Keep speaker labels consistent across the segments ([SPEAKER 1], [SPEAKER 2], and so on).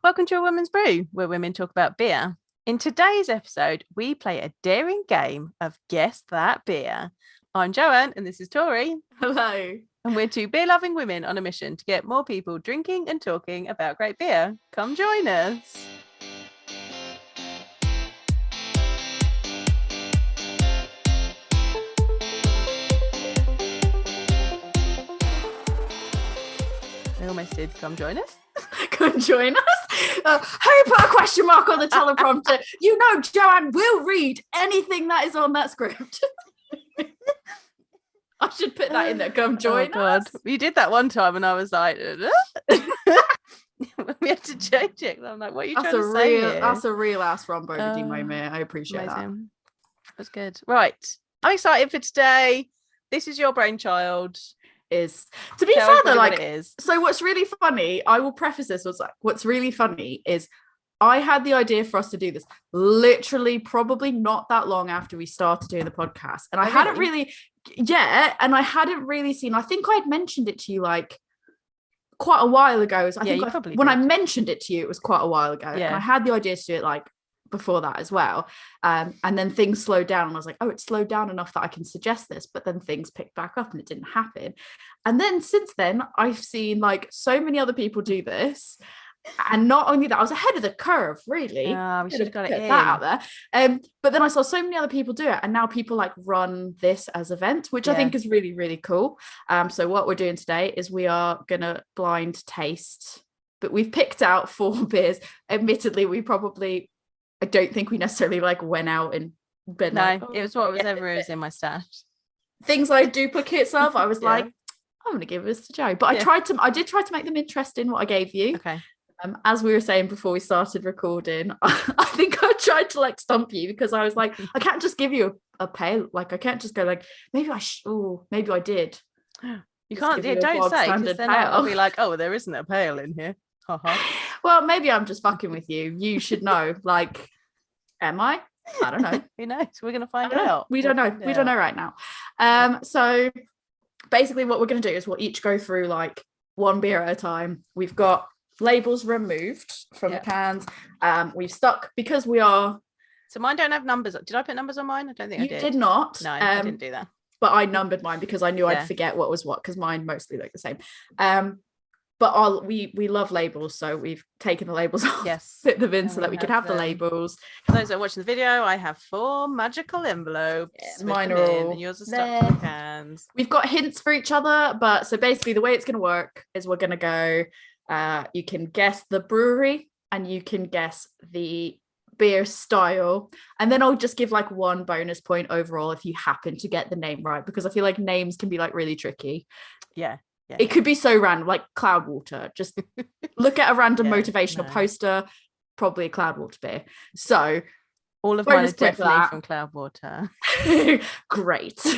[SPEAKER 1] Welcome to A Woman's Brew, where women talk about beer. In today's episode, we play a daring game of Guess That Beer. I'm Joanne, and this is Tori.
[SPEAKER 2] Hello.
[SPEAKER 1] And we're two beer-loving women on a mission to get more people drinking and talking about great beer. Come join us. I almost did. Come join us.
[SPEAKER 2] Come join us. Who put a question mark on the teleprompter? You know, Joanne will read anything that is on that script. I should put that in there. Come join us.
[SPEAKER 1] You did that one time, and I was like, we had to change it. I'm like, what are you trying to say here?
[SPEAKER 2] That's a real ass Ron Burgundy moment. I appreciate
[SPEAKER 1] amazing. That's good. Right. I'm excited for today. This is your brainchild.
[SPEAKER 2] Is to be fair though, like, so what's really funny, I will preface this was like, what's really funny is I had the idea for us to do this literally probably not that long after we started doing the podcast, and I hadn't really seen, I think I'd mentioned it to you like quite a while ago. When I mentioned it to you, it was quite a while ago, and I had the idea to do it like before that as well, and then things slowed down, and I was like, oh, it's slowed down enough that I can suggest this, but then things picked back up and it didn't happen. And then since then I've seen like so many other people do this, and not only that, I was ahead of the curve, really.
[SPEAKER 1] We should have got it
[SPEAKER 2] out there. But then I saw so many other people do it, and now people like run this as events, which I think is really, really cool. So what we're doing today is we are gonna blind taste, but we've picked out 4 beers. Admittedly, I don't think we necessarily like went out and been
[SPEAKER 1] it was whatever was in my stash.
[SPEAKER 2] Things I had duplicates of, I was like, I'm gonna give this to Joe. But I did try to make them interesting, what I gave you.
[SPEAKER 1] Okay.
[SPEAKER 2] As we were saying before we started recording, I think I tried to like stump you, because I was like, I can't just give you a pale, like I can't just go like, maybe I did.
[SPEAKER 1] You can't, don't say, because then I'll be like, oh, there isn't a pale in here.
[SPEAKER 2] Well, maybe I'm just fucking with you. You should know. Like, am I? I don't know.
[SPEAKER 1] Who knows? We're gonna find out.
[SPEAKER 2] We don't know. Yeah. We don't know right now. So basically what we're gonna do is we'll each go through like one beer at a time. We've got labels removed from the cans. We've stuck, because we are,
[SPEAKER 1] so mine don't have numbers. Did I put numbers on mine? I don't think I did.
[SPEAKER 2] You did not.
[SPEAKER 1] No, I didn't do that.
[SPEAKER 2] But I numbered mine because I knew I'd forget what was what, because mine mostly look the same. But we love labels, so we've taken the labels off, put them in so that we could have the labels.
[SPEAKER 1] For those that are watching the video, I have 4 magical envelopes.
[SPEAKER 2] Mine are all,
[SPEAKER 1] and yours are stuck in the cans.
[SPEAKER 2] We've got hints for each other, but so basically the way it's going to work is we're going to go, you can guess the brewery and you can guess the beer style, and then I'll just give like 1 bonus point overall if you happen to get the name right, because I feel like names can be like really tricky. It could be so random, like Cloudwater. Just look at a random motivational poster, probably a Cloudwater beer. So
[SPEAKER 1] all of mine is definitely from Cloudwater.
[SPEAKER 2] Great. Those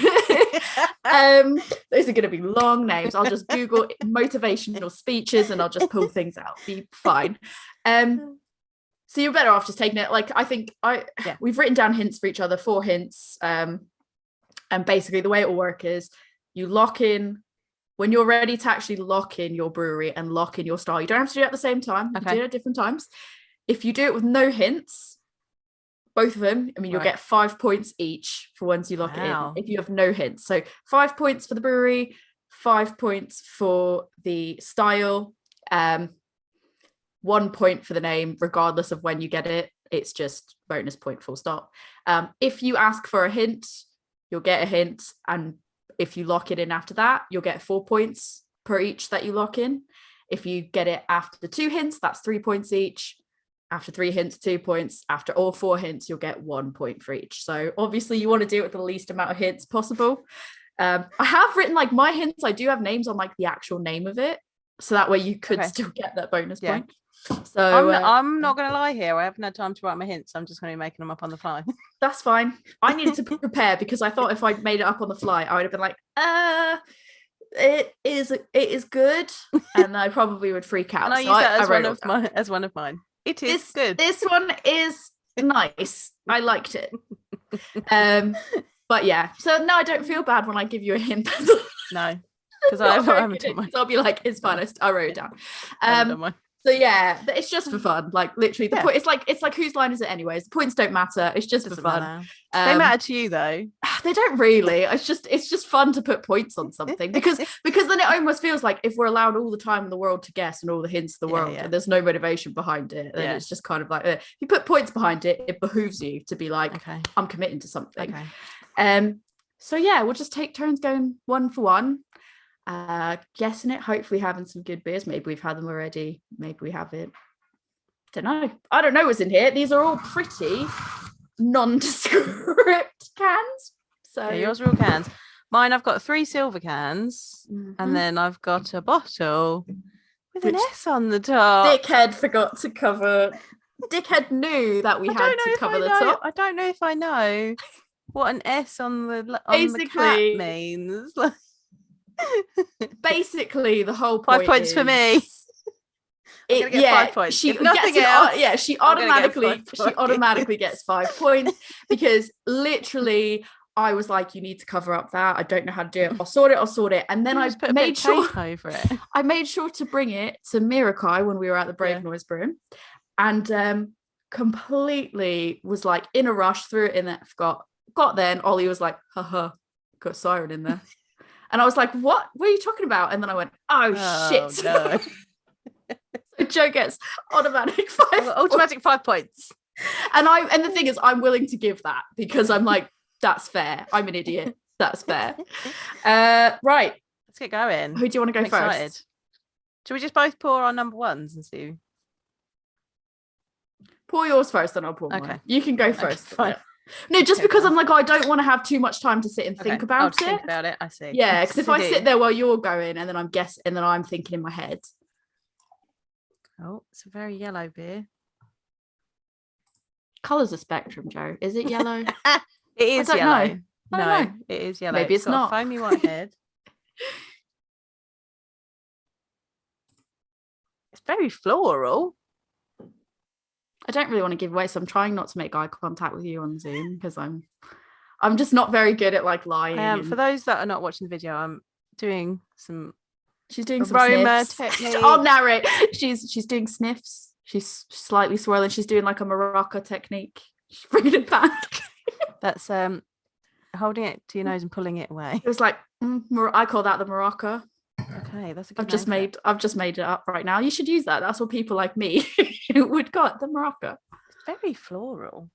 [SPEAKER 2] are going to be long names. I'll just Google motivational speeches and I'll just pull things out. Be fine. So you're better off just taking it. Like, I think we've written down hints for each other, 4 hints. And basically the way it will work is you lock in. When you're ready to actually lock in your brewery and lock in your style, you don't have to do it at the same time. You can do it at different times. If you do it with no hints, both of them, I mean, you'll get 5 points each for once you lock it in. If you have no hints, so 5 points for the brewery, 5 points for the style, 1 point for the name, regardless of when you get it. It's just bonus point, full stop. If you ask for a hint, you'll get a hint, and if you lock it in after that, you'll get 4 points per each that you lock in. If you get it after the 2 hints, that's 3 points each. After 3 hints, 2 points. After all 4 hints, you'll get 1 point for each. So obviously you want to do it with the least amount of hints possible. I have written like my hints. I do have names on like the actual name of it, so that way you could still get that bonus point. So
[SPEAKER 1] I'm not going to lie here. I haven't had time to write my hints. I'm just going to be making them up on the fly.
[SPEAKER 2] That's fine. I needed to prepare, because I thought if I'd made it up on the fly, I would have been like, it is good, and I probably would freak out.
[SPEAKER 1] And I use that as one of mine. It is good.
[SPEAKER 2] This one is nice. I liked it. But yeah, so no, I don't feel bad when I give you a hint.
[SPEAKER 1] No, because I haven't done mine.
[SPEAKER 2] I'll be like, it's fine. I wrote it down. So yeah, it's just for fun. Like literally, the point. It's like whose line is it anyways? The points don't matter. It's just for fun.
[SPEAKER 1] They matter to you though.
[SPEAKER 2] They don't really. It's just fun to put points on something because then it almost feels like if we're allowed all the time in the world to guess and all the hints of the world and there's no motivation behind it, then it's just kind of like if you put points behind it, it behooves you to be like, I'm committing to something. So yeah, we'll just take turns going one for one. Guessing it, hopefully having some good beers. Maybe we've had them already, maybe we haven't. I don't know what's in here. These are all pretty nondescript cans, so
[SPEAKER 1] yours are all cans. Mine, I've got 3 silver cans, and then I've got a bottle with an S on the top.
[SPEAKER 2] Dickhead forgot to cover. Dickhead knew that we had to cover the top.
[SPEAKER 1] I don't know if I know what an S on the cap means.
[SPEAKER 2] Basically, the whole point
[SPEAKER 1] 5 points
[SPEAKER 2] is,
[SPEAKER 1] for me. 5 points.
[SPEAKER 2] She automatically gets 5 points because literally I was like, you need to cover up that. I don't know how to do it. I'll sort it. And then I made sure
[SPEAKER 1] over it.
[SPEAKER 2] I made sure to bring it to Mirakai when we were at the Brave Noise Brew, and completely was like in a rush, threw it in there, forgot. Got there, and Ollie was like, haha, got siren in there. And I was like, what are you talking about? And then I went, oh shit. No. So Joe gets automatic
[SPEAKER 1] 5 points.
[SPEAKER 2] And the thing is, I'm willing to give that because I'm like, that's fair. I'm an idiot. That's fair. Right.
[SPEAKER 1] Let's get going.
[SPEAKER 2] Who do you want to go first?
[SPEAKER 1] Should we just both pour our number ones and see?
[SPEAKER 2] Pour yours first, then I'll pour mine. You can go first.
[SPEAKER 1] Fine.
[SPEAKER 2] No, just because I'm like, I don't want to have too much time to sit and think about it.
[SPEAKER 1] Think about it. I see.
[SPEAKER 2] Yeah, because if I sit there while you're going and then I'm guessing and then I'm thinking in my head.
[SPEAKER 1] Oh, it's a very yellow beer.
[SPEAKER 2] Colours a spectrum, Joe. Is it yellow?
[SPEAKER 1] It is
[SPEAKER 2] I
[SPEAKER 1] yellow.
[SPEAKER 2] don't know.
[SPEAKER 1] It is yellow.
[SPEAKER 2] Maybe it's not.
[SPEAKER 1] A foamy white head. It's very floral.
[SPEAKER 2] I don't really want to give away, so I'm trying not to make eye contact with you on Zoom because I'm just not very good at like lying.
[SPEAKER 1] For those that are not watching the video, I'm doing some.
[SPEAKER 2] She's doing some
[SPEAKER 1] aroma
[SPEAKER 2] technique. I'll narrate. She's doing sniffs. She's slightly swirling. She's doing like a maraca technique. She's bringing it back.
[SPEAKER 1] That's holding it to your nose and pulling it away.
[SPEAKER 2] It was like I call that the maraca.
[SPEAKER 1] Okay, that's a good.
[SPEAKER 2] I've just made it up right now. You should use that. That's what people like me would got the maraca.
[SPEAKER 1] It's very floral.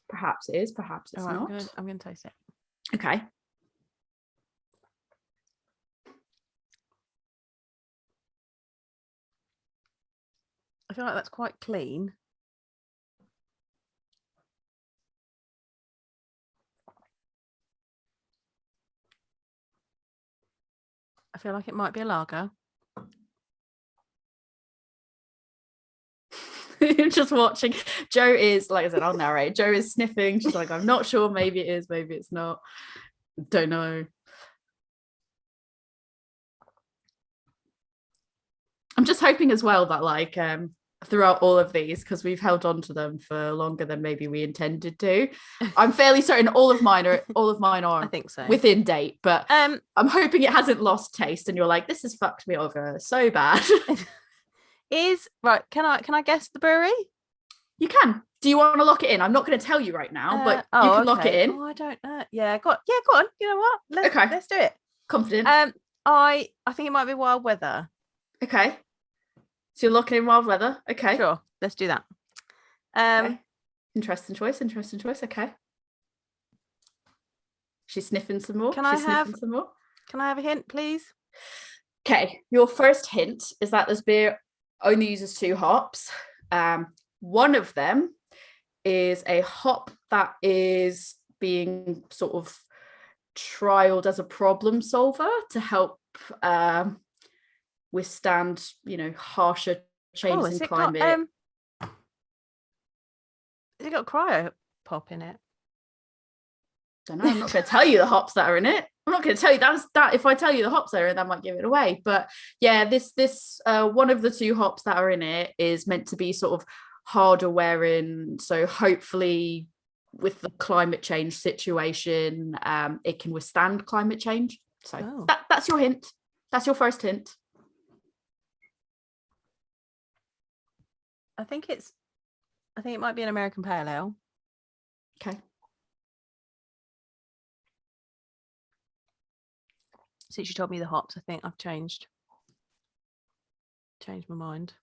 [SPEAKER 2] Perhaps it is. Perhaps it's not.
[SPEAKER 1] I'm going to taste it.
[SPEAKER 2] Okay.
[SPEAKER 1] I feel like that's quite clean. I feel like it might be a lager.
[SPEAKER 2] Just watching. Joe is, like I said, I'll narrate. Joe is sniffing. She's like, I'm not sure. Maybe it is. Maybe it's not. Don't know. I'm just hoping as well that like throughout all of these, because we've held on to them for longer than maybe we intended to. I'm fairly certain all of mine are
[SPEAKER 1] I think so.
[SPEAKER 2] within date, but I'm hoping it hasn't lost taste and you're like, this has fucked me over so bad.
[SPEAKER 1] Can I guess the brewery?
[SPEAKER 2] You can. Do you want to lock it in? I'm not going to tell you right now, but you can lock it in.
[SPEAKER 1] Oh, I don't know. Yeah, go on. You know what? Let's do it.
[SPEAKER 2] Confident.
[SPEAKER 1] I think it might be Wild Weather.
[SPEAKER 2] Okay. So you're locking in Wild Weather. Okay.
[SPEAKER 1] Sure. Let's do that.
[SPEAKER 2] Okay. Interesting choice. Okay. She's sniffing some more.
[SPEAKER 1] Can I have a hint, please?
[SPEAKER 2] Okay. Your first hint is that this beer only uses 2 hops. One of them is a hop that is being sort of trialed as a problem solver to help withstand, harsher changes in climate.
[SPEAKER 1] Has it got cryo pop in it?
[SPEAKER 2] Don't know. I'm not going to tell you the hops that are in it. I'm not going to tell you that. If I tell you the hops that are in, that might give it away. But yeah, this one of the 2 hops that are in it is meant to be sort of harder wearing. So hopefully, with the climate change situation, it can withstand climate change. So that's your hint. That's your first hint.
[SPEAKER 1] I think it might be an American Pale Ale.
[SPEAKER 2] Okay.
[SPEAKER 1] Since you told me the hops, I think I've changed my mind.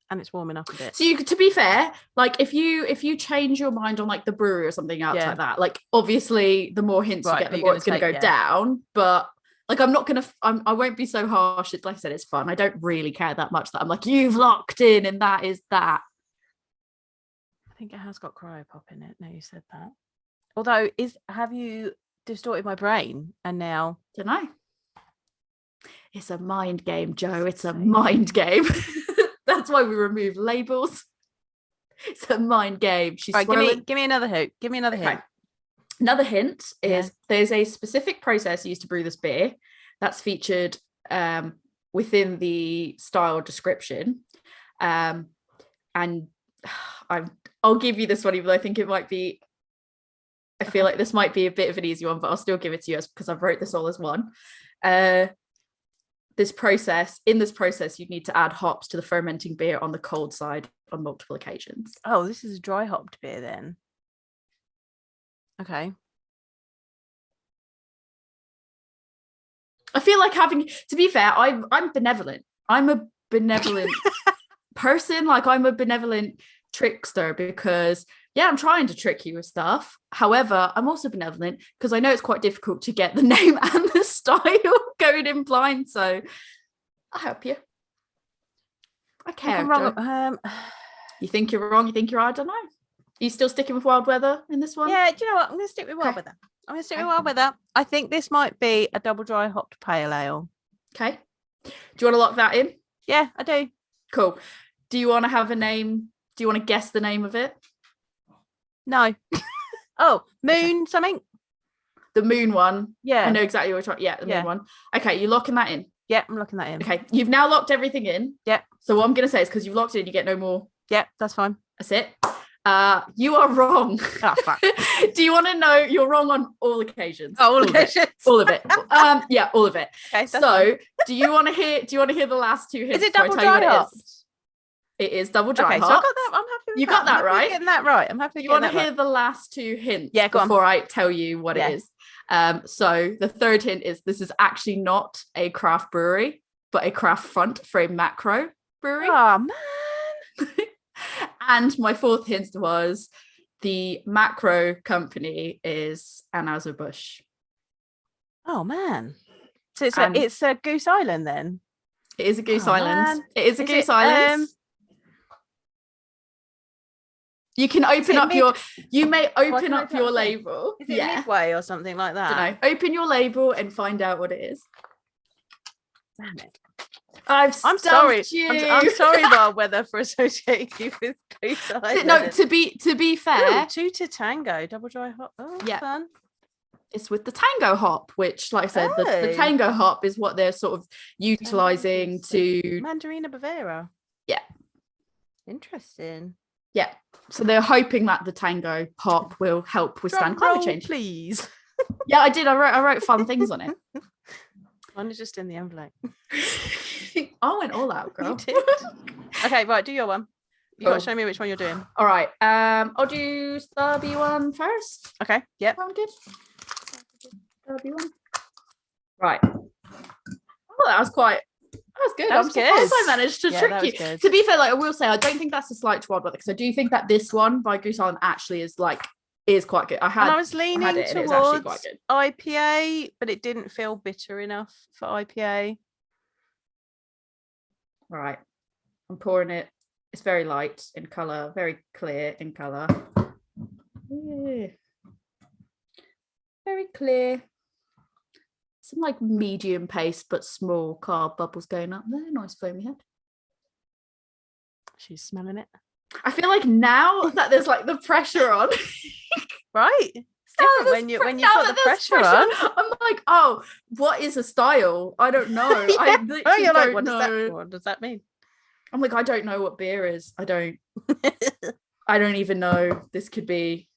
[SPEAKER 1] And it's warming up a bit.
[SPEAKER 2] So to be fair, like if you change your mind on like the brewery or something else like that, like obviously the more hints you get, the more it's going to go down. But like I won't be so harsh. Like I said, it's fun. I don't really care that much that I'm like, you've locked in and that is that.
[SPEAKER 1] I think it has got cryopop in it. Now you said that. Although, have you distorted my brain and now?
[SPEAKER 2] Don't know. It's a mind game, Joe. It's a mind game. That's why we remove labels. It's a mind game. She's
[SPEAKER 1] right, give me another hint. Give me another hint.
[SPEAKER 2] Another hint is there's a specific process used to brew this beer that's featured within the style description. And I'll give you this one, even though I think it might be, I feel like this might be a bit of an easy one, but I'll still give it to you because I've wrote this all as one. In this process, you need to add hops to the fermenting beer on the cold side on multiple occasions.
[SPEAKER 1] Oh, this is a dry hopped beer then. Okay.
[SPEAKER 2] I feel like to be fair, I'm benevolent. I'm a benevolent person. Like I'm a benevolent trickster because I'm trying to trick you with stuff. However, I'm also benevolent because I know it's quite difficult to get the name and the style going in blind. So I'll help you. I care.
[SPEAKER 1] I'm wrong.
[SPEAKER 2] You think you're wrong? You think you're right? I don't know. Are you still sticking with wild weather in this one?
[SPEAKER 1] Yeah, do you know what? I'm going to stick with wild weather. I think this might be a double dry hopped pale ale.
[SPEAKER 2] Okay. Do you want to lock that in?
[SPEAKER 1] Yeah, I do.
[SPEAKER 2] Cool. Do you want to have a name? Do you want to guess the name of it?
[SPEAKER 1] No. Oh, Moon something?
[SPEAKER 2] The Moon one.
[SPEAKER 1] Yeah.
[SPEAKER 2] I know exactly what you're talking. Yeah, the Moon one. Okay, you're locking that in.
[SPEAKER 1] Yeah, I'm locking that in.
[SPEAKER 2] Okay, you've now locked everything in.
[SPEAKER 1] Yeah.
[SPEAKER 2] So what I'm going to say is because you've locked it in, you get no more.
[SPEAKER 1] Yeah, that's fine.
[SPEAKER 2] That's it. You are wrong.
[SPEAKER 1] Oh, fuck.
[SPEAKER 2] Do you want to know? You're wrong on all occasions.
[SPEAKER 1] Oh, all occasions.
[SPEAKER 2] All of it. Yeah, all of it.
[SPEAKER 1] Okay,
[SPEAKER 2] so fine. Do you want to hear the last two hints?
[SPEAKER 1] Is it double dry hops?
[SPEAKER 2] It is double dry hops.
[SPEAKER 1] So I got that. I'm happy with
[SPEAKER 2] you got that right.
[SPEAKER 1] Getting that right. I'm happy.
[SPEAKER 2] You want to hear the last two hints?
[SPEAKER 1] Yeah, go
[SPEAKER 2] before
[SPEAKER 1] on.
[SPEAKER 2] I tell you what it is. So the third hint is this is actually not a craft brewery, but a craft front for a macro brewery.
[SPEAKER 1] Oh man.
[SPEAKER 2] And my fourth hint was the macro company is Anheuser-Busch.
[SPEAKER 1] Oh man. So it's a Goose Island then?
[SPEAKER 2] It is a Goose Island. Man. It is a Goose Island. You can open up you may open up your label.
[SPEAKER 1] Is it Midway or something like that?
[SPEAKER 2] I don't know. Open your label and find out what it is.
[SPEAKER 1] Damn it.
[SPEAKER 2] I'm sorry.
[SPEAKER 1] I'm sorry, Wild Weather, for associating you with Goose Island.
[SPEAKER 2] No, to be fair.
[SPEAKER 1] Ooh, 2 to Tango, double dry hop. Oh, yeah. Fun.
[SPEAKER 2] It's with the Tango hop, which, like I said, the Tango hop is what they're sort of utilizing to
[SPEAKER 1] Mandarina Bavera.
[SPEAKER 2] Yeah.
[SPEAKER 1] Interesting.
[SPEAKER 2] Yeah. So they're hoping that the Tango hop will help withstand climate change.
[SPEAKER 1] Please.
[SPEAKER 2] Yeah, I did. I wrote fun things on it.
[SPEAKER 1] Mine is just in the envelope.
[SPEAKER 2] I went all out, girl.
[SPEAKER 1] Okay, right, do your one. You got to show me which one you're doing.
[SPEAKER 2] All right. I'll do Starby one first.
[SPEAKER 1] Okay. Yep.
[SPEAKER 2] Sound good. Starby one. Right. Oh, that was good.
[SPEAKER 1] That was good.
[SPEAKER 2] I managed to trick you.
[SPEAKER 1] Good.
[SPEAKER 2] To be fair, like I will say, I don't think that's a slight to Wild Weather because I do think that this one by Goose Island actually is quite good. I was leaning towards
[SPEAKER 1] IPA, but it didn't feel bitter enough for IPA.
[SPEAKER 2] All right. I'm pouring it. It's very light in colour, very clear in colour. Yeah. Very clear. Some like medium pace, but small carb bubbles going up there. Nice foamy head.
[SPEAKER 1] She's smelling it.
[SPEAKER 2] I feel like now that there's like the pressure on.
[SPEAKER 1] Right. It's different when you've got the pressure on.
[SPEAKER 2] I'm like, oh, what is a style? I don't know. Yeah. I literally don't know.
[SPEAKER 1] What does that mean?
[SPEAKER 2] I'm like, I don't know what beer is. I don't even know. This could be.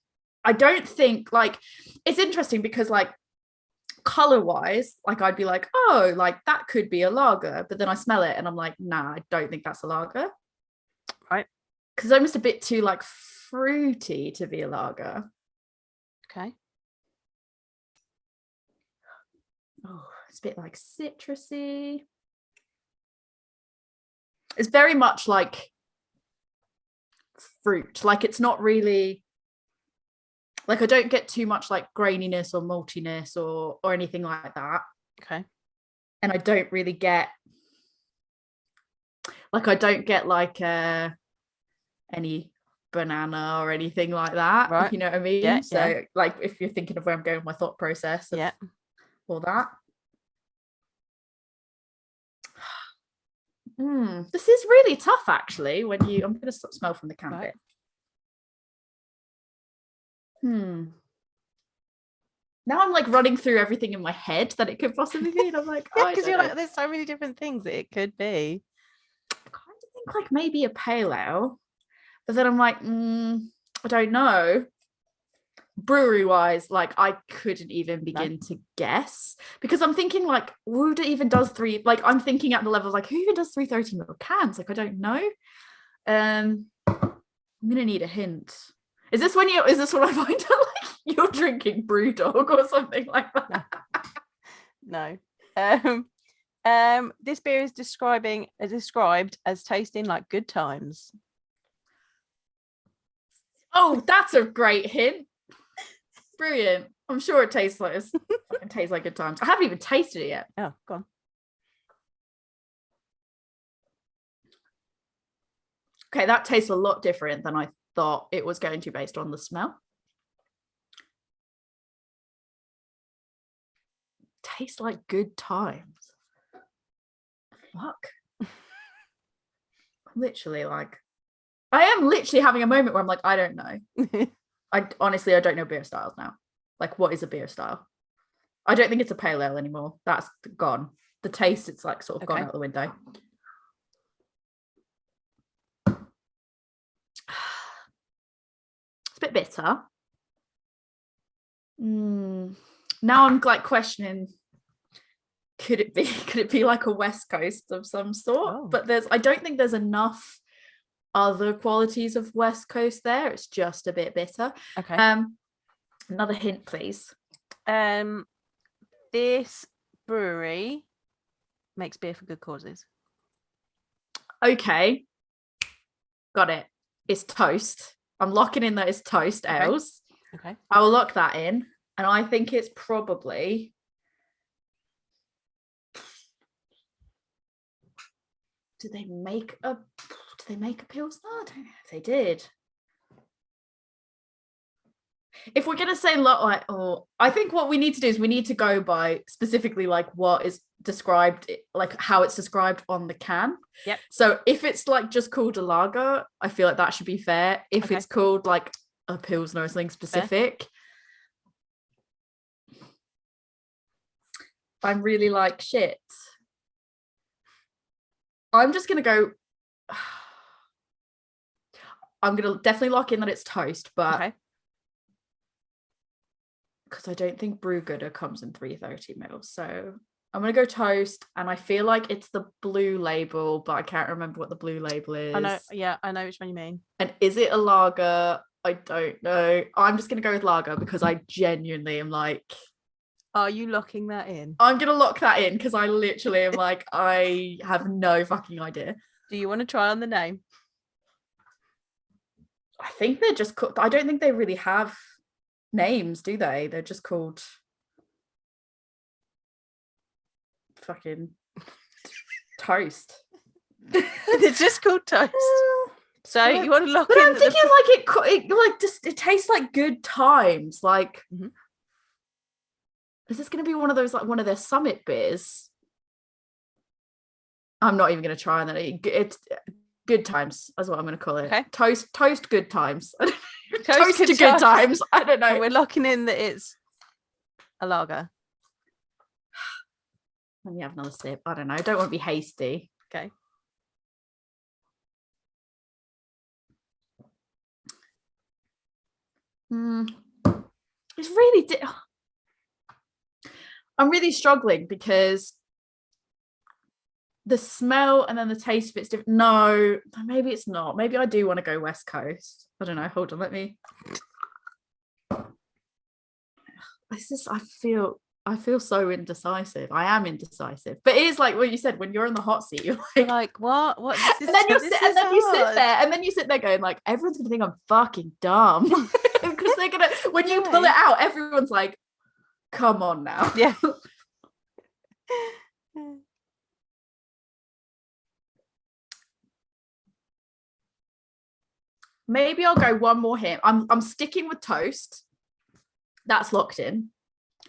[SPEAKER 2] I don't think like it's interesting because like color wise, like I'd be like, oh, like that could be a lager, but then I smell it and I'm like, nah, I don't think that's a lager.
[SPEAKER 1] Right.
[SPEAKER 2] Because it's almost a bit too like fruity to be a lager.
[SPEAKER 1] Okay.
[SPEAKER 2] Oh, it's a bit like citrusy. It's very much like fruit. Like it's not really like I don't get too much like graininess or maltiness or anything like that.
[SPEAKER 1] Okay.
[SPEAKER 2] And I don't really get like any banana or anything like that.
[SPEAKER 1] Right.
[SPEAKER 2] If you know what I mean.
[SPEAKER 1] Yeah,
[SPEAKER 2] So
[SPEAKER 1] yeah.
[SPEAKER 2] like if you're thinking of where I'm going with my thought process of all that. This is really tough actually when I'm going to smell from the can a bit. Now I'm like running through everything in my head that it could possibly be, and I'm like,
[SPEAKER 1] yeah, because you're like, there's so many different things that it could be.
[SPEAKER 2] I kind of think like maybe a pale ale, but then I'm like, I don't know. Brewery wise, like I couldn't even begin to guess because I'm thinking like, who even does like I'm thinking at the level of like, who even does 330ml cans? Like I don't know. I'm gonna need a hint. Is this when is this when I find out like you're drinking Brewdog or something like that?
[SPEAKER 1] No. This beer is described as tasting like good times.
[SPEAKER 2] Oh, that's a great hint. Brilliant. I'm sure it tastes like good times. I haven't even tasted it yet.
[SPEAKER 1] Oh, go on.
[SPEAKER 2] Okay, that tastes a lot different than I thought it was going to based on the smell. Tastes like good times. Fuck. Literally like I am literally having a moment where I'm like, I don't know. I don't know beer styles now. Like, what is a beer style? I don't think it's a pale ale anymore. That's gone. The taste, it's like sort of gone out the window. It's a bit bitter. Now I'm like questioning, could it be like a West Coast of some sort?
[SPEAKER 1] Oh.
[SPEAKER 2] But I don't think there's enough other qualities of West Coast there. It's just a bit bitter.
[SPEAKER 1] Okay.
[SPEAKER 2] Another hint, please.
[SPEAKER 1] This brewery makes beer for good causes.
[SPEAKER 2] Okay. Got it. It's Toast. I'm locking in that it's Toast ales.
[SPEAKER 1] Okay.
[SPEAKER 2] I will lock that in. And I think it's probably do they make a Pilsner? I don't know if they did. If we're gonna say I think what we need to do is we need to go by specifically like what is described, like how it's described on the can.
[SPEAKER 1] Yep.
[SPEAKER 2] So if it's like just called a lager, I feel like that should be fair. If it's called like a Pilsner or something specific, I'm really like shit. I'm just gonna go. I'm gonna definitely lock in that it's Toast, but because I don't think Brew Gooder comes in 330ml, so I'm gonna go Toast, and I feel like it's the blue label, but I can't remember what the blue label is.
[SPEAKER 1] I know which one you mean.
[SPEAKER 2] And is it a lager? I don't know. I'm just gonna go with lager because I genuinely am like.
[SPEAKER 1] Are you locking that in?
[SPEAKER 2] I'm gonna lock that in because I literally am like, I have no fucking idea.
[SPEAKER 1] Do you want to try on the name?
[SPEAKER 2] I think they're just called. I don't think they really have names, do they? They're just called fucking Toast.
[SPEAKER 1] They're just called Toast. So you want to lock in?
[SPEAKER 2] But I'm thinking it tastes like good times. Like, is this going to be one of those, like one of their summit beers? I'm not even going to try on that. It's good times. That's what I'm going to call it.
[SPEAKER 1] Okay.
[SPEAKER 2] Toast good times. Toast to good times. I don't know.
[SPEAKER 1] And we're locking in that it's a lager.
[SPEAKER 2] Let me have another sip. I don't know. I don't want to be hasty.
[SPEAKER 1] Okay.
[SPEAKER 2] It's really I'm really struggling because the smell and then the taste of it's different. No, maybe it's not. Maybe I do want to go West Coast. I don't know. Hold on, let me. This is. I feel so indecisive. I am indecisive, but it is like what you said, when you're in the hot seat, you're
[SPEAKER 1] like what? This is,
[SPEAKER 2] and then you
[SPEAKER 1] this
[SPEAKER 2] sit,
[SPEAKER 1] is
[SPEAKER 2] and then you sit
[SPEAKER 1] hard.
[SPEAKER 2] there, and then you sit there going like, everyone's gonna think I'm fucking dumb because they're gonna, when you pull it out, everyone's like, come on now.
[SPEAKER 1] Yeah.
[SPEAKER 2] Maybe I'll go one more hint. I'm sticking with toast. That's locked in.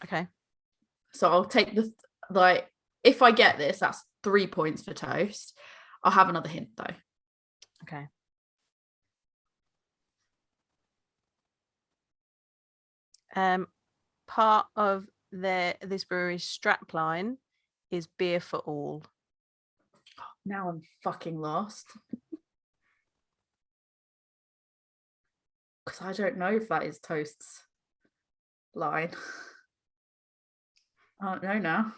[SPEAKER 1] Okay.
[SPEAKER 2] So I'll take the, like, if I get this, that's 3 points for toast. I'll have another hint though.
[SPEAKER 1] Okay. Part of this brewery's strapline is beer for all.
[SPEAKER 2] Now I'm fucking lost. Because I don't know if that is Toast's line. I don't know now.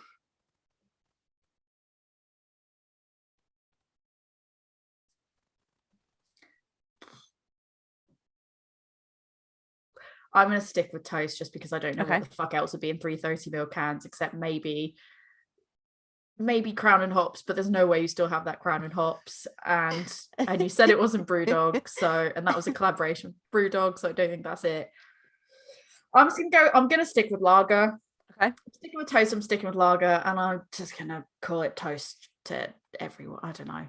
[SPEAKER 2] I'm going to stick with Toast just because I don't know what the fuck else would be in 330ml cans except maybe Crown and Hops, but there's no way you still have that Crown and Hops. And you said it wasn't Brewdog, so, and that was a collaboration with Brewdog, so I don't think that's it. I'm gonna stick with lager.
[SPEAKER 1] Okay.
[SPEAKER 2] I'm sticking with Toast, I'm sticking with lager, and I'm just gonna call it Toast to everyone. I don't know.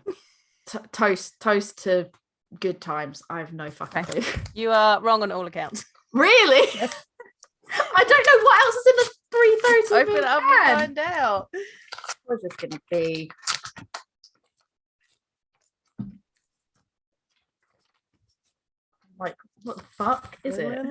[SPEAKER 2] Toast to good times. I have no fucking clue.
[SPEAKER 1] You are wrong on all accounts.
[SPEAKER 2] Really? I don't know what else is in the 330.
[SPEAKER 1] Open it up and find out.
[SPEAKER 2] What's this gonna be? Like, what the fuck is it?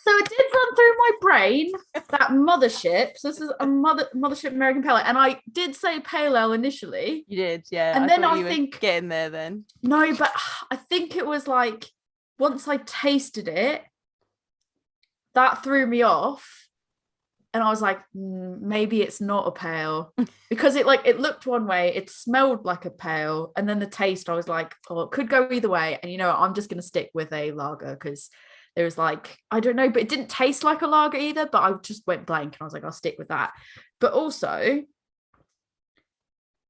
[SPEAKER 2] So it did run through my brain that Mothership. So this is a Mothership American Pale Ale, and I did say Pale Ale initially.
[SPEAKER 1] You did, yeah.
[SPEAKER 2] And then I think
[SPEAKER 1] getting there then.
[SPEAKER 2] No, but I think it was like once I tasted it, that threw me off, and I was like, maybe it's not a pale because it looked one way, it smelled like a pale, and then the taste, I was like, oh, it could go either way. And I'm just gonna stick with a lager because there was like, I don't know, but it didn't taste like a lager either, but I just went blank and I was like, I'll stick with that. But also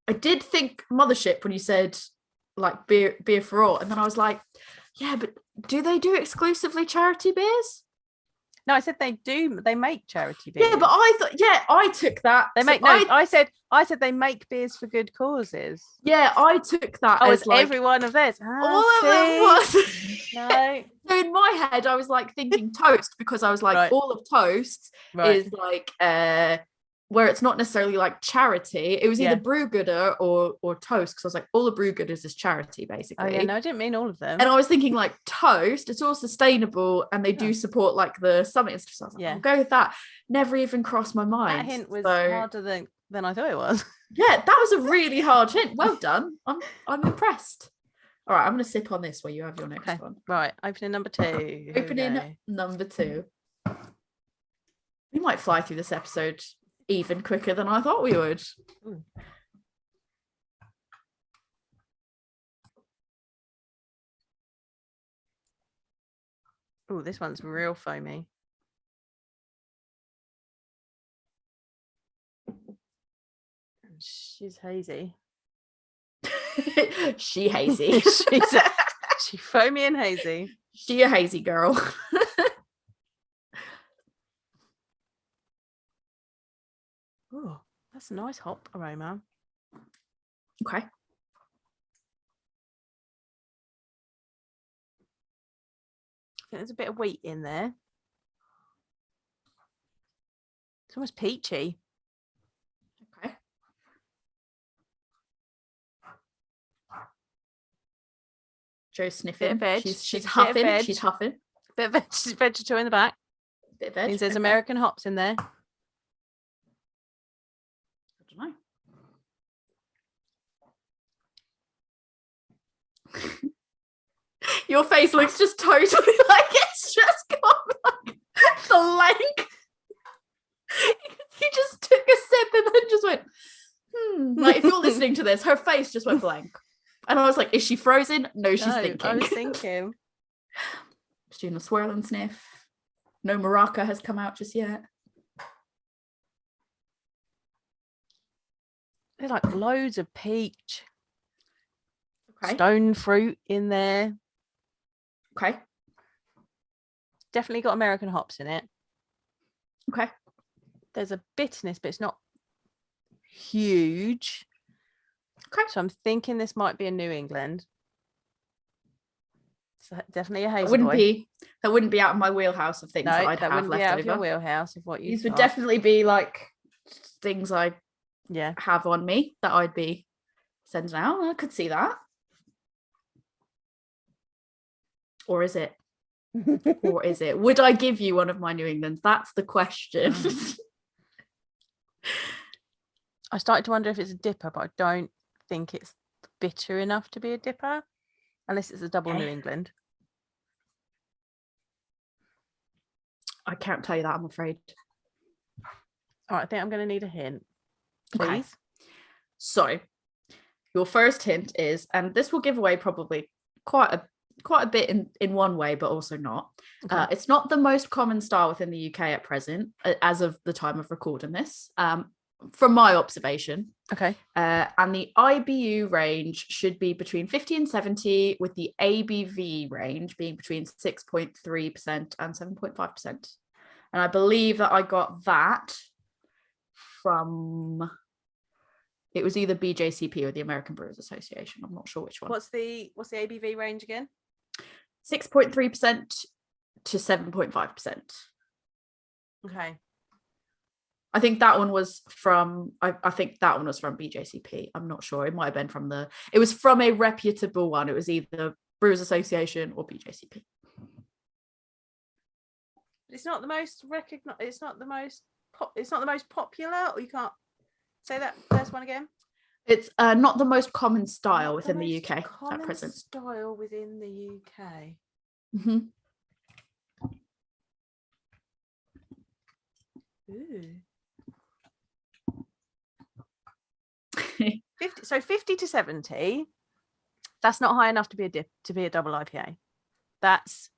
[SPEAKER 2] I did think Mothership when you said like beer for all, and then I was like, yeah, but do they do exclusively charity beers?
[SPEAKER 1] No, I said they do. They make charity beers.
[SPEAKER 2] Yeah, but I thought, I took that.
[SPEAKER 1] They make I said they make beers for good causes.
[SPEAKER 2] Yeah, I took that as like
[SPEAKER 1] every one of theirs.
[SPEAKER 2] All of them was.
[SPEAKER 1] No.
[SPEAKER 2] So in my head, I was like thinking Toast because I was like, all of Toast is like where it's not necessarily like charity. It was either Brew Gooder or Toast, because I was like, all the Brew Gooders is charity basically.
[SPEAKER 1] Oh yeah, no, I didn't mean all of them.
[SPEAKER 2] And I was thinking like Toast, it's all sustainable and they do support like the summit and stuff. So I was like, I'll go with that. Never even crossed my mind.
[SPEAKER 1] That hint was harder than I thought it was.
[SPEAKER 2] Yeah, that was a really hard hint. Well done. I'm impressed. All right, I'm going to sip on this while you have your next one.
[SPEAKER 1] Right, opening number 2.
[SPEAKER 2] Opening number 2. We might fly through this episode even quicker than I thought we would.
[SPEAKER 1] Oh, this one's real foamy. She's hazy.
[SPEAKER 2] She hazy.
[SPEAKER 1] She foamy and hazy.
[SPEAKER 2] She a hazy girl.
[SPEAKER 1] Oh, that's a nice hop aroma.
[SPEAKER 2] Okay.
[SPEAKER 1] I think there's a bit of wheat in there. It's almost peachy.
[SPEAKER 2] Okay. Joe's sniffing. She's huffing. She's huffing.
[SPEAKER 1] Bit of vegetable in the back.
[SPEAKER 2] Bit of veg.
[SPEAKER 1] Means there's American hops in there.
[SPEAKER 2] I don't know. Your face looks just totally like it's just gone like the length. You can She just took a sip and then just went, Like, if you're listening to this, her face just went blank. And I was like, is she frozen? No, she's thinking.
[SPEAKER 1] I was thinking.
[SPEAKER 2] She's doing a swirl and sniff. No maraca has come out just yet.
[SPEAKER 1] There's like loads of peach.
[SPEAKER 2] Okay.
[SPEAKER 1] Stone fruit in there.
[SPEAKER 2] Okay.
[SPEAKER 1] Definitely got American hops in it.
[SPEAKER 2] Okay.
[SPEAKER 1] There's a bitterness, but it's not huge.
[SPEAKER 2] Okay.
[SPEAKER 1] So I'm thinking this might be a New England. So definitely a hazy boy.
[SPEAKER 2] That wouldn't be out of my wheelhouse of things that I'd have
[SPEAKER 1] wouldn't
[SPEAKER 2] left
[SPEAKER 1] be out
[SPEAKER 2] over.
[SPEAKER 1] of your wheelhouse of what you.
[SPEAKER 2] These would definitely be like things I have on me that I'd be sending out. I could see that. Or is it? Or is it? Would I give you one of my New Englands? That's the question.
[SPEAKER 1] I started to wonder if it's a dipper, but I don't think it's bitter enough to be a dipper, unless it's a double New England.
[SPEAKER 2] I can't tell you that, I'm afraid.
[SPEAKER 1] All right, I think I'm going to need a hint, please.
[SPEAKER 2] Okay. So, your first hint is, and this will give away probably quite a bit in one way, but also not. Okay. It's not the most common style within the UK at present, as of the time of recording this, from my observation.
[SPEAKER 1] Okay.
[SPEAKER 2] And the IBU range should be between 50 and 70, with the ABV range being between 6.3% and 7.5%. And I believe that I got that from... It was either BJCP or the American Brewers Association. I'm not sure which one.
[SPEAKER 1] What's the ABV range again?
[SPEAKER 2] 6.3% to 7.5%.
[SPEAKER 1] Okay.
[SPEAKER 2] I think that one was from BJCP. I'm not sure. It might have been it was from a reputable one. It was either Brewers Association or BJCP.
[SPEAKER 1] It's not the most recognized. It's not the most popular. Or you can't say that first one again.
[SPEAKER 2] It's not the most common style within the UK at present.
[SPEAKER 1] Style within the UK.
[SPEAKER 2] Mm-hmm.
[SPEAKER 1] Ooh. 50 to 70. That's not high enough to be a double IPA. That's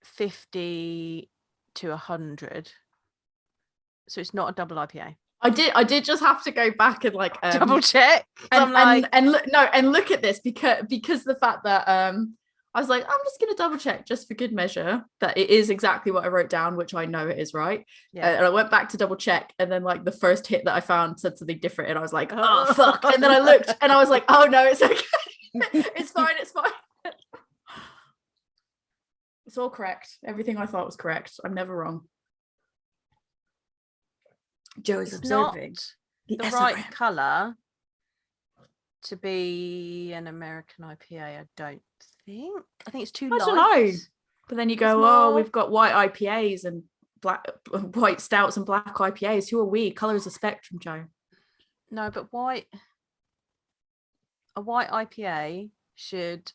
[SPEAKER 1] 50 to 100. So it's not a double IPA.
[SPEAKER 2] I did just have to go back and
[SPEAKER 1] double check
[SPEAKER 2] and look at this because the fact that I was like, I'm just gonna double check just for good measure that it is exactly what I wrote down, which I know it is right. Yeah. And I went back to double check, and then the first hit that I found said something different, and I was like, oh fuck. And then I looked and I was like, oh no, it's okay. it's fine. It's all correct. Everything I thought was correct. I'm never wrong. Joe is observing
[SPEAKER 1] the right colour to be an American IPA. I don't think. I think it's too light. I don't know.
[SPEAKER 2] But then you go, we've got white IPAs and white stouts and black IPAs. Who are we? Colour is a spectrum, Joe.
[SPEAKER 1] No, but a white IPA should.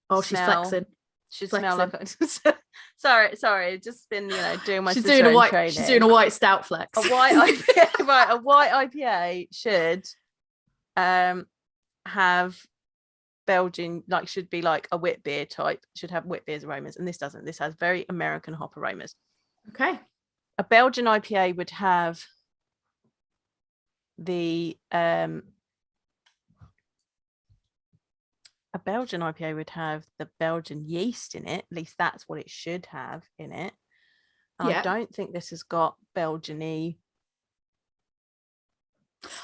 [SPEAKER 2] Oh, she's flexing.
[SPEAKER 1] Should smell like sorry, just been doing my.
[SPEAKER 2] She's doing a white.
[SPEAKER 1] Training.
[SPEAKER 2] She's doing a white stout flex.
[SPEAKER 1] A white IPA, right? A white IPA should have Belgian, should be like a wit beer type. Should have wit beer's aromas, and this doesn't. This has very American hop aromas.
[SPEAKER 2] Okay.
[SPEAKER 1] A Belgian IPA would have the Belgian yeast in it. At least that's what it should have in it. Yeah. I don't think this has got Belgian-y.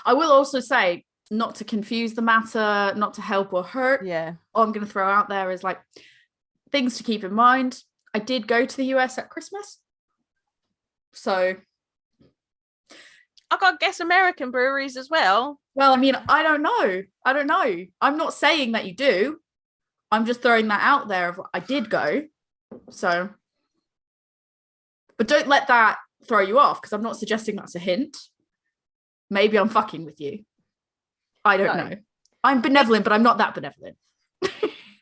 [SPEAKER 2] I will also say, not to confuse the matter, not to help or hurt.
[SPEAKER 1] Yeah.
[SPEAKER 2] All I'm going to throw out there is things to keep in mind. I did go to the US at Christmas. So
[SPEAKER 1] I got to guess American breweries as well.
[SPEAKER 2] Well, I mean, I don't know. I'm not saying that you do. I'm just throwing that out there. I did go. So, but don't let that throw you off, because I'm not suggesting that's a hint. Maybe I'm fucking with you. I don't know. I'm benevolent, but I'm not that benevolent.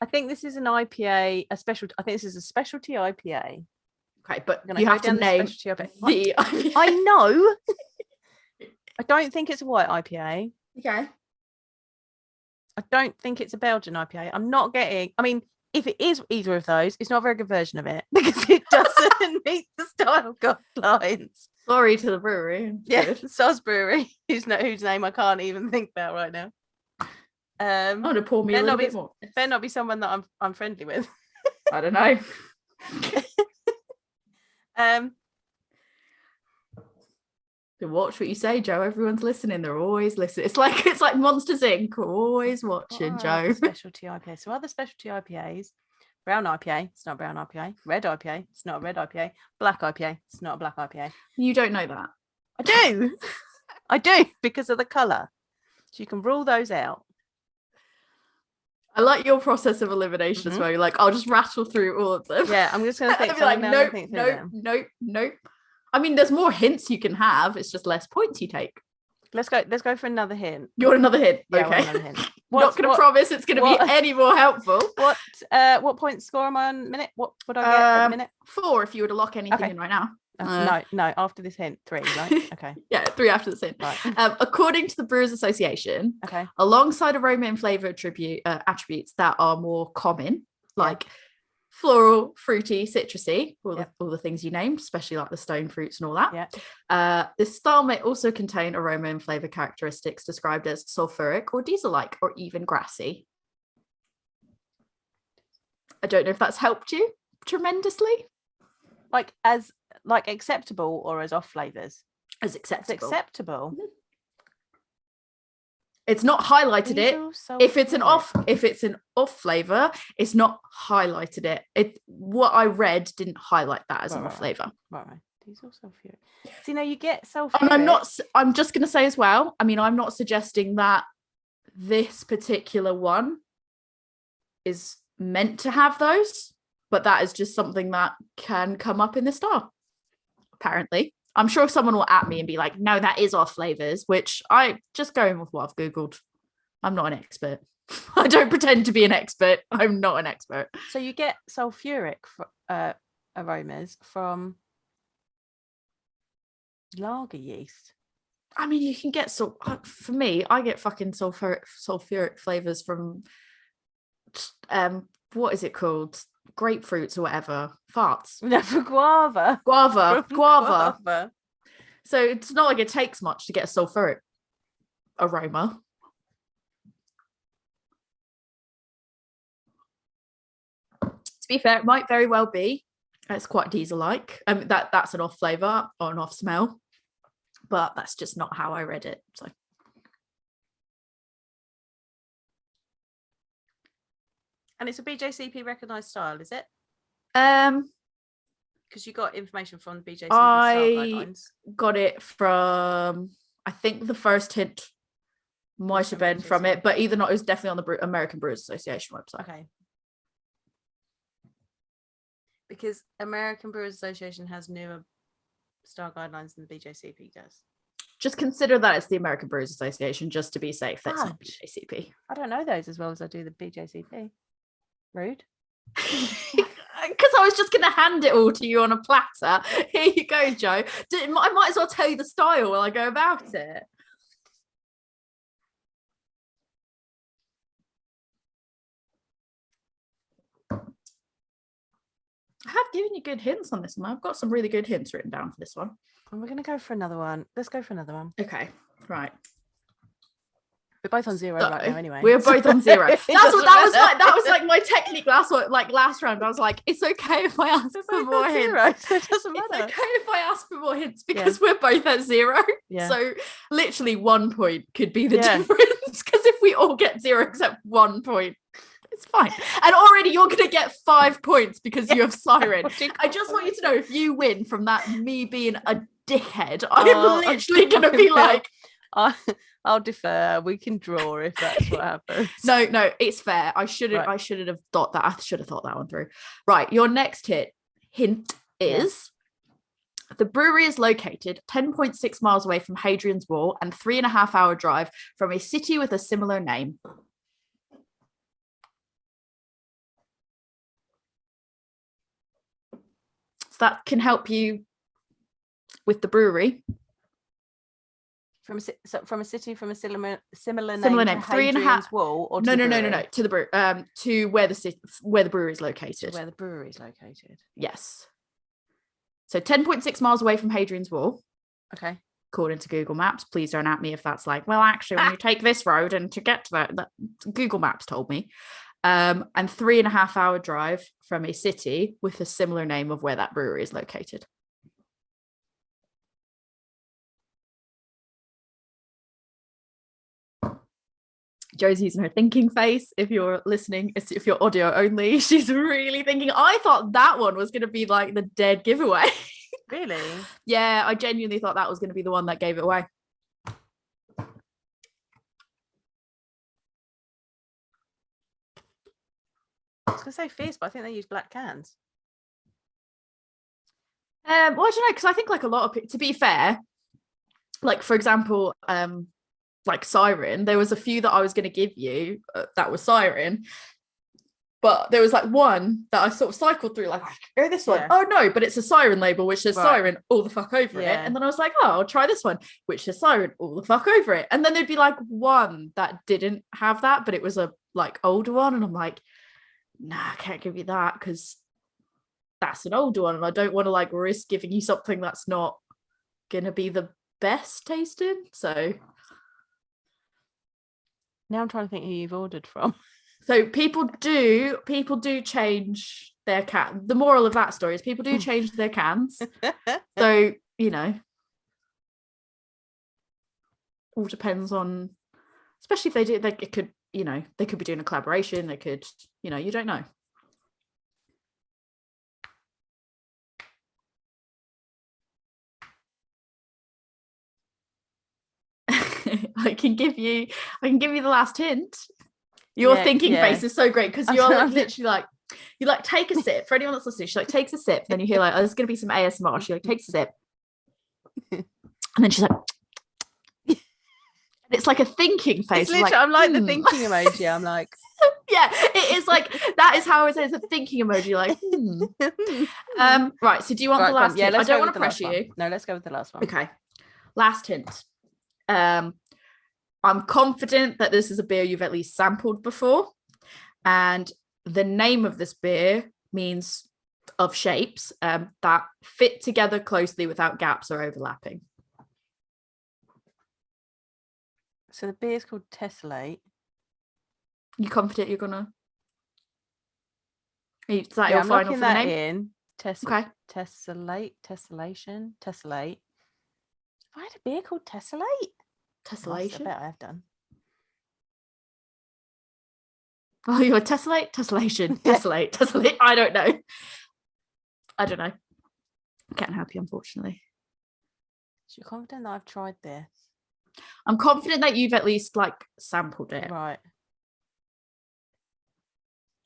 [SPEAKER 1] I think this is an IPA, I think this is a specialty IPA.
[SPEAKER 2] Okay, but you have to name the IPA.
[SPEAKER 1] I know. I don't think it's a white IPA.
[SPEAKER 2] Okay.
[SPEAKER 1] I don't think it's a Belgian IPA. I'm not getting. I mean, if it is either of those, it's not a very good version of it because it doesn't meet the style guidelines.
[SPEAKER 2] Sorry to the brewery.
[SPEAKER 1] Yeah, Soz Brewery, whose name I can't even think about right now.
[SPEAKER 2] I'm gonna pour me a little bit more.
[SPEAKER 1] Better not be someone that I'm friendly with.
[SPEAKER 2] I don't know. Watch what you say, Joe. Everyone's listening. They're always listening. It's like Monsters Inc. We're always watching, Joe.
[SPEAKER 1] Specialty IPA. So other specialty IPAs: brown IPA. It's not a brown IPA. Red IPA. It's not a red IPA. Black IPA. It's not a black IPA.
[SPEAKER 2] You don't know that.
[SPEAKER 1] I do. I do because of the colour. So you can rule those out.
[SPEAKER 2] I like your process of elimination as well. You're like, I'll just rattle through all of them.
[SPEAKER 1] Yeah, I'm just going to think.
[SPEAKER 2] Like, nope. I mean, there's more hints you can have. It's just less points you take.
[SPEAKER 1] Let's go for another hint.
[SPEAKER 2] You want another hint?
[SPEAKER 1] Yeah,
[SPEAKER 2] okay.
[SPEAKER 1] Another hint.
[SPEAKER 2] Not going to promise it's going to be any more helpful.
[SPEAKER 1] What point score am I on? Minute? What would I get at a minute?
[SPEAKER 2] 4 if you were to lock anything in right now.
[SPEAKER 1] No. After this hint, 3. Right? Okay.
[SPEAKER 2] Yeah, 3 after this hint.
[SPEAKER 1] Right.
[SPEAKER 2] According to the Brewers Association,
[SPEAKER 1] okay,
[SPEAKER 2] alongside aroma and flavor attributes that are more common, like floral, fruity, citrusy, all the things you named, especially like the stone fruits and all that.
[SPEAKER 1] Yeah.
[SPEAKER 2] This style may also contain aroma and flavor characteristics described as sulfuric or diesel-like or even grassy. I don't know if that's helped you tremendously.
[SPEAKER 1] Like acceptable or as off flavors?
[SPEAKER 2] As acceptable.
[SPEAKER 1] It's acceptable. Mm-hmm.
[SPEAKER 2] It's not highlighted it. If it's an off flavor, it's not highlighted it. What I read didn't highlight that as an off flavor.
[SPEAKER 1] Right. Diesel sulfuric. See, now you get sulfuric.
[SPEAKER 2] And I'm just going to say as well, I mean, I'm not suggesting that this particular one is meant to have those, but that is just something that can come up in the star. Apparently. I'm sure someone will at me and be like, no, that is off flavors, which I just going with what I've Googled. I'm not an expert. I don't pretend to be an expert. I'm not an expert.
[SPEAKER 1] So you get sulfuric aromas from lager yeast.
[SPEAKER 2] I mean, you can get for me, I get fucking sulfuric flavors from what is it called? Grapefruits or whatever. Farts.
[SPEAKER 1] No, for guava.
[SPEAKER 2] Guava. So it's not like it takes much to get a sulfuric aroma. To be fair, it might very well be. It's quite diesel-like. That's an off flavour or an off smell. But that's just not how I read it. So
[SPEAKER 1] and it's a BJCP recognised style, is it? Because you got information from the BJCP style guidelines.
[SPEAKER 2] Got it from, I think the first hint might have been from it, but either not, it was definitely on the American Brewers Association website.
[SPEAKER 1] Okay. Because American Brewers Association has newer style guidelines than the BJCP does.
[SPEAKER 2] Just consider that it's the American Brewers Association, just to be safe. That's not BJCP.
[SPEAKER 1] I don't know those as well as I do the BJCP. Rude.
[SPEAKER 2] Because I was just going to hand it all to you on a platter. Here you go, Joe. I might as well tell you the style while I go about it. I have given you good hints on this one. I've got some really good hints written down for this one.
[SPEAKER 1] And we're going to go for another one. Let's go for another one.
[SPEAKER 2] Okay, right.
[SPEAKER 1] We're both on 0 right now, anyway.
[SPEAKER 2] We're both on 0. That was like my technique last round. I was like, it's okay if I ask for more hints.
[SPEAKER 1] So it doesn't matter.
[SPEAKER 2] It's okay if I ask for more hints because we're both at 0.
[SPEAKER 1] Yeah.
[SPEAKER 2] So literally 1 point could be the difference. Because if we all get 0 except 1 point, it's fine. And already you're going to get 5 points because you have Siren. I just want you to know, if you win from that, me being a dickhead, I'm literally going to be like,
[SPEAKER 1] I'll defer. We can draw if that's what happens.
[SPEAKER 2] No, it's fair. I should have thought that. I should have thought that one through. Right, your next hint is the brewery is located 10.6 miles away from Hadrian's Wall and 3.5-hour drive from a city with a similar name. So that can help you with the brewery.
[SPEAKER 1] From a city from a similar name to
[SPEAKER 2] 3.5
[SPEAKER 1] Hadrian's Wall, or
[SPEAKER 2] no, to the brew to where the brewery is located.
[SPEAKER 1] To where the brewery is located.
[SPEAKER 2] Yes. So 10.6 miles away from Hadrian's Wall.
[SPEAKER 1] Okay.
[SPEAKER 2] According to Google Maps. Please don't at me if that's like, well, actually, when you take this road and to get to that Google Maps told me. And 3.5 hour drive from a city with a similar name of where that brewery is located. Joe's using her thinking face. If you're listening, if you're audio only, she's really thinking. I thought that one was going to be like the dead giveaway.
[SPEAKER 1] Really?
[SPEAKER 2] Yeah, I genuinely thought that was going to be the one that gave it away.
[SPEAKER 1] I was going to say Fierce, but I think they use black cans.
[SPEAKER 2] Well, I don't know, because I think like a lot of people, to be fair, like for example, like Siren, there was a few that I was going to give you that was Siren, but there was like one that I sort of cycled through, like, oh, this one. Oh no, but it's a Siren label which says Siren all the fuck over it. And then I was like, oh, I'll try this one which says Siren all the fuck over it. And then there'd be like one that didn't have that, but it was a like older one, and I'm like, nah, I can't give you that because that's an older one, and I don't want to like risk giving you something that's not gonna be the best tasting. So
[SPEAKER 1] now I'm trying to think who you've ordered from.
[SPEAKER 2] So people do change their can. The moral of that story is people do change their cans. So, you know, all depends on, especially if they do, it could, you know, they could be doing a collaboration. They could, you know, you don't know. I can give you the last hint. Your thinking face is so great because you're like literally like, you like take a sip. For anyone that's listening, she like takes a sip, then you hear like, oh, there's gonna be some ASMR. She like takes a sip, and then she's like, and it's like a thinking face.
[SPEAKER 1] It's literally, like, I'm like the thinking emoji. I'm like,
[SPEAKER 2] yeah, it is like that is how I say it's a thinking emoji. Like, right. So do you want the last?
[SPEAKER 1] Yeah,
[SPEAKER 2] hint? I don't want to pressure you.
[SPEAKER 1] No, let's go with the last one.
[SPEAKER 2] Okay, last hint. I'm confident that this is a beer you've at least sampled before, and the name of this beer means of shapes that fit together closely without gaps or overlapping.
[SPEAKER 1] So the beer is called Tessellate.
[SPEAKER 2] You confident you're gonna? Is that your final for the name?
[SPEAKER 1] Okay. Tessellation. Have I had a beer called Tessellate?
[SPEAKER 2] Tessellation.
[SPEAKER 1] I bet I have done.
[SPEAKER 2] Oh, you're tessellation. Tessellate. I don't know. I can't help you, unfortunately.
[SPEAKER 1] So you're confident that I've tried this?
[SPEAKER 2] I'm confident that you've at least like sampled it.
[SPEAKER 1] Right.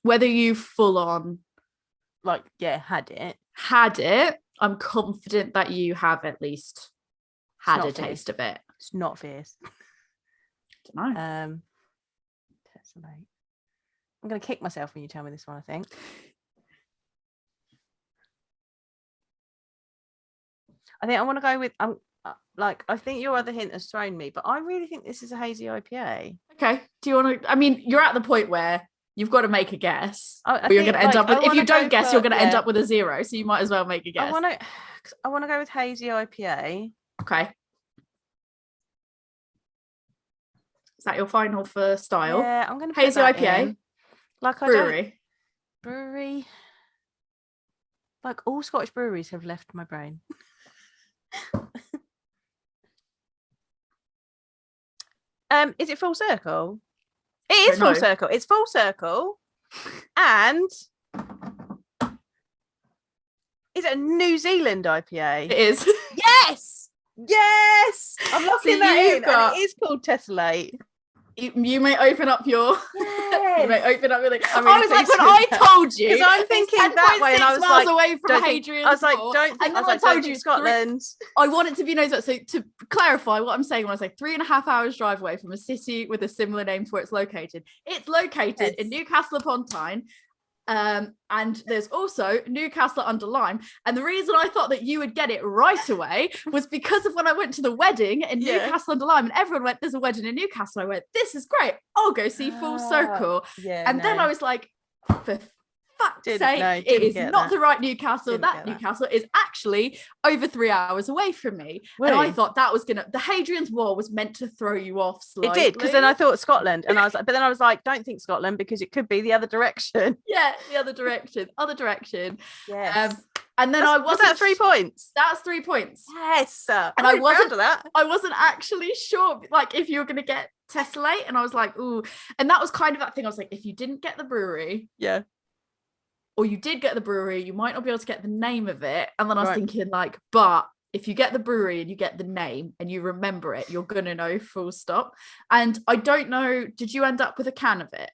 [SPEAKER 2] Whether you full on
[SPEAKER 1] like had it,
[SPEAKER 2] I'm confident that you have at least had a taste of it.
[SPEAKER 1] It's not Fierce.
[SPEAKER 2] Don't know.
[SPEAKER 1] Tessellate. I'm going to kick myself when you tell me this one, I think. I think I want to go with I think your other hint has thrown me, but I really think this is a hazy IPA.
[SPEAKER 2] Okay. Do you want to? I mean, you're at the point where you've got to make a guess. But you're going to end up with. If you don't guess, you're going to end up with a 0. So you might as well make a guess.
[SPEAKER 1] I want to go with hazy IPA.
[SPEAKER 2] Okay. Is that your final for style?
[SPEAKER 1] Yeah, I'm going to
[SPEAKER 2] hazy IPA.
[SPEAKER 1] In. Like
[SPEAKER 2] brewery.
[SPEAKER 1] Like all Scottish breweries have left my brain. Is it full circle? It is full circle. It's full circle. And is it a New Zealand IPA?
[SPEAKER 2] It is.
[SPEAKER 1] Yes. I'm locking that in. And it is called Tessellate.
[SPEAKER 2] You may open up your.
[SPEAKER 1] Yes.
[SPEAKER 2] You may open up your. I was like, when I told you,
[SPEAKER 1] because I'm thinking that way, and I was like,
[SPEAKER 2] away from Hadrian.
[SPEAKER 1] I was like, don't think. I was like, told you Scotland.
[SPEAKER 2] I want it to be known. So to clarify, what I'm saying when I say 3.5 hours drive away from a city with a similar name to where it's located in Newcastle upon Tyne, And there's also Newcastle under Lime. And the reason I thought that you would get it right away was because of when I went to the wedding in Newcastle under Lime, and everyone went, there's a wedding in Newcastle. I went, this is great. I'll go see Full Circle. Then I was like, for fuck's sake, it is not the right Newcastle. That Newcastle is actually over 3 hours away from me. Really? And I thought that was the Hadrian's Wall was meant to throw you off slightly. It did,
[SPEAKER 1] because then I thought Scotland, and I was like, but then I was like, don't think Scotland, because it could be the other direction.
[SPEAKER 2] Yeah, the other direction.
[SPEAKER 1] Yes.
[SPEAKER 2] And then
[SPEAKER 1] was that 3 points?
[SPEAKER 2] That's 3 points.
[SPEAKER 1] Yes.
[SPEAKER 2] And I wasn't actually sure, like, if you were going to get Tessellate, and I was like, ooh. And that was kind of that thing. I was like, if you didn't get the brewery, or you did get the brewery, you might not be able to get the name of it. And then I was thinking, like, but if you get the brewery and you get the name and you remember it, you're gonna know, full stop. And I don't know, did you end up with a can of it?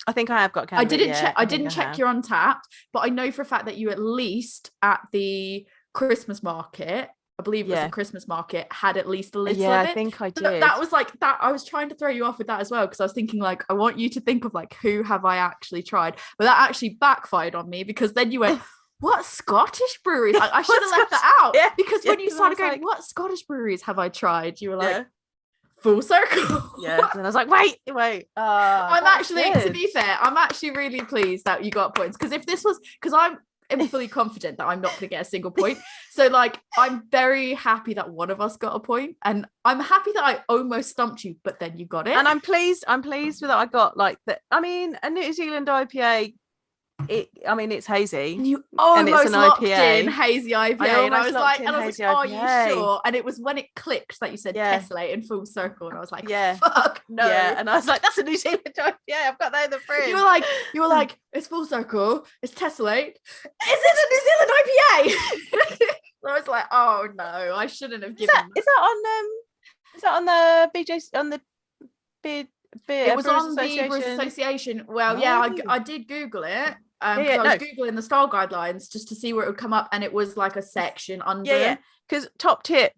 [SPEAKER 1] I think I have got a can.
[SPEAKER 2] I didn't check your Untapped, but I know for a fact that you, at least at the Christmas market, I believe it was the Christmas market, had at least a little of it.
[SPEAKER 1] I think I did.
[SPEAKER 2] That was like that. I was trying to throw you off with that as well, because I was thinking, like, I want you to think of, like, who have I actually tried? But that actually backfired on me, because then you went, what Scottish breweries? I should have left that out. Yeah, because when you started going, what Scottish breweries have I tried? You were like, Full Circle.
[SPEAKER 1] Yeah. And I was like, wait.
[SPEAKER 2] I'm actually, to be fair, I'm actually really pleased that you got points, because I'm fully confident that I'm not going to get a single point. So, like, I'm very happy that one of us got a point, and I'm happy that I almost stumped you, but then you got it.
[SPEAKER 1] And I'm pleased with that. I got, like, that. I mean, a New Zealand IPA. It's hazy.
[SPEAKER 2] And you almost locked
[SPEAKER 1] IPA.
[SPEAKER 2] in hazy IPA, and I was like, are you sure? And it was when it clicked that you said Tessellate and Full Circle, and I was like, fuck no.
[SPEAKER 1] Yeah, and I was like, that's a New Zealand IPA. I've got that in the fridge.
[SPEAKER 2] You were like, it's Full Circle, it's Tessellate. Is it a New Zealand IPA? I was like, oh no, I shouldn't have given.
[SPEAKER 1] Is that on the BJ on the bid?
[SPEAKER 2] It was on the Brewers Association. Well, I did Google it. I was Googling the style guidelines just to see where it would come up, and it was like a section under.
[SPEAKER 1] Because top tip,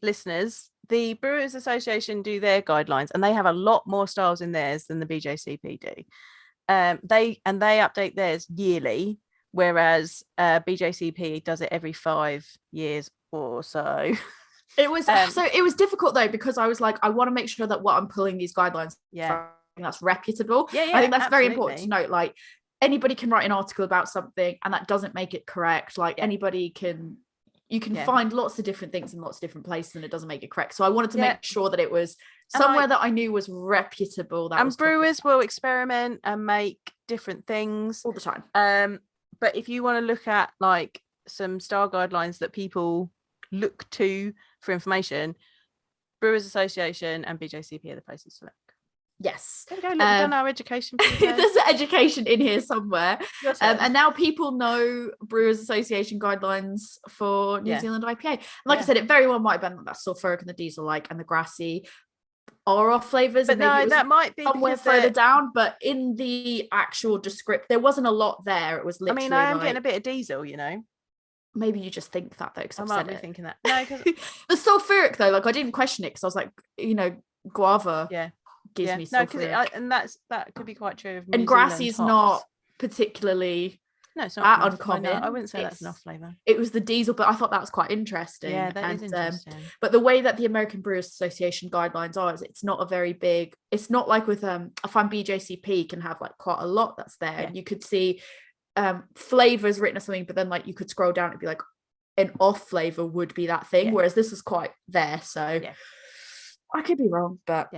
[SPEAKER 1] listeners, the Brewers Association do their guidelines, and they have a lot more styles in theirs than the BJCP do. They update theirs yearly, whereas BJCP does it every 5 years or so.
[SPEAKER 2] It was it was difficult though, because I was like, I want to make sure that what I'm pulling these guidelines from, that's reputable. I think that's very important to note. Like, anybody can write an article about something, and that doesn't make it correct. Like, anybody can, you can find lots of different things in lots of different places, and it doesn't make it correct. So I wanted to make sure that it was somewhere that I knew was reputable.
[SPEAKER 1] And brewers will experiment and make different things
[SPEAKER 2] all the time.
[SPEAKER 1] But if you want to look at, like, some style guidelines that people look to for information, Brewers Association and BJCP are the places to look.
[SPEAKER 2] Yes.
[SPEAKER 1] There we go. Look, we've done our education.
[SPEAKER 2] There's education in here somewhere. And now people know Brewers Association guidelines for New Zealand IPA. And like I said, it very well might have been that sulfuric and the diesel like and the grassy are off flavors.
[SPEAKER 1] But no, that might be
[SPEAKER 2] somewhere further down. But in the actual description, there wasn't a lot there. It was literally.
[SPEAKER 1] I mean, I am getting a bit of diesel, you know.
[SPEAKER 2] Maybe you just think that though, because I've said it.
[SPEAKER 1] Thinking that. No, because
[SPEAKER 2] the sulfuric though, like I didn't question it because I was like, you know, guava. Gives me sulfuric.
[SPEAKER 1] And that could be quite true of New
[SPEAKER 2] and grassy is not particularly
[SPEAKER 1] it's not
[SPEAKER 2] uncommon.
[SPEAKER 1] I wouldn't say that's an off flavor.
[SPEAKER 2] It was the diesel, but I thought that was quite interesting.
[SPEAKER 1] Yeah, that is interesting.
[SPEAKER 2] But the way that the American Brewers Association guidelines are, is it's not a very big. It's not like with I find BJCP can have like quite a lot that's there. And you could see flavors written or something, but then like you could scroll down and be like an off flavor would be that thing, whereas this is quite there. So I could be wrong, but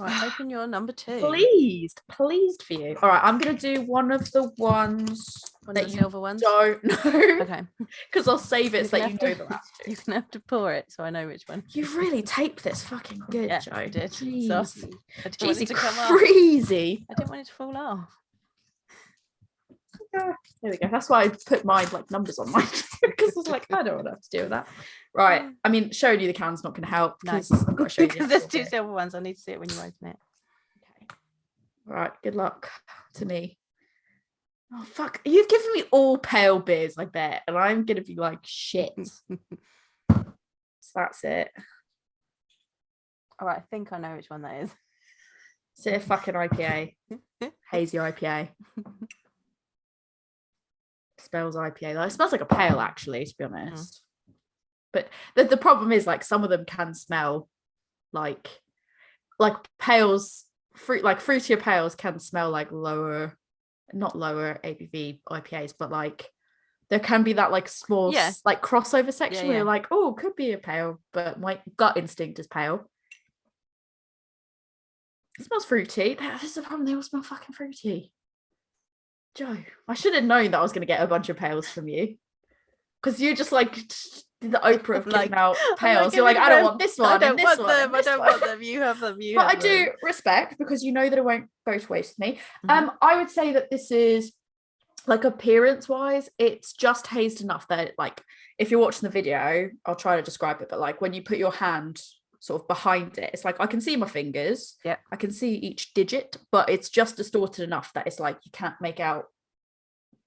[SPEAKER 1] All right, open your number 2.
[SPEAKER 2] Pleased for you. All right, I'm gonna do one of the ones
[SPEAKER 1] that you silver ones.
[SPEAKER 2] Don't know.
[SPEAKER 1] Okay,
[SPEAKER 2] because I'll save it so that you know the last 2.
[SPEAKER 1] You can have to pour it so I know which one.
[SPEAKER 2] You've really taped this fucking good,
[SPEAKER 1] yeah,
[SPEAKER 2] Joe.
[SPEAKER 1] I did.
[SPEAKER 2] Jeez.
[SPEAKER 1] I didn't want it to come off.
[SPEAKER 2] Crazy.
[SPEAKER 1] I didn't want it to fall off.
[SPEAKER 2] There we go. That's why I put my like numbers on mine, because I was like, I don't want to have to deal with that. Right. I mean, showing you the can's not going to help because I've got to show you
[SPEAKER 1] because there's 2 silver ones. I need to see it when you open it.
[SPEAKER 2] Okay. All right. Good luck to me. Oh fuck! You've given me all pale beers, I bet, and I'm going to be like shit. So that's it.
[SPEAKER 1] All right. I think I know which one that is.
[SPEAKER 2] Sit a fucking IPA. Hazy IPA. Smells IPA. Like, it smells like a pale, actually, to be honest. But the problem is, like, some of them can smell like pales, fruitier pales can smell like not lower ABV IPAs, but like there can be that like small like crossover section where you're like, oh, could be a pale, but my gut instinct is pale. It smells fruity. This is the problem, they all smell fucking fruity. Joe, I should have known that I was going to get a bunch of pales from you, because you just like the Oprah of giving out pales. You're like, I don't want this one. I don't want them. I don't want them.
[SPEAKER 1] You have them.
[SPEAKER 2] But I do respect, because you know that it won't go to waste with me. I would say that this is, like, appearance wise, it's just hazed enough that, like, if you're watching the video, I'll try to describe it, but like when you put your hand sort of behind it, it's like I can see my fingers, I can see each digit, but it's just distorted enough that it's like you can't make out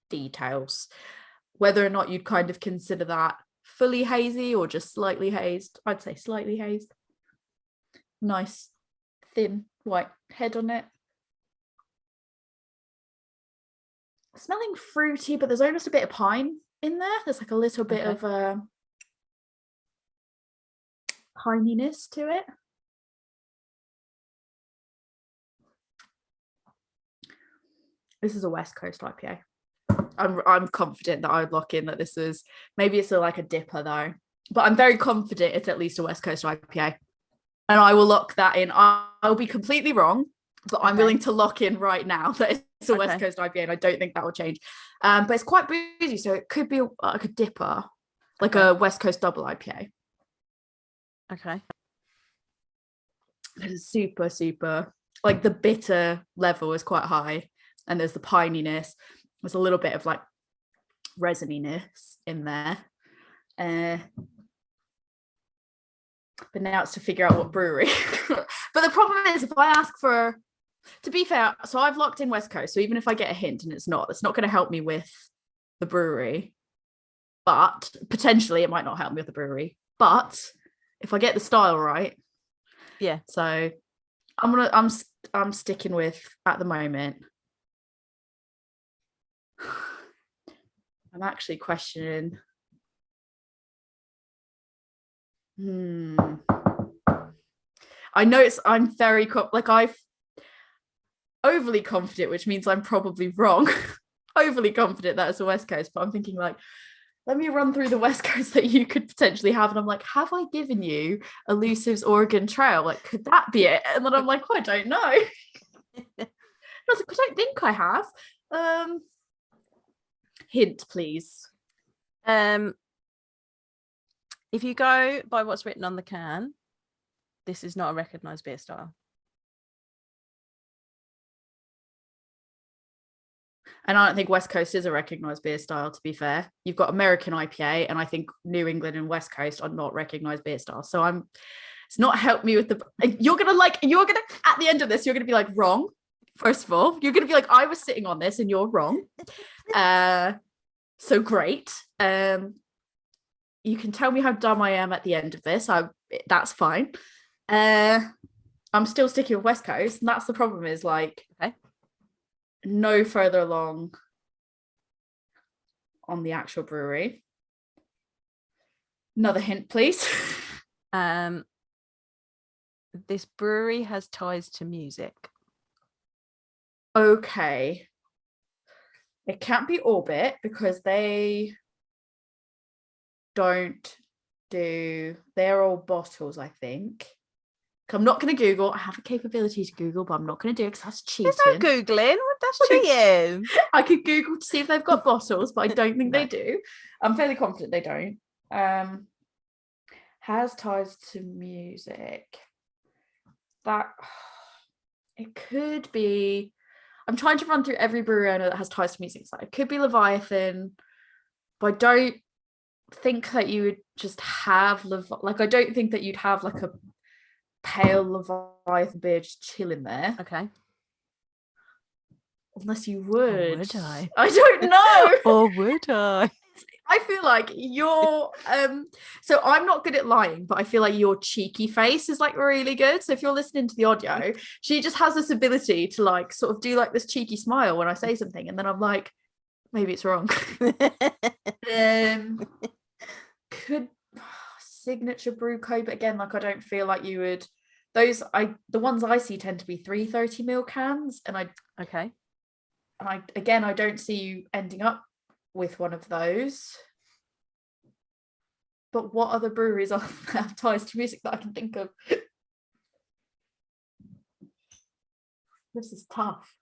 [SPEAKER 2] details. Whether or not you'd kind of consider that fully hazy or just slightly hazed, I'd say slightly hazed. Nice thin white head on it. Smelling fruity, but there's almost a bit of pine in there. There's like a little bit of pininess to it. This is a West Coast IPA. I'm confident that I would lock in that this is, maybe it's like a dipper though, but I'm very confident it's at least a West Coast IPA, and I will lock that in. I'll be completely wrong, but I'm willing to lock in right now that it's a West Coast IPA, and I don't think that will change. But it's quite boozy, so it could be like a dipper, like a West Coast double IPA. Okay. It's super, super, like the bitter level is quite high, and there's the pininess. There's a little bit of like resininess in there. But now it's to figure out what brewery. But the problem is, if I ask for, to be fair, so I've locked in West Coast, so even if I get a hint and it's not going to help me with the brewery, but potentially it might not help me with the brewery, but if I get the style right, so I'm sticking with, at the moment, I'm actually questioning. I know I'm very I'm overly confident, which means I'm probably wrong. Overly confident that it's a West Coast, but I'm thinking, like, let me run through the West Coast that you could potentially have, and I'm like, have I given you Elusive's Oregon Trail? Like, could that be it? And then I'm like, I don't know. I was like, I don't think I have. Hint, please.
[SPEAKER 1] If you go by what's written on the can, this is not a recognized beer style.
[SPEAKER 2] And I don't think West Coast is a recognized beer style, to be fair. You've got American IPA, and I think New England and West Coast are not recognized beer styles. So it's not helped me with you're gonna at the end of this, you're gonna be like, wrong. First of all, you're gonna be like, I was sitting on this and you're wrong. So great. You can tell me how dumb I am at the end of this. That's fine. I'm still sticking with West Coast, and that's the problem, is like, no further along on the actual brewery. Another hint, please.
[SPEAKER 1] This brewery has ties to music.
[SPEAKER 2] Okay. It can't be Orbit, because they're all bottles, I think. I'm not going to Google. I have a capability to Google, but I'm not going to do it because that's cheating.
[SPEAKER 1] There's no Googling. That's cheating.
[SPEAKER 2] I could Google to see if they've got bottles, but I don't think they do. I'm fairly confident they don't. Has ties to music. That it could be. I'm trying to run through every brewery I know that has ties to music. So it could be Leviathan, but I don't think that you would just have I don't think that you'd have like a pale Leviathan beer just chilling there.
[SPEAKER 1] Okay.
[SPEAKER 2] Unless you would.
[SPEAKER 1] Or would I?
[SPEAKER 2] I don't know.
[SPEAKER 1] Or would I?
[SPEAKER 2] I feel like your so I'm not good at lying, but I feel like your cheeky face is like really good. So if you're listening to the audio, she just has this ability to like sort of do like this cheeky smile when I say something, and then I'm like, maybe it's wrong. Could signature brew code, but again, like I don't feel like you would. The ones I see tend to be 330ml cans, and I don't see you ending up with one of those. But what other breweries have ties to music that I can think of? This is tough.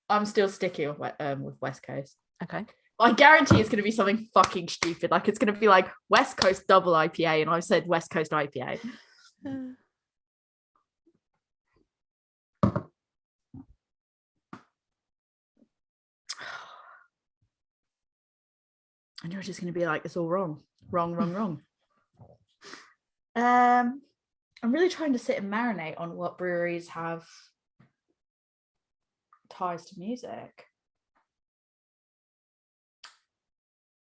[SPEAKER 2] I'm still sticking with West Coast.
[SPEAKER 1] Okay.
[SPEAKER 2] I guarantee it's going to be something fucking stupid. Like it's going to be like West Coast double IPA, and I said West Coast IPA. And you're just going to be like, it's all wrong. Wrong. I'm really trying to sit and marinate on what breweries have ties to music.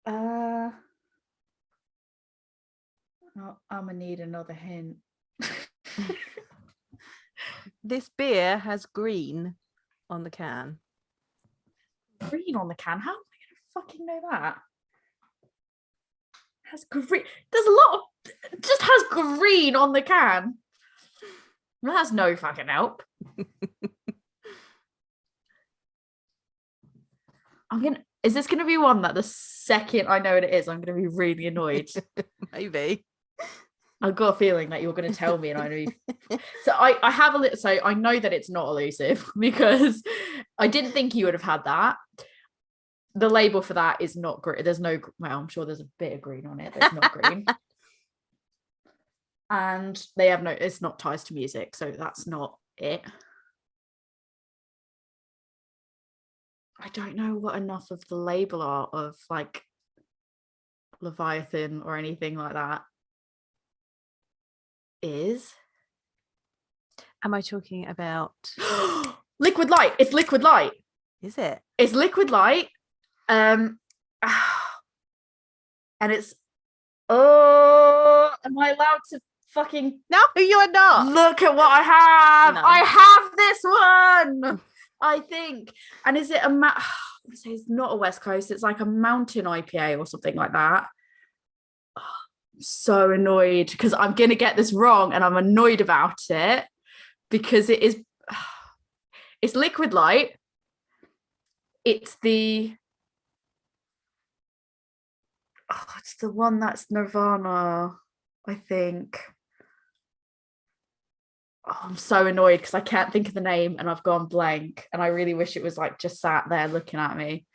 [SPEAKER 2] I'm gonna need another hint.
[SPEAKER 1] This beer has green on the can.
[SPEAKER 2] Green on the can? How am I gonna fucking know that? Has green. There's a lot of. It just has green on the can. That's no fucking help. Is this gonna be one that the second I know what it is, I'm gonna be really annoyed?
[SPEAKER 1] Maybe.
[SPEAKER 2] I've got a feeling that you're going to tell me, and I know. So I have a little. So I know that it's not elusive because I didn't think you would have had that. The label for that is not green. There's no. Well, I'm sure there's a bit of green on it, but it's not green. And they have no. It's not ties to music, so that's not it. I don't know what enough of the label are of like Leviathan or anything like that. Is
[SPEAKER 1] am I talking about
[SPEAKER 2] Liquid Light? It's Liquid Light.
[SPEAKER 1] Is it?
[SPEAKER 2] It's Liquid Light. And it's am I allowed to fucking
[SPEAKER 1] No, you are not.
[SPEAKER 2] Look at what I have.
[SPEAKER 1] No.
[SPEAKER 2] I have this one, I think. And is it it's not a West Coast, it's like a mountain IPA or something like that. So annoyed because I'm gonna get this wrong, and I'm annoyed about it because it's Liquid Light. It's the one that's Nirvana, I think. I'm so annoyed because I can't think of the name and I've gone blank, and I really wish it was like just sat there looking at me.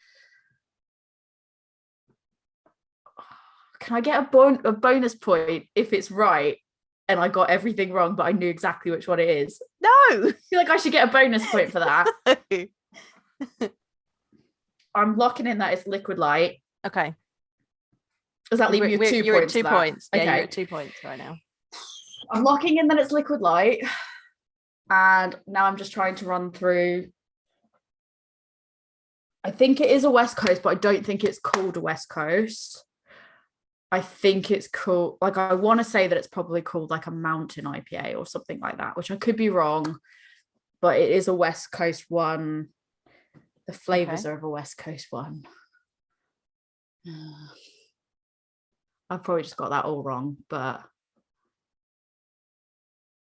[SPEAKER 2] Can I get a bonus point if it's right and I got everything wrong, but I knew exactly which one it is?
[SPEAKER 1] No.
[SPEAKER 2] I feel like I should get a bonus point for that. I'm locking in that it's Liquid Light.
[SPEAKER 1] Okay.
[SPEAKER 2] Does that leave you 2
[SPEAKER 1] you're
[SPEAKER 2] points?
[SPEAKER 1] At 2 points. Yeah,
[SPEAKER 2] okay.
[SPEAKER 1] You're at 2 points right now.
[SPEAKER 2] I'm locking in that it's Liquid Light. And now I'm just trying to run through. I think it is a West Coast, but I don't think it's called a West Coast. I think it's called, like, I want to say that it's probably called like a mountain IPA or something like that, which I could be wrong, but it is a West Coast one. The flavors are of a West Coast one. I've probably just got that all wrong, but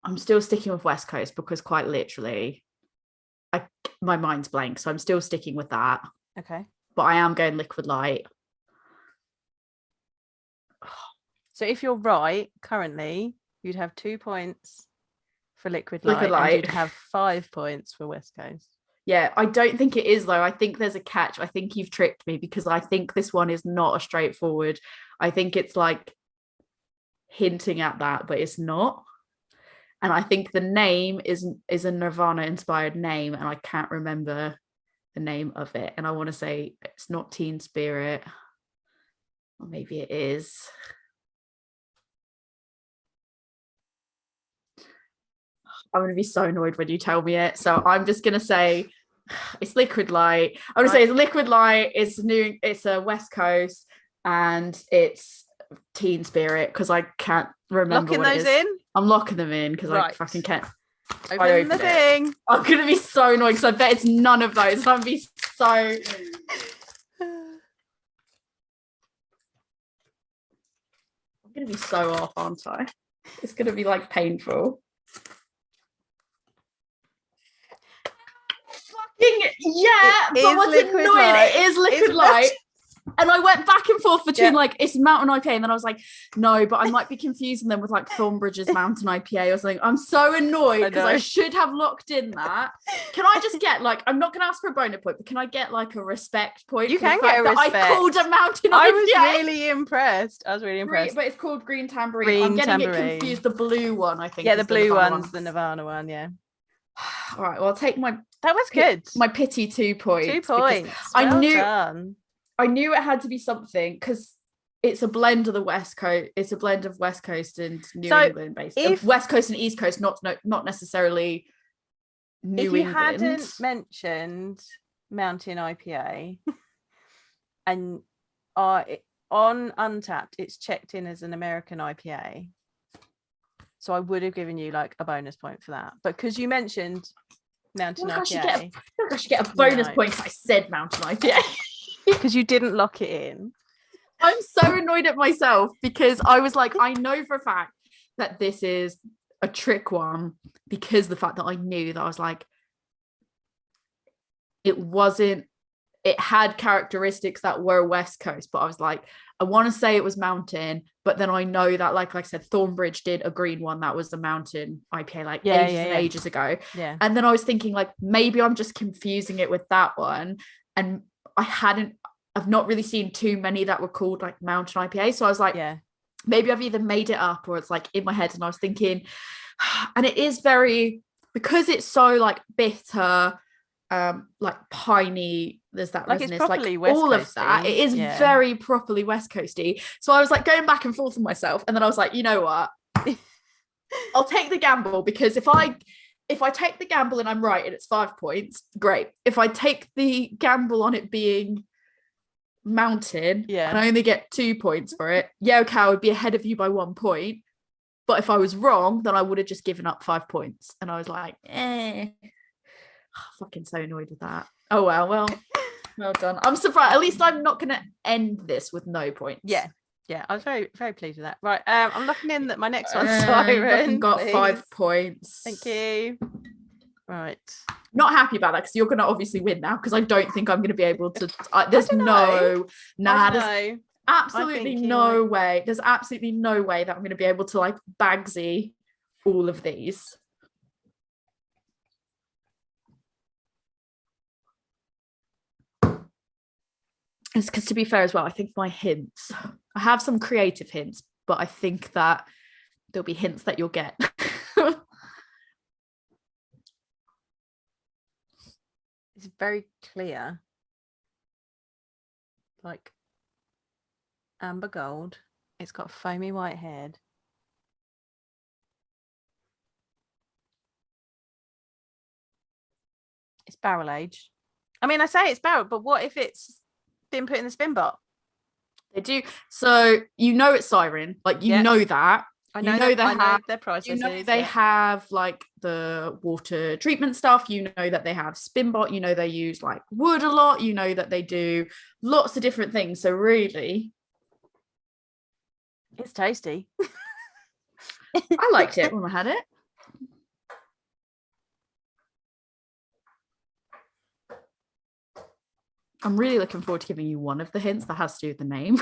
[SPEAKER 2] I'm still sticking with West Coast because quite literally my mind's blank, so I'm still sticking with that.
[SPEAKER 1] Okay.
[SPEAKER 2] But I am going Liquid Light.
[SPEAKER 1] So if you're right, currently you'd have 2 points for Liquid Light, and you'd have 5 points for West Coast.
[SPEAKER 2] Yeah, I don't think it is though. I think there's a catch. I think you've tricked me because I think this one is not a straightforward. I think it's like hinting at that, but it's not. And I think the name is a Nirvana inspired name, and I can't remember the name of it. And I want to say it's not Teen Spirit, or maybe it is. I'm going to be so annoyed when you tell me it. So I'm just going to say It's Liquid Light. I would say it's Liquid Light. It's a West Coast, and it's Teen Spirit, because I can't remember
[SPEAKER 1] Locking
[SPEAKER 2] what
[SPEAKER 1] those
[SPEAKER 2] it is.
[SPEAKER 1] in?
[SPEAKER 2] I'm locking them in because I fucking can't.
[SPEAKER 1] Open the thing.
[SPEAKER 2] I'm gonna be so annoyed because I bet it's none of those. I'm gonna be so. I'm gonna be so off, aren't I? It's gonna be like painful. Fucking yeah, but what's annoying? Light. It is Liquid Light. And I went back and forth between like it's Mountain IPA, and then I was like, no, but I might be confusing them with like Thornbridge's Mountain IPA or something. I'm so annoyed because I should have locked in that. Can I just get like, I'm not gonna ask for a bonus point, but can I get like a respect point?
[SPEAKER 1] You can get a respect.
[SPEAKER 2] I called a Mountain IPA.
[SPEAKER 1] I was really impressed. But
[SPEAKER 2] it's called Green Tambourine. I'm getting it confused. The blue one, I think.
[SPEAKER 1] Yeah, the blue one's the Nirvana one. Yeah.
[SPEAKER 2] All right. Well, I'll take my.
[SPEAKER 1] That was good.
[SPEAKER 2] My pity 2 points.
[SPEAKER 1] 2 points.
[SPEAKER 2] I knew it had to be something because it's a blend of the West Coast. It's a blend of West Coast and New England, basically. West Coast and East Coast, not necessarily New England. If you
[SPEAKER 1] hadn't mentioned Mountain IPA, and on Untapped, it's checked in as an American IPA, so I would have given you like a bonus point for that. But because you mentioned Mountain IPA,
[SPEAKER 2] I should get a bonus point because I said Mountain IPA.
[SPEAKER 1] Because you didn't lock it in.
[SPEAKER 2] I'm so annoyed at myself because I was like, I know for a fact that this is a trick one, because the fact that I knew that I was like, it had characteristics that were West Coast, but I was like, I want to say it was Mountain, but then I know that, like I said, Thornbridge did a green one that was the Mountain IPA ages ago.
[SPEAKER 1] Yeah.
[SPEAKER 2] And then I was thinking like, maybe I'm just confusing it with that one. And I've not really seen too many that were called like Mountain IPA. So I was like, maybe I've either made it up or it's like in my head. And I was thinking, and it is very, because it's so like bitter, like piney, there's that
[SPEAKER 1] like
[SPEAKER 2] resonance,
[SPEAKER 1] it's properly
[SPEAKER 2] like
[SPEAKER 1] West
[SPEAKER 2] all
[SPEAKER 1] Coasty.
[SPEAKER 2] Of that. It is very properly West Coasty. So I was like going back and forth with myself. And then I was like, you know what? I'll take the gamble, because if I take the gamble and I'm right and it's 5 points, great. If I take the gamble on it being Mountain and I only get 2 points for it, okay, I would be ahead of you by 1 point. But if I was wrong, then I would have just given up 5 points. And I was like, fucking so annoyed with that. Oh, well done. I'm surprised. At least I'm not going to end this with no points.
[SPEAKER 1] Yeah, I was very, very pleased with that. Right, I'm locking in that my next one's Siren.
[SPEAKER 2] Got please. 5 points.
[SPEAKER 1] Thank you. Right.
[SPEAKER 2] Not happy about that because you're going to obviously win now, because I don't think I'm going to be able to. There's absolutely no way. There's absolutely no way that I'm going to be able to like Bagsy all of these. It's because, to be fair as well, I think my hints, I have some creative hints, but I think that there'll be hints that you'll get.
[SPEAKER 1] It's very clear, like amber gold. It's got foamy white head. It's barrel aged. I mean, I say it's barrel, but what if it's been put in the spin bot?
[SPEAKER 2] They do. So you know it's Siren, like you know that.
[SPEAKER 1] I know their processes.
[SPEAKER 2] You know they have like the water treatment stuff. You know that they have spin bot. You know they use like wood a lot. You know that they do lots of different things. So really,
[SPEAKER 1] it's tasty.
[SPEAKER 2] I liked it when I had it. I'm really looking forward to giving you one of the hints that has to do with the name,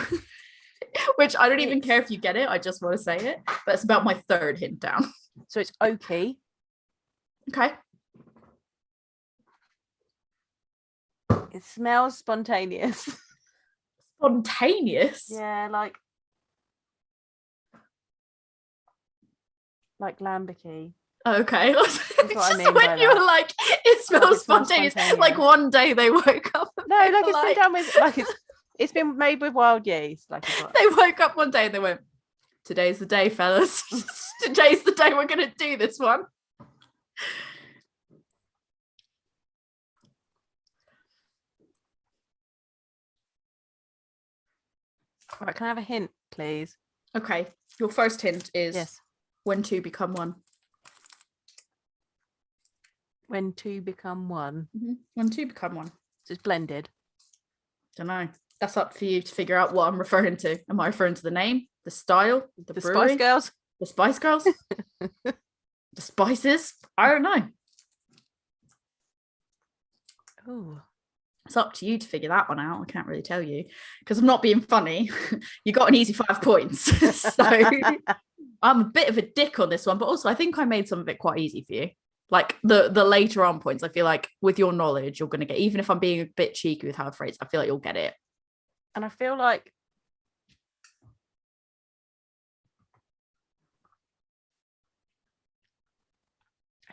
[SPEAKER 2] which I don't even care if you get it. I just want to say it. But it's about my 3rd hint down.
[SPEAKER 1] So it's oaky.
[SPEAKER 2] Okay.
[SPEAKER 1] It smells spontaneous.
[SPEAKER 2] Spontaneous?
[SPEAKER 1] Yeah, like lambic-y.
[SPEAKER 2] Okay.
[SPEAKER 1] That's what I mean
[SPEAKER 2] when you were like, it smells spontaneous. Like one day they woke up.
[SPEAKER 1] No, like it's been done with, like it's been made with wild yeast. Like
[SPEAKER 2] they woke up one day and they went, "Today's the day, fellas. Today's the day we're gonna do this one."
[SPEAKER 1] Right, can I have a hint, please?
[SPEAKER 2] Okay, your first hint is
[SPEAKER 1] Yes.
[SPEAKER 2] when two become one.
[SPEAKER 1] When two become one.
[SPEAKER 2] When two become one.
[SPEAKER 1] So it's blended.
[SPEAKER 2] Don't know. That's up for you to figure out what I'm referring to. Am I referring to the name, the style, the brewery,
[SPEAKER 1] Spice Girls?
[SPEAKER 2] the Spice Girls, the spices? I don't know.
[SPEAKER 1] Oh.
[SPEAKER 2] It's up to you to figure that one out. I can't really tell you because I'm not being funny. You got an easy 5 points. So I'm a bit of a dick on this one, but also I think I made some of it quite easy for you. Like the later on points, I feel like with your knowledge, you're going to get, even if I'm being a bit cheeky with how I phrase, I feel like you'll get it.
[SPEAKER 1] And I feel like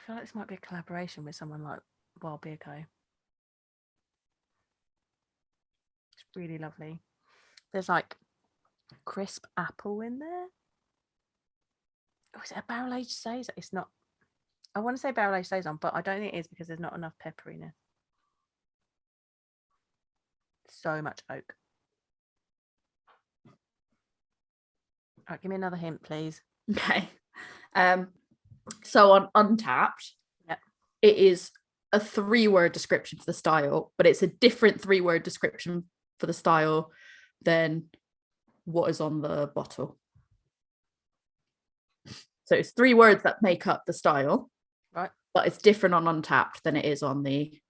[SPEAKER 1] this might be a collaboration with someone like Wild Beer Co. It's really lovely. There's like crisp apple in there. Oh, is it a barrel aged saison? It's not. I want to say barrel aged saison, but I don't think it is because there's not enough pepperiness. So much oak. All right, give me another hint, please.
[SPEAKER 2] Okay. So on Untapped,
[SPEAKER 1] yep,
[SPEAKER 2] it is a 3-word description for the style, but it's a different 3-word description for the style than what is on the bottle. So it's 3 words that make up the style,
[SPEAKER 1] right?
[SPEAKER 2] But it's different on Untapped than it is on the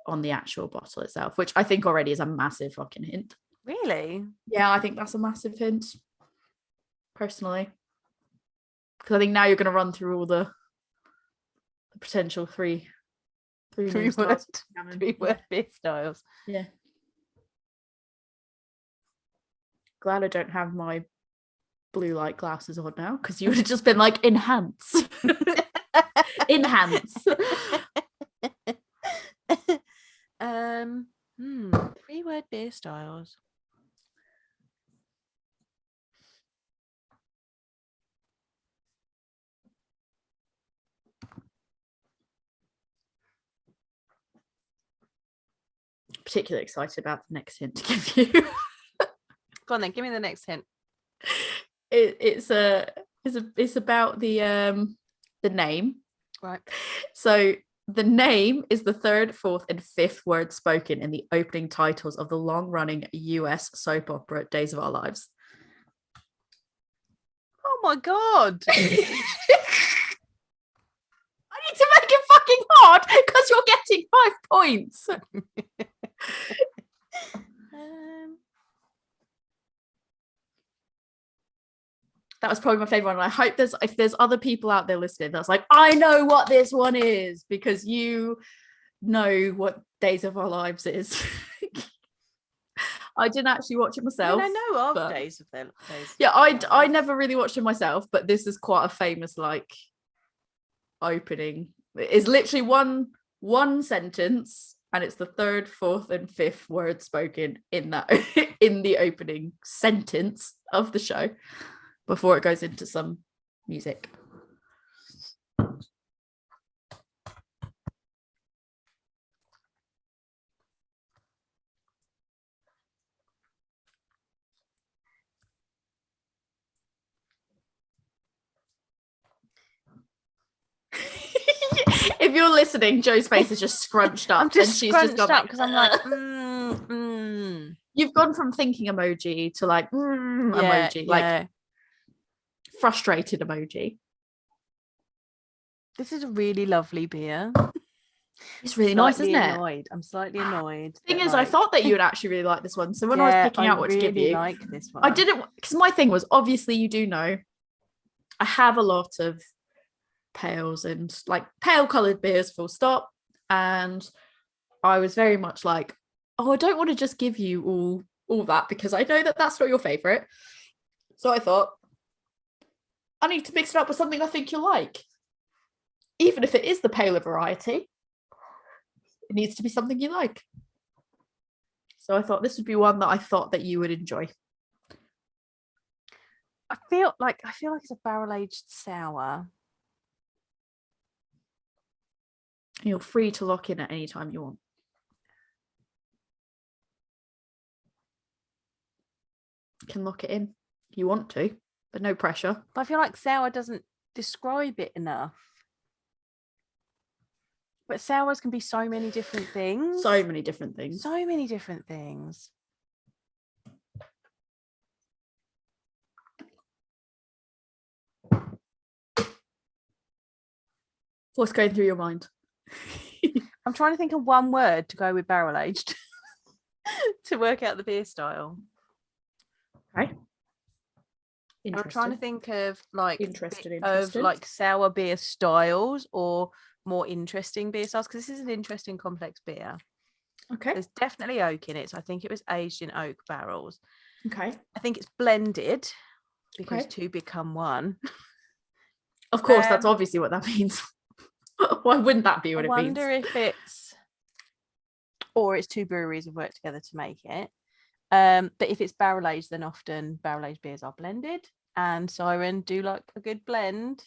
[SPEAKER 2] actual bottle itself, which I think already is a massive fucking hint.
[SPEAKER 1] Really?
[SPEAKER 2] Yeah, I think that's a massive hint, personally, because I think now you're going to run through all the potential three
[SPEAKER 1] word beer styles.
[SPEAKER 2] Yeah. Glad I don't have my blue light glasses on now, because you would have just been like, enhance. Enhance.
[SPEAKER 1] 3-word beer styles.
[SPEAKER 2] Particularly excited about the next hint to give you.
[SPEAKER 1] Go on then, give me the next hint.
[SPEAKER 2] It's about the name.
[SPEAKER 1] Right.
[SPEAKER 2] So the name is the 3rd, 4th, and 5th word spoken in the opening titles of the long-running US soap opera Days of Our Lives.
[SPEAKER 1] Oh my god.
[SPEAKER 2] I need to make it fucking hard because you're getting 5 points. That was probably my favorite one. And I hope if there's other people out there listening that's like, I know what this one is, because you know what Days of Our Lives is. I didn't actually watch it myself.
[SPEAKER 1] I mean, I know of Days of Their Lives.
[SPEAKER 2] Yeah, I never really watched it myself, but this is quite a famous like opening. It's literally one sentence, and it's the 3rd, 4th, and 5th word spoken in that in the opening sentence of the show before it goes into some music. If you're listening, Joe's face is just scrunched up.
[SPEAKER 1] I'm just
[SPEAKER 2] and she's
[SPEAKER 1] scrunched
[SPEAKER 2] just
[SPEAKER 1] up because I'm like,
[SPEAKER 2] You've gone from thinking emoji to like emoji, like frustrated emoji.
[SPEAKER 1] This is a really lovely beer.
[SPEAKER 2] It's really nice, isn't
[SPEAKER 1] it? I'm slightly annoyed.
[SPEAKER 2] Thing is, I thought that you would actually really like this one. So when I was picking out what to give you,
[SPEAKER 1] like this one.
[SPEAKER 2] I didn't, because my thing was, obviously you do know, I have a lot of pales and like pale coloured beers, full stop. And I was very much like, oh, I don't want to just give you all that because I know that that's not your favourite. So I thought, I need to mix it up with something I think you'll like. Even if it is the paler variety, it needs to be something you like. So I thought this would be one that I thought that you would enjoy.
[SPEAKER 1] I feel like it's a barrel-aged sour.
[SPEAKER 2] You're free to lock in at any time you want. can lock it in if you want to, but no pressure.
[SPEAKER 1] But I feel like sour doesn't describe it enough. But sours can be so many different things.
[SPEAKER 2] So many different things.
[SPEAKER 1] So many different things.
[SPEAKER 2] What's going through your mind?
[SPEAKER 1] I'm trying to think of one word to go with barrel aged to work out the beer style.
[SPEAKER 2] Okay.
[SPEAKER 1] I'm trying to think of like
[SPEAKER 2] interested.
[SPEAKER 1] sour beer styles or more interesting beer styles, because this is an interesting complex beer.
[SPEAKER 2] Okay.
[SPEAKER 1] There's definitely oak in it, so I think it was aged in oak barrels.
[SPEAKER 2] Okay.
[SPEAKER 1] I think it's blended because two become one.
[SPEAKER 2] Of course, that's obviously what that means. Why wouldn't that be what it means?
[SPEAKER 1] I wonder if it's two breweries have worked together to make it. But if it's barrel aged, then often barrel aged beers are blended, and Siren do like a good blend.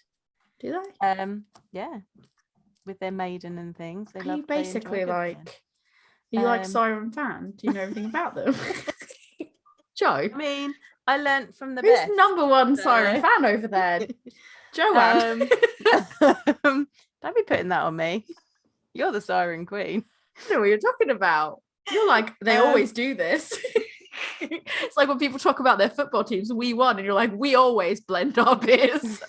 [SPEAKER 2] Do they?
[SPEAKER 1] Yeah, with their maiden and things. They
[SPEAKER 2] are
[SPEAKER 1] love.
[SPEAKER 2] You basically like? Are you like Siren fan? Do you know everything about them? Joe.
[SPEAKER 1] I mean, I learnt from the
[SPEAKER 2] Who's
[SPEAKER 1] best.
[SPEAKER 2] number one Siren fan over there? Joanne.
[SPEAKER 1] Don't be putting that on me. You're the Siren queen.
[SPEAKER 2] I don't know what you're talking about. You're like, they always do this. It's like when people talk about their football teams, we won, and you're like, we always blend our beers.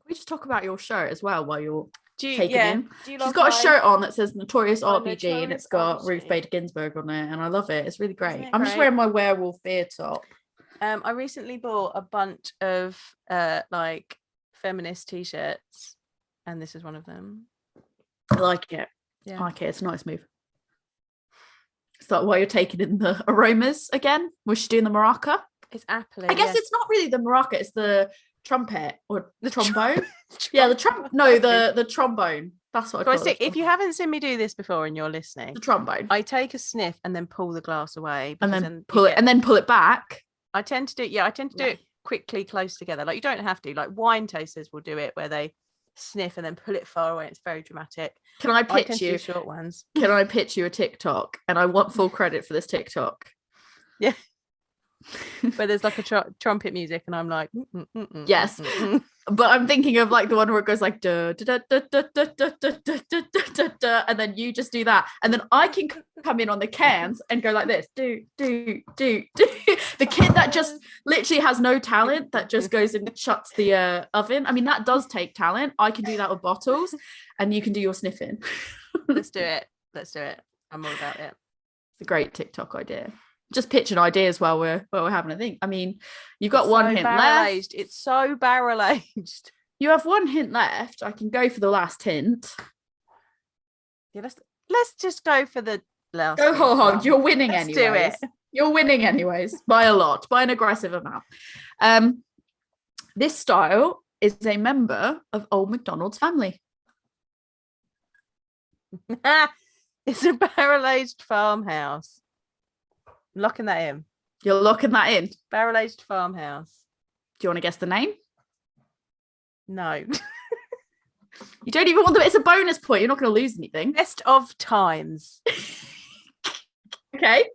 [SPEAKER 2] We just talk about your shirt as well while you're taking in. She's got a shirt on that says Notorious RBG, and it's got Ruth Bader Ginsburg on it, and I love it. It's really great. I'm just wearing my werewolf beer top.
[SPEAKER 1] I recently bought a bunch of like feminist t-shirts, and this is one of them.
[SPEAKER 2] I like it.
[SPEAKER 1] Yeah.
[SPEAKER 2] I like it. It's a nice move. So while you're taking in the aromas again, was she doing the maraca?
[SPEAKER 1] It's apple.
[SPEAKER 2] I guess it's not really the maraca, it's the trumpet or the trombone. Yeah, the trombone. That's what I call it.
[SPEAKER 1] If you haven't seen me do this before and you're listening,
[SPEAKER 2] the trombone.
[SPEAKER 1] I take a sniff and then pull the glass away,
[SPEAKER 2] and then pull it back.
[SPEAKER 1] I tend to do it quickly close together. Like, you don't have to. Like, wine tasters will do it where they sniff and then pull it far away. It's very dramatic.
[SPEAKER 2] Can I pitch you
[SPEAKER 1] short ones?
[SPEAKER 2] Can I pitch you a TikTok? And I want full credit for this TikTok.
[SPEAKER 1] Yeah. Where there's like a trumpet music, and I'm like,
[SPEAKER 2] yes. But I'm thinking of like the one where it goes like da da da da da da da da da da, and then you just do that, and then I can come in on the cans and go like this, do. The kid that just literally has no talent, that just goes and shuts the oven. I mean, that does take talent. I can do that with bottles, and you can do your sniffing.
[SPEAKER 1] Let's do it. I'm all about it.
[SPEAKER 2] It's a great TikTok idea. Just pitching ideas while we're having a think. I mean, you've got one hint left.
[SPEAKER 1] It's so barrel aged.
[SPEAKER 2] You have one hint left. I can go for the last hint.
[SPEAKER 1] Yeah, let's just go for the last.
[SPEAKER 2] Go whole hog. You're winning anyways.
[SPEAKER 1] Do it.
[SPEAKER 2] You're winning anyways by a lot, by an aggressive amount. This style is a member of Old MacDonald's family.
[SPEAKER 1] It's a barrel aged farmhouse. I'm locking that in.
[SPEAKER 2] You're locking that in.
[SPEAKER 1] Barrel aged farmhouse.
[SPEAKER 2] Do you want to guess the name?
[SPEAKER 1] No.
[SPEAKER 2] You don't even want to. It's a bonus point. You're not going to lose anything.
[SPEAKER 1] Best of times.
[SPEAKER 2] Okay.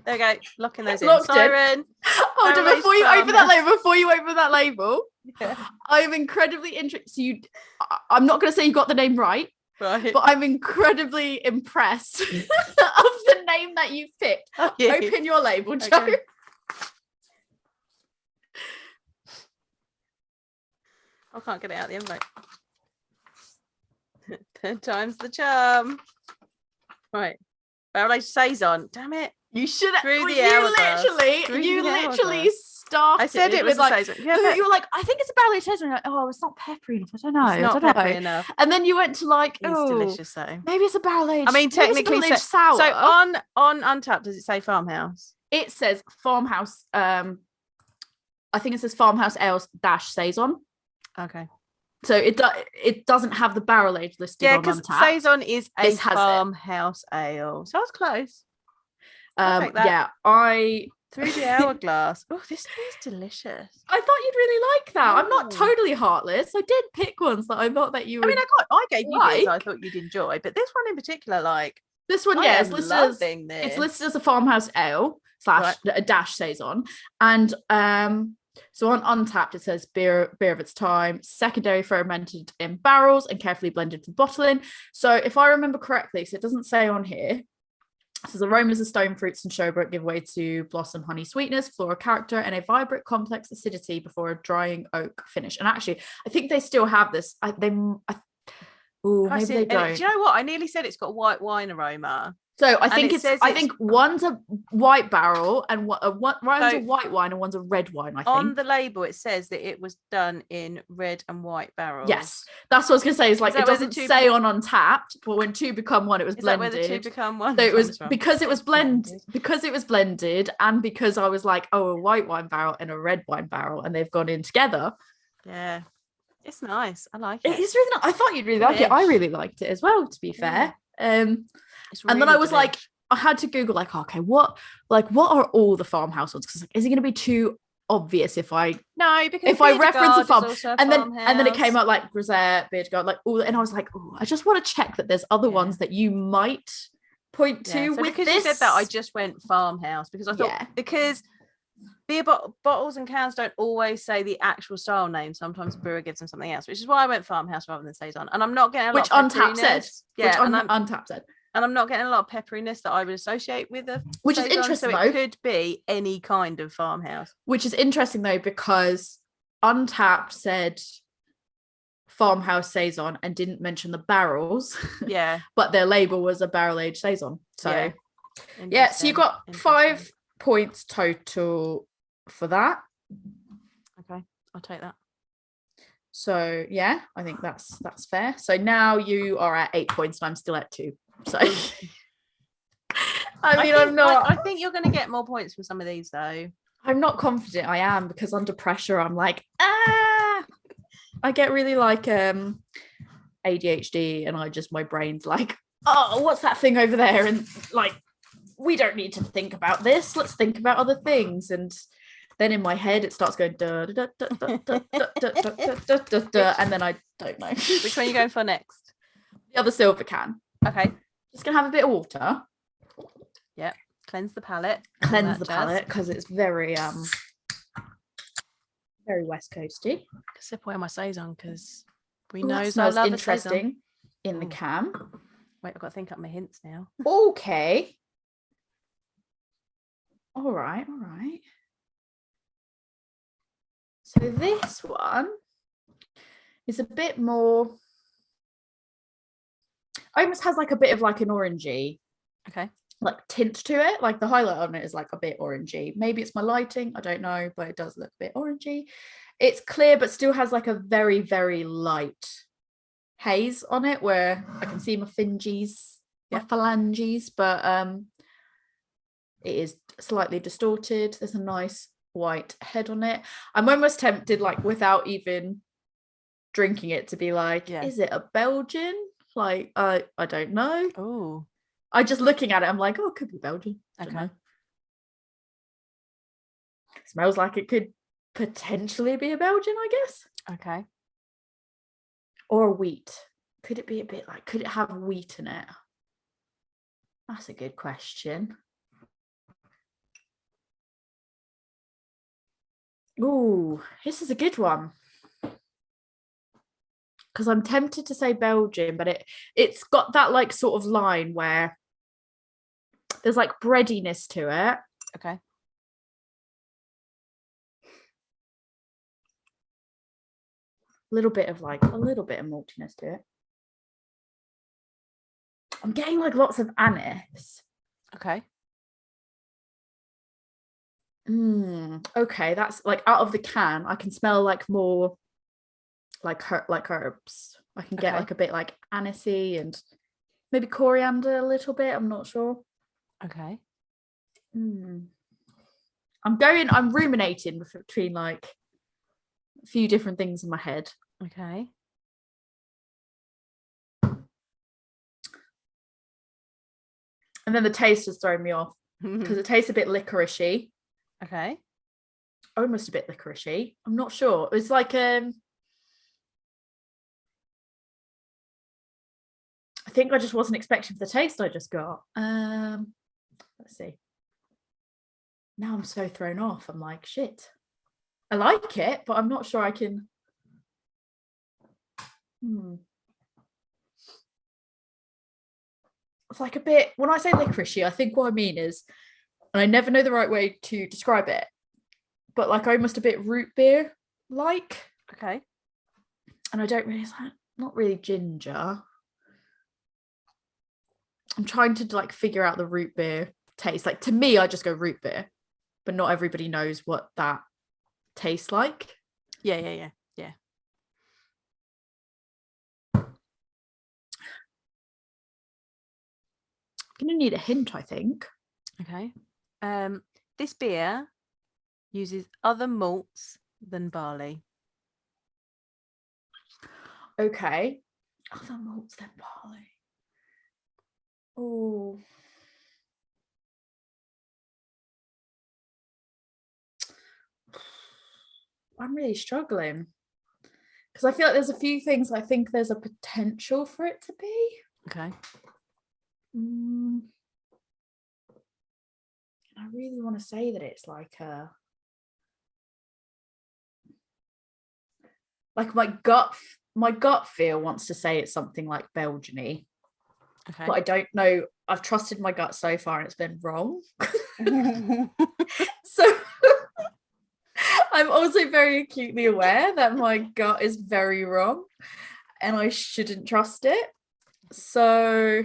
[SPEAKER 1] There we go. Locking those
[SPEAKER 2] Locked
[SPEAKER 1] in. Siren.
[SPEAKER 2] Hold on, before you open that label, yeah. I'm incredibly interested. So I'm not going to say you got the name right.
[SPEAKER 1] Right.
[SPEAKER 2] But I'm incredibly impressed of the name that you've picked. Oh, yeah. Open your label, Joe. Okay.
[SPEAKER 1] I can't get it out of the envelope. 10 times the charm. Right. Barrel aged saison. Damn it.
[SPEAKER 2] You should have. You literally started.
[SPEAKER 1] I said it was
[SPEAKER 2] like,
[SPEAKER 1] saison.
[SPEAKER 2] Yeah, you were like, I think it's a barrel aged saison. Like, oh, it's not peppery enough. I don't know.
[SPEAKER 1] It's not peppery enough.
[SPEAKER 2] And then you went to like,
[SPEAKER 1] it's delicious though.
[SPEAKER 2] Maybe it's a barrel aged.
[SPEAKER 1] I mean, technically,
[SPEAKER 2] sour.
[SPEAKER 1] So on Untapped, does it say farmhouse?
[SPEAKER 2] It says farmhouse. I think it says farmhouse ale - saison.
[SPEAKER 1] Okay.
[SPEAKER 2] So it doesn't have the barrel age listed on Untapped.
[SPEAKER 1] Yeah, because saison is a farmhouse ale. So I was close.
[SPEAKER 2] Yeah, I
[SPEAKER 1] through the hourglass. Oh, this is delicious.
[SPEAKER 2] I thought you'd really like that. I'm not totally heartless. I did pick ones that I thought that you would.
[SPEAKER 1] I mean, I gave you beers I thought you'd enjoy, but this one in particular, like,
[SPEAKER 2] This one,
[SPEAKER 1] I
[SPEAKER 2] it's
[SPEAKER 1] am
[SPEAKER 2] listed
[SPEAKER 1] loving this.
[SPEAKER 2] it's listed as a farmhouse ale / a dash saison, and so on Untapped it says beer of its time, secondary fermented in barrels and carefully blended for bottling. So if I remember correctly, so it doesn't say on here. It says aromas of stone fruits and sherbet give way to blossom honey sweetness, floral character, and a vibrant complex acidity before a drying oak finish. And actually, I think they still have this. Maybe they don't.
[SPEAKER 1] Do you know what? I nearly said it's got white wine aroma.
[SPEAKER 2] So I think think one's a white barrel and one's a white wine and one's a red wine. I think
[SPEAKER 1] on the label it says that it was done in red and white barrels.
[SPEAKER 2] Yes, that's what I was gonna say. Is like, it doesn't say on Untapped, but when two become one, it was blended.
[SPEAKER 1] Is that where the two become one?
[SPEAKER 2] So it was because it was blended, and because I was like, oh, a white wine barrel and a red wine barrel, and they've gone in together.
[SPEAKER 1] Yeah, it's nice. I like it.
[SPEAKER 2] It is really nice. I thought you'd really like it. I really liked it as well, to be fair. And then I was like, I had to Google like, okay, what are all the farmhouse ones? Because is it going to be too obvious if I reference a farm? And then it came out like Grisette, Beardgard, like all, and I was like, oh, I just want to check that there's other ones that you might point to with
[SPEAKER 1] because
[SPEAKER 2] this.
[SPEAKER 1] You said that, I just went farmhouse because I thought because beer bottles and cans don't always say the actual style name. Sometimes brewer gives them something else, which is why I went farmhouse rather than saison. And I'm not getting a lot of
[SPEAKER 2] Untapped said. Untapped said.
[SPEAKER 1] And I'm not getting a lot of pepperiness that I would associate with a
[SPEAKER 2] which
[SPEAKER 1] saison,
[SPEAKER 2] is interesting,
[SPEAKER 1] so
[SPEAKER 2] though.
[SPEAKER 1] It could be any kind of farmhouse.
[SPEAKER 2] Which is interesting though, because Untapped said farmhouse saison and didn't mention the barrels.
[SPEAKER 1] Yeah.
[SPEAKER 2] But their label was a barrel aged saison. So so you got 5 points total for that.
[SPEAKER 1] Okay, I'll take that.
[SPEAKER 2] So I think that's fair. So now you are at 8 points and I'm still at 2. So
[SPEAKER 1] I think you're going to get more points from some of these though.
[SPEAKER 2] I'm not confident I am, because under pressure I'm like, I get really like ADHD, and my brain's like, oh, what's that thing over there? And like, we don't need to think about this. Let's think about other things. And then in my head it starts going da da da da da da da, and then I don't know.
[SPEAKER 1] Which one are you going for next?
[SPEAKER 2] The other silver can.
[SPEAKER 1] Okay.
[SPEAKER 2] Just gonna have a bit of water.
[SPEAKER 1] Yep. Cleanse the palate.
[SPEAKER 2] Because it's very very West Coasty.
[SPEAKER 1] Sip away my saison because we
[SPEAKER 2] know
[SPEAKER 1] I
[SPEAKER 2] love
[SPEAKER 1] interesting
[SPEAKER 2] in the can.
[SPEAKER 1] Wait, I've got to think up my hints now.
[SPEAKER 2] Okay. All right. So this one is a bit more, almost has like a bit of like an orangey like tint to it. Like the highlight on it is like a bit orangey. Maybe it's my lighting, I don't know, but it does look a bit orangey. It's clear but still has like a very, very light haze on it, where I can see my phalanges, but it is slightly distorted. There's a nice white head on it. I'm almost tempted, like without even drinking it, to be like, is it a Belgian? Like I don't know.
[SPEAKER 1] Oh,
[SPEAKER 2] I just looking at it, I'm like, oh, it could be Belgian.
[SPEAKER 1] Okay.
[SPEAKER 2] Smells like it could potentially be a Belgian, I guess.
[SPEAKER 1] Okay.
[SPEAKER 2] Or a wheat. Could it be a bit like, could it have wheat in it? That's a good question. Ooh, this is a good one. Because I'm tempted to say Belgian, but it's got that like sort of line where there's like breadiness to it.
[SPEAKER 1] Okay.
[SPEAKER 2] A little bit of maltiness to it. I'm getting like lots of anise.
[SPEAKER 1] Okay.
[SPEAKER 2] Okay, that's like out of the can. I can smell like more like herbs. I can get like a bit like anisey and maybe coriander a little bit. I'm not sure.
[SPEAKER 1] Okay.
[SPEAKER 2] I'm ruminating between like a few different things in my head.
[SPEAKER 1] Okay.
[SPEAKER 2] And then the taste has thrown me off because it tastes a bit licoricey.
[SPEAKER 1] Okay.
[SPEAKER 2] Almost a bit licoricey. I'm not sure. It's like I think I just wasn't expecting the taste I just got. Let's see. Now I'm so thrown off. I'm like, shit. I like it, but I'm not sure I can. It's like a bit, when I say licoricey, I think what I mean is, and I never know the right way to describe it, but like almost a bit root beer like.
[SPEAKER 1] Okay.
[SPEAKER 2] And I don't really, it's like, not really ginger. I'm trying to like figure out the root beer taste. Like to me, I just go root beer, but not everybody knows what that tastes like.
[SPEAKER 1] Yeah.
[SPEAKER 2] I'm gonna need a hint, I think.
[SPEAKER 1] Okay. This beer uses other malts than barley.
[SPEAKER 2] Okay. Other malts than barley. Oh. I'm really struggling. Because I feel like there's a few things I think there's a potential for it to be.
[SPEAKER 1] Okay.
[SPEAKER 2] I really want to say that it's like my gut feel wants to say it's something like Belgian-y.
[SPEAKER 1] Okay.
[SPEAKER 2] But I don't know. I've trusted my gut so far and it's been wrong. So I'm also very acutely aware that my gut is very wrong and I shouldn't trust it. So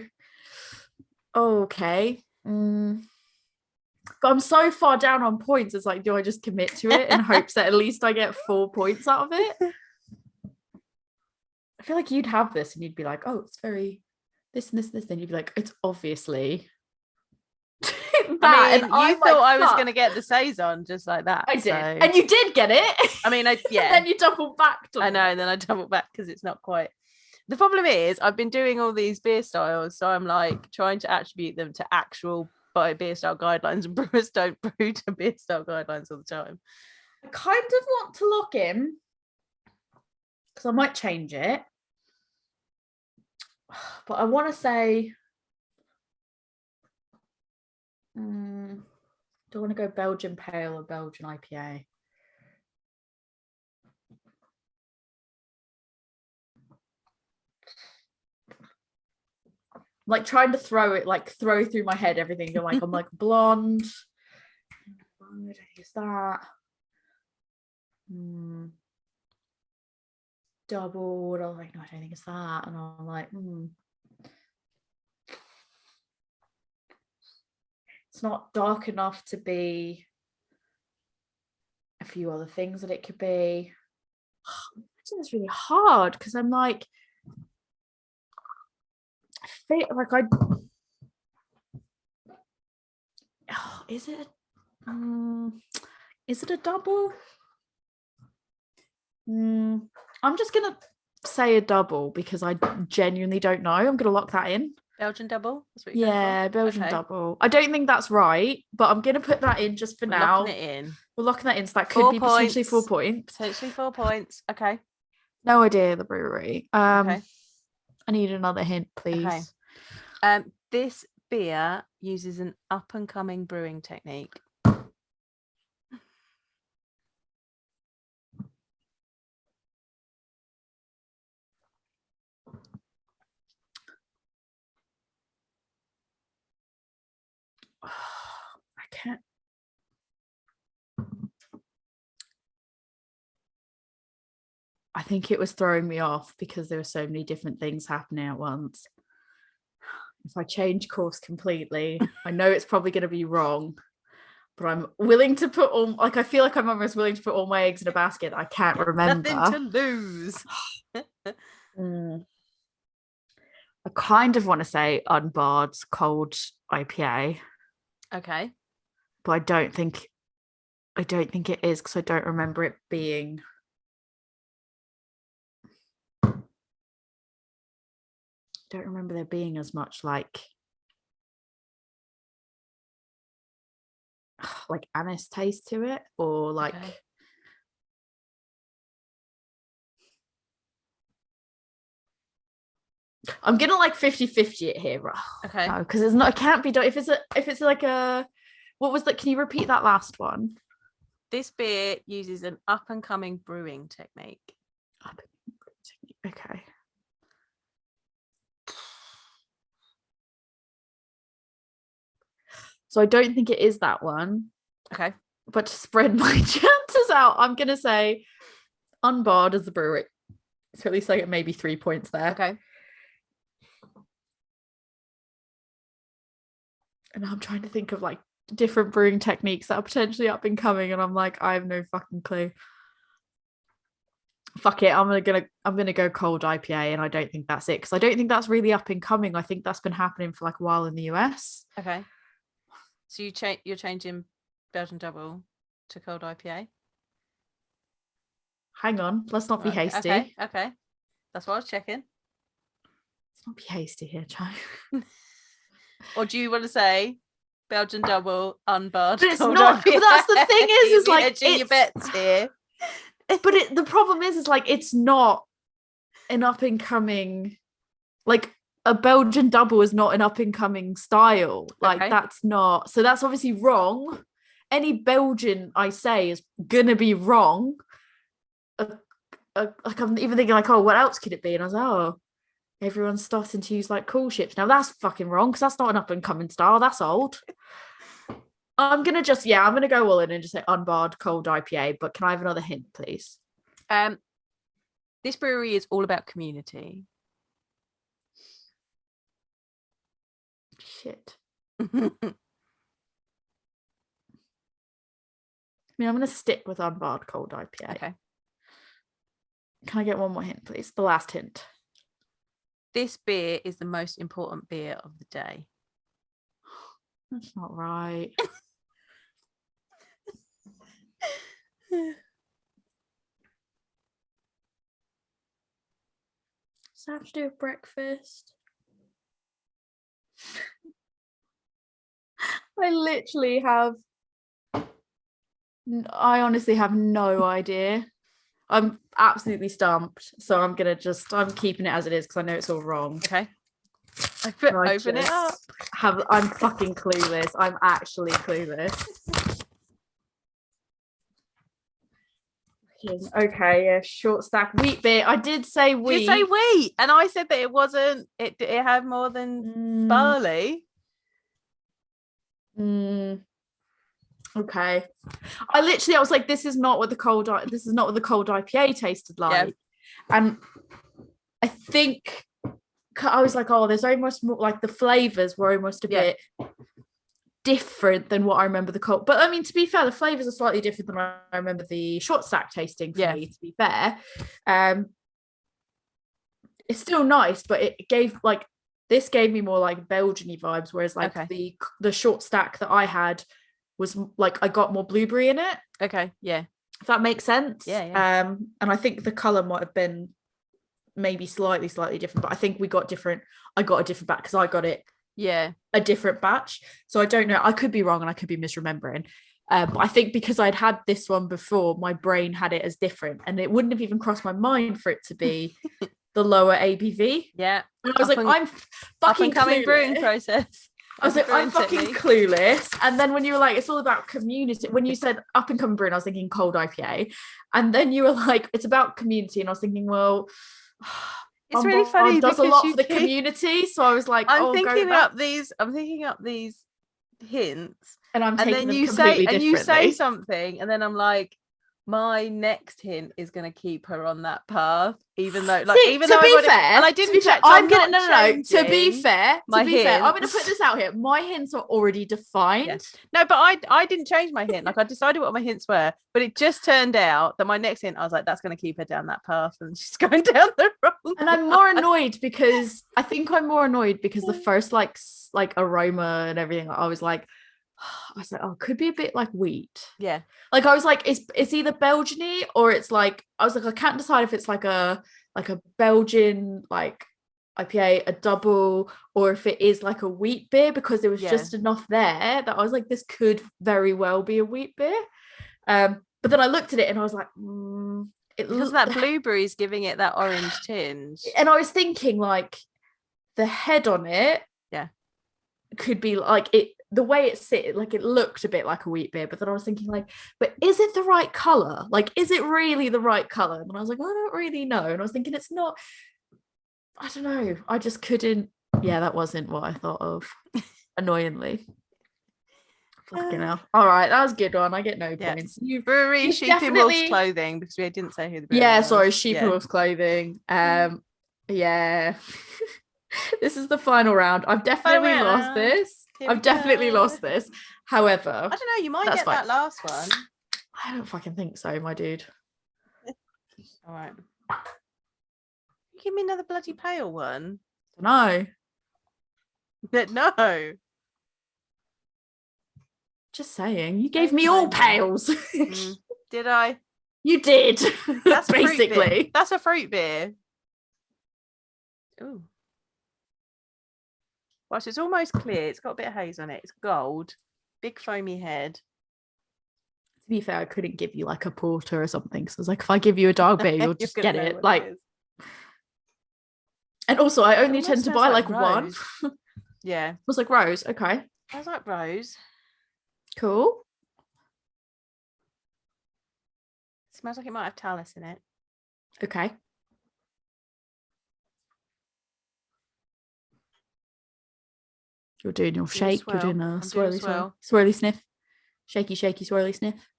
[SPEAKER 2] okay. But I'm so far down on points. It's like, do I just commit to it in hopes that at least I get 4 points out of it? I feel like you'd have this and you'd be like, oh, it's very this and this and this. Then you'd be like, it's obviously that.
[SPEAKER 1] I mean,
[SPEAKER 2] and
[SPEAKER 1] you thought I was going to get the saison just like that.
[SPEAKER 2] I did.
[SPEAKER 1] So.
[SPEAKER 2] And you did get it.
[SPEAKER 1] I mean, yeah.
[SPEAKER 2] Then you doubled back.
[SPEAKER 1] I know, and then I doubled back because it's not quite. The problem is I've been doing all these beer styles, so I'm like trying to attribute them to actual beer style guidelines, and brewers don't brew to beer style guidelines all the time.
[SPEAKER 2] I kind of want to lock in because I might change it, but I want to say, do I want to go Belgian Pale or Belgian IPA? Like trying to throw through my head everything. You're like, I'm like blonde. Is that doubled? I was like, no, I don't think it's that. And I'm like, it's not dark enough to be a few other things that it could be. It's really hard because I'm like, I feel like is it a double? I'm just gonna say a double because I genuinely don't know. I'm gonna lock that in.
[SPEAKER 1] Belgian double?
[SPEAKER 2] That's what you're Belgian double. I don't think that's right, but I'm gonna put that in just for now.
[SPEAKER 1] Locking it in.
[SPEAKER 2] We're locking that in, so that could be potentially 4 points.
[SPEAKER 1] Potentially 4 points. Okay.
[SPEAKER 2] No idea the brewery.
[SPEAKER 1] Okay.
[SPEAKER 2] I need another hint, please.
[SPEAKER 1] Okay. This beer uses an up and coming brewing technique.
[SPEAKER 2] I can't. I think it was throwing me off because there were so many different things happening at once. If I change course completely, I know it's probably going to be wrong, but I'm willing to put all, like, I feel like I'm almost willing to put all my eggs in a basket. I can't remember.
[SPEAKER 1] Nothing to lose.
[SPEAKER 2] I kind of want to say unbarred cold IPA.
[SPEAKER 1] Okay.
[SPEAKER 2] But I don't think it is because I don't remember it being. Don't remember there being as much like anise taste to it, or like I'm gonna like 50-50 it here.
[SPEAKER 1] Okay.
[SPEAKER 2] No, because it's not. It can't be done. If it's like a, what was that? Can you repeat that last one?
[SPEAKER 1] This beer uses an up and coming brewing technique.
[SPEAKER 2] Okay. So I don't think it is that one.
[SPEAKER 1] Okay.
[SPEAKER 2] But to spread my chances out, I'm gonna say Unbarred as the brewery. So at least I get maybe 3 points there.
[SPEAKER 1] Okay.
[SPEAKER 2] And I'm trying to think of like different brewing techniques that are potentially up and coming, and I'm like, I have no fucking clue. Fuck it, I'm gonna go cold IPA, and I don't think that's it, because I don't think that's really up and coming. I think that's been happening for like a while in the US.
[SPEAKER 1] Okay. So you're changing Belgian Double to cold IPA?
[SPEAKER 2] Hang on, let's not be hasty.
[SPEAKER 1] Okay. That's what I was checking.
[SPEAKER 2] Let's not be hasty here, Joe.
[SPEAKER 1] Or do you want to say Belgian Double, unbarred?
[SPEAKER 2] But it's not. But that's the thing is like
[SPEAKER 1] hedging your bets here.
[SPEAKER 2] But the problem is like it's not an up and coming, like a Belgian Double is not an up and coming style. Like that's not. So that's obviously wrong. Any Belgian I say is gonna be wrong. Like I'm even thinking like, oh, what else could it be? And I was like, oh, everyone's starting to use like cool ships. Now that's fucking wrong, because that's not an up and coming style. That's old. I'm gonna go all in and just say unbarred cold IPA. But can I have another hint, please?
[SPEAKER 1] This brewery is all about community.
[SPEAKER 2] Shit. I mean, I'm gonna stick with unbarred cold IPA.
[SPEAKER 1] Okay.
[SPEAKER 2] Can I get one more hint, please? The last hint.
[SPEAKER 1] This beer is the most important beer of the day.
[SPEAKER 2] That's not right. Does that have to do with breakfast? I honestly have no idea. I'm absolutely stumped. So I'm keeping it as it is, because I know it's all wrong.
[SPEAKER 1] Okay. Open it up.
[SPEAKER 2] I'm fucking clueless. I'm actually clueless. Okay, yeah, short stack wheat beer. I did say wheat.
[SPEAKER 1] You say wheat, and I said that it wasn't. It had more than barley.
[SPEAKER 2] Okay. I was like, this is not what the cold IPA tasted like. Yeah. And I think I was like, oh, there's almost more like the flavors were almost a bit different than what I remember the cold. But I mean, to be fair, the flavors are slightly different than I remember the short stack tasting for me, to be fair. It's still nice, but this gave me more like Belgian-y vibes, whereas like the short stack that I had was like I got more blueberry in it.
[SPEAKER 1] Okay, yeah.
[SPEAKER 2] If that makes sense.
[SPEAKER 1] Yeah.
[SPEAKER 2] And I think the colour might have been maybe slightly different, but I think I got a different batch, because I got it a different batch. So I don't know. I could be wrong and I could be misremembering. But I think because I'd had this one before, my brain had it as different, and it wouldn't have even crossed my mind for it to be the lower ABV.
[SPEAKER 1] Yeah.
[SPEAKER 2] And I was like, I'm fucking
[SPEAKER 1] coming brewing process.
[SPEAKER 2] I was like, I'm fucking clueless. And then when you were like, it's all about community, when you said up and coming brewing, I was thinking cold IPA. And then you were like, it's about community. And I was thinking, well,
[SPEAKER 1] it's really funny.
[SPEAKER 2] Does a lot for the community. So I was like,
[SPEAKER 1] I'm thinking up these hints.
[SPEAKER 2] And I'm taking
[SPEAKER 1] and then
[SPEAKER 2] them
[SPEAKER 1] you
[SPEAKER 2] completely
[SPEAKER 1] say, and you
[SPEAKER 2] differently.
[SPEAKER 1] say something, and then I'm like, my next hint is going to keep her on that path, even though, like,
[SPEAKER 2] and I didn't check. I'm gonna no. To be fair, I'm gonna put this out here. My hints are already defined.
[SPEAKER 1] Yes. No, but I didn't change my hint. Like, I decided what my hints were, but it just turned out that my next hint, I was like, that's going to keep her down that path, and she's going down the wrong.
[SPEAKER 2] And I'm more annoyed because the first like aroma and everything, I was like, oh, it could be a bit like wheat.
[SPEAKER 1] Yeah.
[SPEAKER 2] Like I was like, it's either Belgian-y or it's like, I was like, I can't decide if it's like a Belgian like IPA, a double, or if it is like a wheat beer, because there was just enough there that I was like, this could very well be a wheat beer. But then I looked at it and I was like,
[SPEAKER 1] because that blueberry is giving it that orange tinge.
[SPEAKER 2] And I was thinking like, the head on it, could be like it. The way it sit, like it looked a bit like a wheat beer, but then I was thinking like, but is it the right color? Like, is it really the right color? And I was like, well, I don't really know. And I was thinking it's not. I don't know. I just couldn't. Yeah, that wasn't what I thought of. Annoyingly. Fucking hell. All right, that was a good one. I get no points.
[SPEAKER 1] Brewery, Sheep in Wolf's Clothing, because we didn't say who the brewery was.
[SPEAKER 2] Sorry, Sheep in Wolf's Clothing. Yeah. This is the final round. I've definitely lost this. However,
[SPEAKER 1] I don't know, you might get that last one.
[SPEAKER 2] I don't fucking think so, my dude.
[SPEAKER 1] All right. Give me another bloody pale one.
[SPEAKER 2] No.
[SPEAKER 1] No.
[SPEAKER 2] Just saying. You gave me all pales.
[SPEAKER 1] Did I?
[SPEAKER 2] You did.
[SPEAKER 1] That's
[SPEAKER 2] basically.
[SPEAKER 1] That's a fruit beer. Ooh. Well, so it's almost clear. It's got a bit of haze on it. It's gold. Big foamy head.
[SPEAKER 2] To be fair, I couldn't give you like a porter or something. So I was like, if I give you a dark beer, you'll just get it. Like, and also I only tend to buy like one.
[SPEAKER 1] Yeah.
[SPEAKER 2] It was like rose. Okay.
[SPEAKER 1] I was like rose.
[SPEAKER 2] Cool.
[SPEAKER 1] Smells like it might have talus in it.
[SPEAKER 2] Okay. You're doing your shake. You're doing a swirly sniff. Shaky, swirly sniff.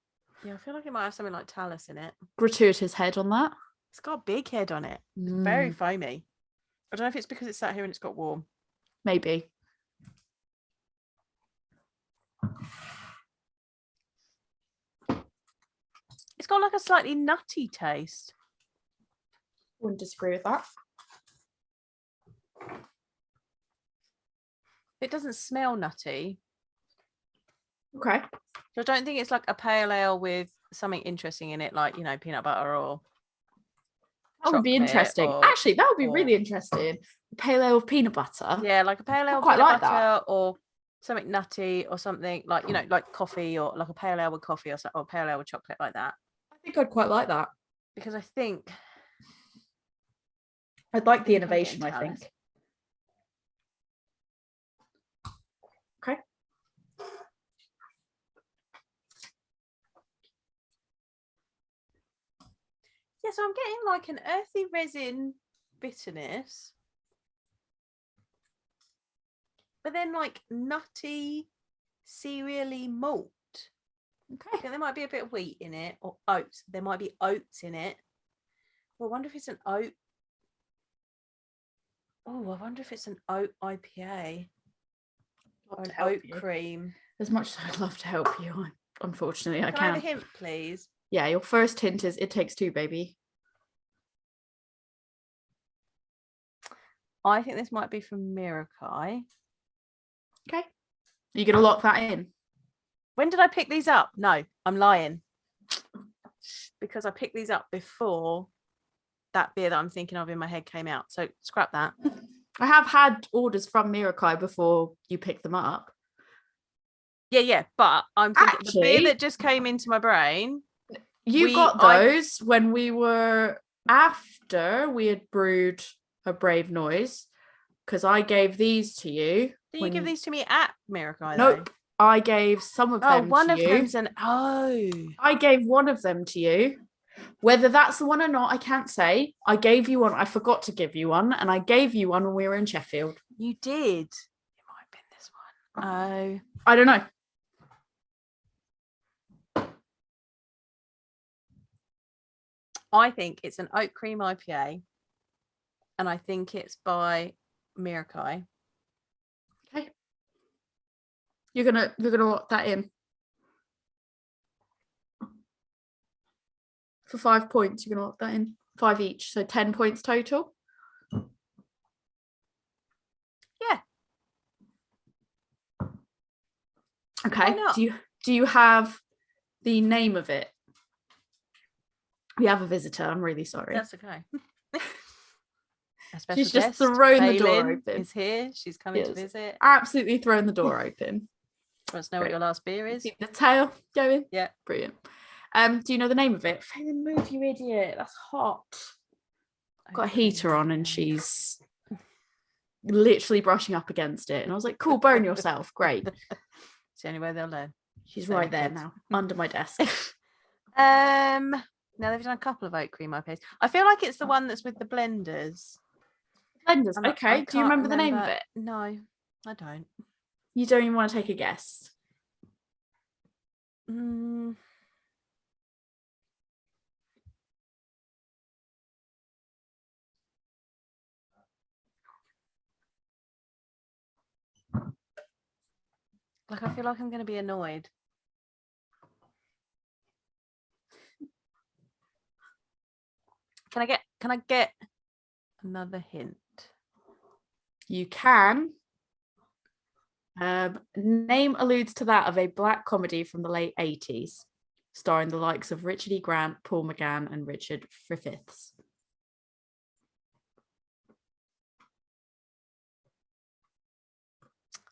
[SPEAKER 1] Yeah, I feel like it might have something like talus in it.
[SPEAKER 2] Gratuitous head on that.
[SPEAKER 1] It's got a big head on it. It's very foamy. I don't know if it's because it's sat here and it's got warm.
[SPEAKER 2] Maybe.
[SPEAKER 1] It's got like a slightly nutty taste.
[SPEAKER 2] Wouldn't disagree with that.
[SPEAKER 1] It doesn't smell nutty.
[SPEAKER 2] Okay.
[SPEAKER 1] So I don't think it's like a pale ale with something interesting in it, like, you know, peanut butter or.
[SPEAKER 2] That would be interesting. Actually, that would be really interesting. A pale ale with peanut butter.
[SPEAKER 1] Yeah, like a pale ale with peanut butter or something nutty or something like, you know, like coffee or like a pale ale with coffee or a pale ale with chocolate like that.
[SPEAKER 2] I think I'd quite like that.
[SPEAKER 1] Because I think
[SPEAKER 2] I'd like the innovation, I think. Okay.
[SPEAKER 1] Yeah, so I'm getting like an earthy resin bitterness. But then like nutty, cereally malt. Okay. I think there might be a bit of wheat in it or oats. There might be oats in it. Well, I wonder if it's an oat. Oh, I wonder if it's an oat IPA or an oat cream.
[SPEAKER 2] As much as I'd love to help you, unfortunately, I can't.
[SPEAKER 1] Can I have a hint, please?
[SPEAKER 2] Yeah, your first hint is it takes two, baby.
[SPEAKER 1] I think this might be from Mirakai.
[SPEAKER 2] Okay. Are you going to lock that in?
[SPEAKER 1] When did I pick these up? No, I'm lying. Because I picked these up before that beer that I'm thinking of in my head came out. So scrap that.
[SPEAKER 2] I have had orders from Mirakai before you picked them up.
[SPEAKER 1] Yeah. But I'm thinking the beer that just came into my brain.
[SPEAKER 2] You got those when we were after we had brewed a Brave Noise. Because I gave these to you.
[SPEAKER 1] Did you give these to me at Mirakai?
[SPEAKER 2] Nope. Though? I gave some of them to you. Oh,
[SPEAKER 1] one of them's
[SPEAKER 2] I gave one of them to you. Whether that's the one or not, I can't say. I gave you one. I forgot to give you one. And I gave you one when we were in Sheffield.
[SPEAKER 1] You did. It might have been this one. Oh.
[SPEAKER 2] I don't know.
[SPEAKER 1] I think it's an oat cream IPA. And I think it's by Mirakai.
[SPEAKER 2] Okay. You're gonna lock that in. For 5 points, you're gonna lock that in. 5 each, so 10 points total.
[SPEAKER 1] Yeah.
[SPEAKER 2] Okay. Do you have the name of it? We have a visitor. I'm really sorry.
[SPEAKER 1] That's okay.
[SPEAKER 2] She's just thrown the door open.
[SPEAKER 1] Is here. She's coming to visit.
[SPEAKER 2] Absolutely thrown the door open.
[SPEAKER 1] Let's know what your last beer is.
[SPEAKER 2] Keep the tail going.
[SPEAKER 1] Yeah.
[SPEAKER 2] Brilliant. Do you know the name of it? Fucking move, you idiot. That's hot. I've got a heater on and she's literally brushing up against it. And I was like, cool, burn yourself. Great.
[SPEAKER 1] It's the only way they'll learn.
[SPEAKER 2] She's right there now, under my desk.
[SPEAKER 1] Now they've done a couple of oat cream IPAs. I feel like it's the one that's with the blenders.
[SPEAKER 2] Blenders. Okay. Do you remember the name of it?
[SPEAKER 1] No, I don't.
[SPEAKER 2] You don't even want to take a guess.
[SPEAKER 1] Like, I feel like I'm going to be annoyed. Can I get another hint?
[SPEAKER 2] You can. Name alludes to that of a black comedy from the late 80s, starring the likes of Richard E. Grant, Paul McGann, and Richard Griffiths.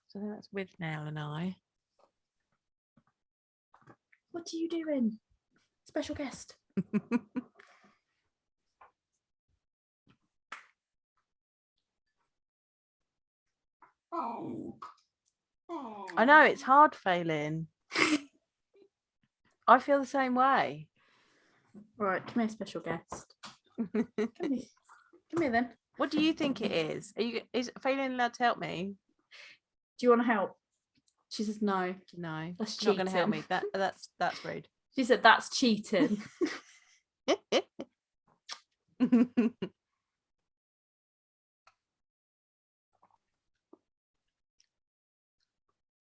[SPEAKER 1] So I think that's with Nail and I.
[SPEAKER 2] What are you doing? Special guest.
[SPEAKER 1] I know, it's hard failing. I feel the same way.
[SPEAKER 2] Right, come here, special guest. Come here then.
[SPEAKER 1] What do you think it is? Is failing allowed to help me?
[SPEAKER 2] Do you want to help? She says no.
[SPEAKER 1] No,
[SPEAKER 2] that's
[SPEAKER 1] not going to help me. That's rude.
[SPEAKER 2] She said that's cheating.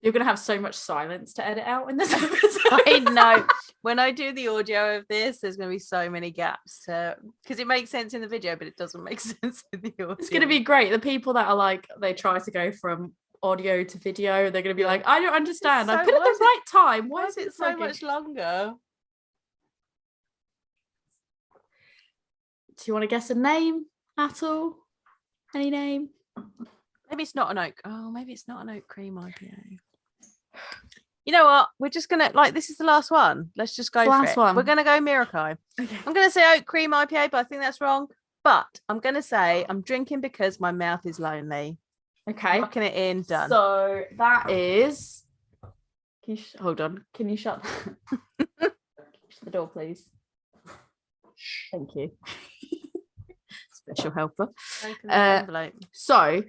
[SPEAKER 2] You're going to have so much silence to edit out in this episode.
[SPEAKER 1] I know. When I do the audio of this, there's going to be so many gaps because it makes sense in the video, but it doesn't make sense in the audio.
[SPEAKER 2] It's going to be great. The people that are like, they try to go from audio to video, they're going to be like, I don't understand. I put it at the right time. Why is it
[SPEAKER 1] so much longer?
[SPEAKER 2] Do you want to guess a name at all? Any name?
[SPEAKER 1] Maybe it's not an oak. Oh, maybe it's not an oat cream IPA. You know what? We're just gonna this is the last one. Let's just go for it. We're gonna go Mirakai. Okay. I'm gonna say oat cream IPA, but I think that's wrong. But I'm gonna say I'm drinking because my mouth is lonely.
[SPEAKER 2] Okay.
[SPEAKER 1] Locking it in, done.
[SPEAKER 2] So that is. Hold on. Can you shut the door, please? Thank you. Special helper.
[SPEAKER 1] Open the envelope.
[SPEAKER 2] So,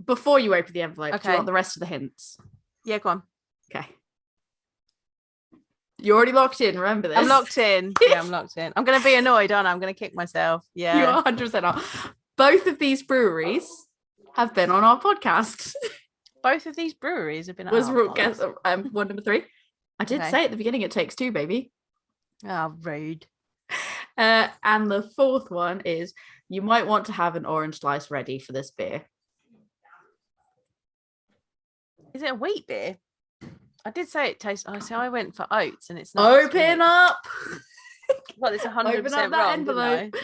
[SPEAKER 2] before you open the envelope, do you want the rest of the hints?
[SPEAKER 1] Yeah, go on.
[SPEAKER 2] Okay. You're already locked in, remember this?
[SPEAKER 1] I'm locked in. Yeah, I'm locked in. I'm going to be annoyed, aren't I? I'm going to kick myself. Yeah.
[SPEAKER 2] You are 100% are. Both of these breweries have been on our podcast.
[SPEAKER 1] Both of these breweries have been on our
[SPEAKER 2] podcast. One, number 3. I did say at the beginning, it takes 2, baby.
[SPEAKER 1] Oh, rude.
[SPEAKER 2] And the 4th one is, you might want to have an orange slice ready for this beer.
[SPEAKER 1] Is it a wheat beer? I did say it tastes. Oh, so I went for oats, and it's not.
[SPEAKER 2] Open up.
[SPEAKER 1] Well, it's 100% wrong.
[SPEAKER 2] Envelope.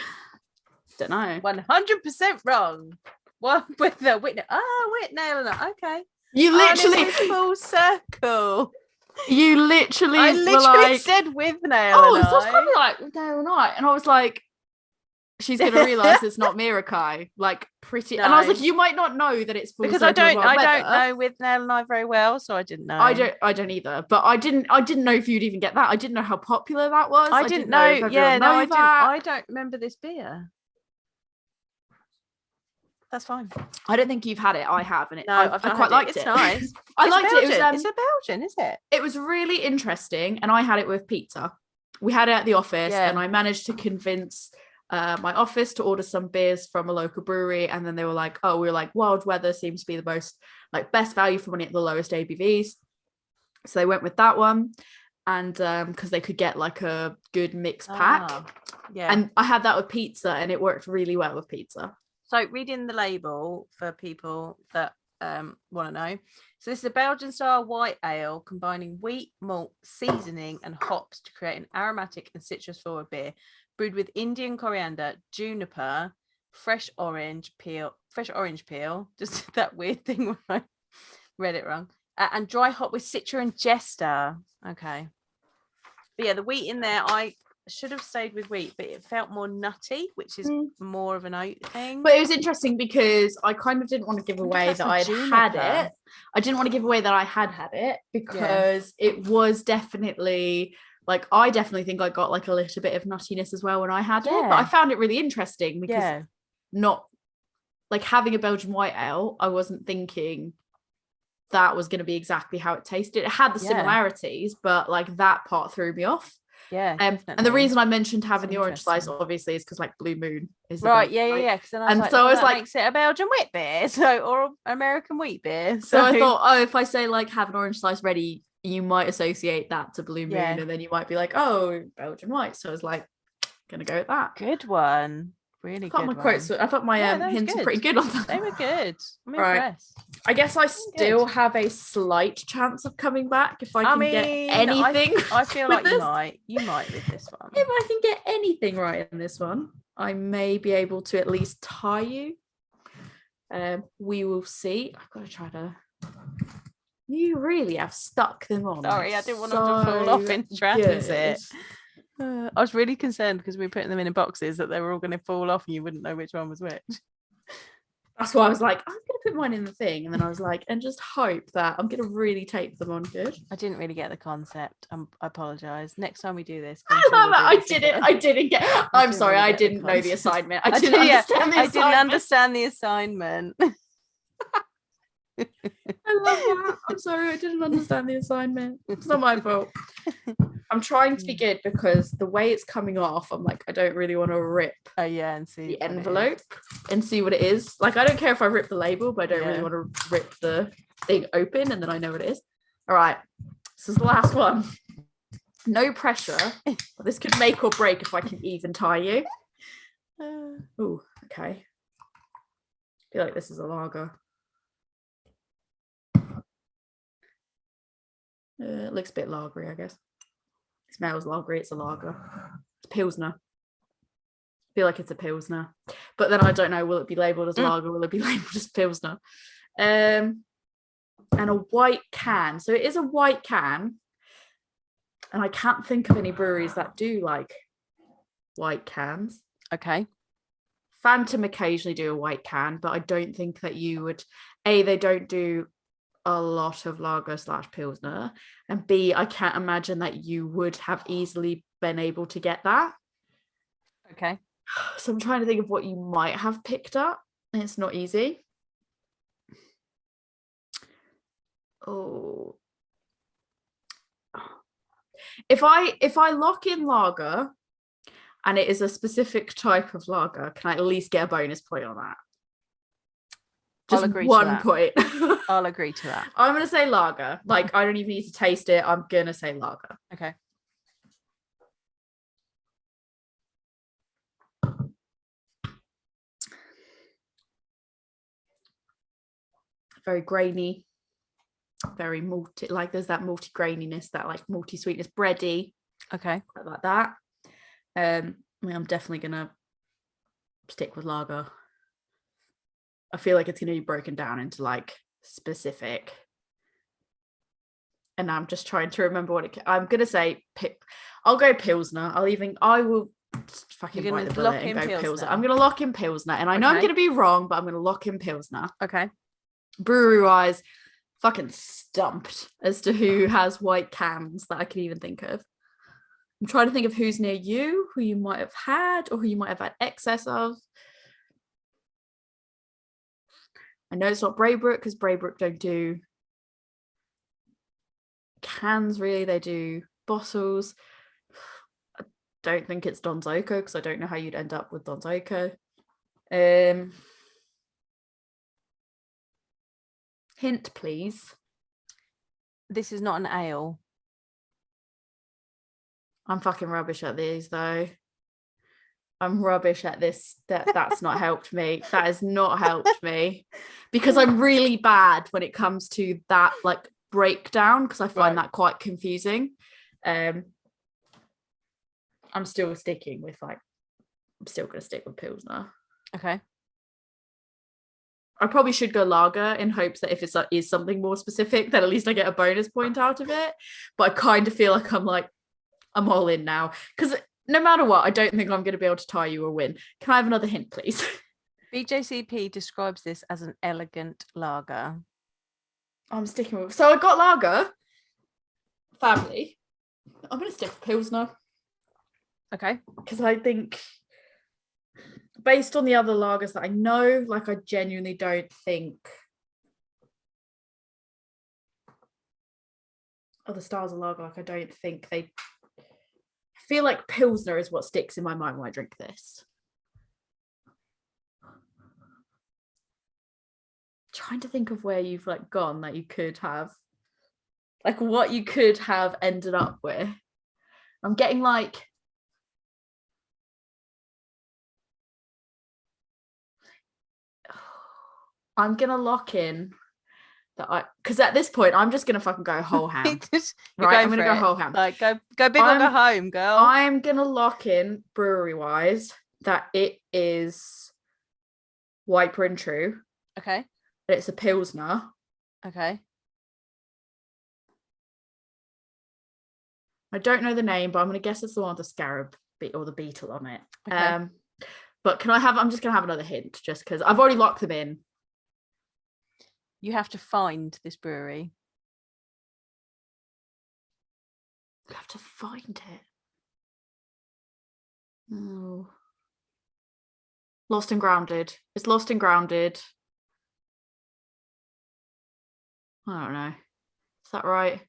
[SPEAKER 2] Don't know.
[SPEAKER 1] 100% wrong. What with the Whitney? Oh, Whitney. Okay.
[SPEAKER 2] You literally
[SPEAKER 1] full circle.
[SPEAKER 2] You literally.
[SPEAKER 1] I literally said with nail.
[SPEAKER 2] Oh, so I was kind of like with nail and I, and I was like, she's gonna realize it's not Mirakai, like pretty. No. And I was like, you might not know that it's full
[SPEAKER 1] because I don't know with nail and I very well, so I didn't know.
[SPEAKER 2] I don't either, but I didn't know if you'd even get that. I didn't know how popular that was.
[SPEAKER 1] I didn't know. Yeah, no, I didn't. I don't remember this beer. That's fine.
[SPEAKER 2] I don't think you've had it. I have, and
[SPEAKER 1] I quite liked it. It's nice.
[SPEAKER 2] I liked it.
[SPEAKER 1] It's a Belgian, is it?
[SPEAKER 2] It was really interesting, and I had it with pizza. We had it at the office, and I managed to convince my office to order some beers from a local brewery, and then they were like, "Oh, we were like, Wild Weather seems to be the most best value for money at the lowest ABVs," so they went with that one, and because they could get a good mix pack, and I had that with pizza, and it worked really well with pizza.
[SPEAKER 1] So reading the label for people that want to know. So this is a Belgian style white ale combining wheat, malt, seasoning and hops to create an aromatic and citrus forward beer brewed with Indian coriander, juniper, fresh orange peel, just that weird thing when I read it wrong, and dry hop with Citra and Jester. Okay. But yeah, the wheat in there, I should have stayed with wheat, but it felt more nutty, which is more of an oat thing.
[SPEAKER 2] But it was interesting because I kind of didn't want to give away that I had it. I didn't want to give away that I had it because it was definitely like, I definitely think I got like a little bit of nuttiness as well when I had it. But I found it really interesting because not like having a Belgian white ale, I wasn't thinking that was going to be exactly how it tasted. It had the similarities, but like that part threw me off. And the reason I mentioned having the orange slice obviously is because like Blue Moon is
[SPEAKER 1] right. Because then I was like, makes it a Belgian wheat beer, or American wheat beer.
[SPEAKER 2] So I thought, if I say like have an orange slice ready, you might associate that to Blue Moon, and then you might be like, oh, Belgian white. So I was like, gonna go with that.
[SPEAKER 1] Good one. Really good.
[SPEAKER 2] I thought my hints were pretty good on that.
[SPEAKER 1] They were good. I'm impressed.
[SPEAKER 2] I guess I still have a slight chance of coming back if I can get anything.
[SPEAKER 1] I feel like you might with this one.
[SPEAKER 2] If I can get anything right in this one, I may be able to at least tie you. We will see. I've got to try to. You really have stuck them on.
[SPEAKER 1] Sorry, I didn't want them to fall off in transit. I was really concerned because we were putting them in boxes that they were all going to fall off and you wouldn't know which one was which.
[SPEAKER 2] That's why I was like, I'm going to put mine in the thing. And then I was like, and just hope that I'm going to really tape them on good.
[SPEAKER 1] I didn't really get the concept. I apologise. Next time we do this.
[SPEAKER 2] I didn't get. I'm sorry. I didn't know the assignment. I didn't understand the
[SPEAKER 1] assignment.
[SPEAKER 2] I love that. I'm sorry, I didn't understand the assignment. It's not my fault. I'm trying to be good because the way it's coming off, I'm like, I don't really want to rip
[SPEAKER 1] and see
[SPEAKER 2] the envelope and see what it is. Like, I don't care if I rip the label, but I don't really want to rip the thing open and then I know what it is. All right, this is the last one. No pressure, but this could make or break if I can even tie you. Oh, okay. I feel like this is a lager. It looks a bit lagery, I guess. It smells lagery. It's a lager. It's Pilsner. I feel like it's a Pilsner. But then I don't know, will it be labelled as lager? Will it be labelled as Pilsner? And a white can. So it is a white can. And I can't think of any breweries that do like white cans.
[SPEAKER 1] Okay.
[SPEAKER 2] Phantom occasionally do a white can, but I don't think that you would. A, they don't do a lot of lager / Pilsner, and B, I can't imagine that you would have easily been able to get that.
[SPEAKER 1] Okay.
[SPEAKER 2] So I'm trying to think of what you might have picked up. It's not easy. Oh. If I lock in lager and it is a specific type of lager, can I at least get a bonus point on that? Just
[SPEAKER 1] I'll agree
[SPEAKER 2] 1 point.
[SPEAKER 1] I'll agree to that.
[SPEAKER 2] I'm going to say lager. Like, I don't even need to taste it. I'm going to say lager.
[SPEAKER 1] Okay.
[SPEAKER 2] Very grainy. Very malty. Like, there's that malty graininess, that like malty sweetness, bready.
[SPEAKER 1] Okay.
[SPEAKER 2] Like that. I'm definitely going to stick with lager. I feel like it's going to be broken down into like specific. And I'm just trying to remember what I'm going to say. I'll go Pilsner. I will fucking bite the bullet and go Pilsner. I'm going to lock in Pilsner. And I know I'm going to be wrong, but I'm going to lock in Pilsner.
[SPEAKER 1] Okay.
[SPEAKER 2] Brewery wise, fucking stumped as to who has white cans that I can even think of. I'm trying to think of who's near you, who you might have had, or who you might have had excess of. I know it's not Braybrook because Braybrook don't do cans really, they do bottles. I don't think it's Donzoco because I don't know how you'd end up with Donzoco. Hint, please.
[SPEAKER 1] This is not an ale.
[SPEAKER 2] I'm fucking rubbish at these though. I'm rubbish at this. That's not helped me. That has not helped me because I'm really bad when it comes to that like breakdown because I find that quite confusing. I'm still sticking with I'm still going to stick with Pilsner.
[SPEAKER 1] Okay.
[SPEAKER 2] I probably should go lager in hopes that if it is something more specific, then at least I get a bonus point out of it. But I kind of feel like I'm all in now because no matter what, I don't think I'm going to be able to tie you a win. Can I have another hint, please?
[SPEAKER 1] BJCP describes this as an elegant lager.
[SPEAKER 2] I'm sticking with. So I got lager. Family. I'm going to stick with Pilsner.
[SPEAKER 1] Okay.
[SPEAKER 2] Because I think, based on the other lagers that I know, like I genuinely don't think other styles of lager, like I don't think they. I feel like Pilsner is what sticks in my mind when I drink this. Trying to think of where you've like gone that you could have, like what you could have ended up with. I'm getting like, I'm gonna lock in that because at this point I'm just gonna fucking go whole ham. Right, I'm gonna go whole ham.
[SPEAKER 1] Like go big or go home, girl.
[SPEAKER 2] I'm gonna lock in brewery wise that it is White Brew True.
[SPEAKER 1] Okay.
[SPEAKER 2] It's a Pilsner.
[SPEAKER 1] Okay.
[SPEAKER 2] I don't know the name, but I'm gonna guess it's the one with the scarab or the beetle on it.
[SPEAKER 1] Okay.
[SPEAKER 2] But can I have? I'm just gonna have another hint, just because I've already locked them in.
[SPEAKER 1] You have to find this brewery.
[SPEAKER 2] You have to find it. Oh. Lost and Grounded. It's Lost and Grounded. I don't know. Is that right?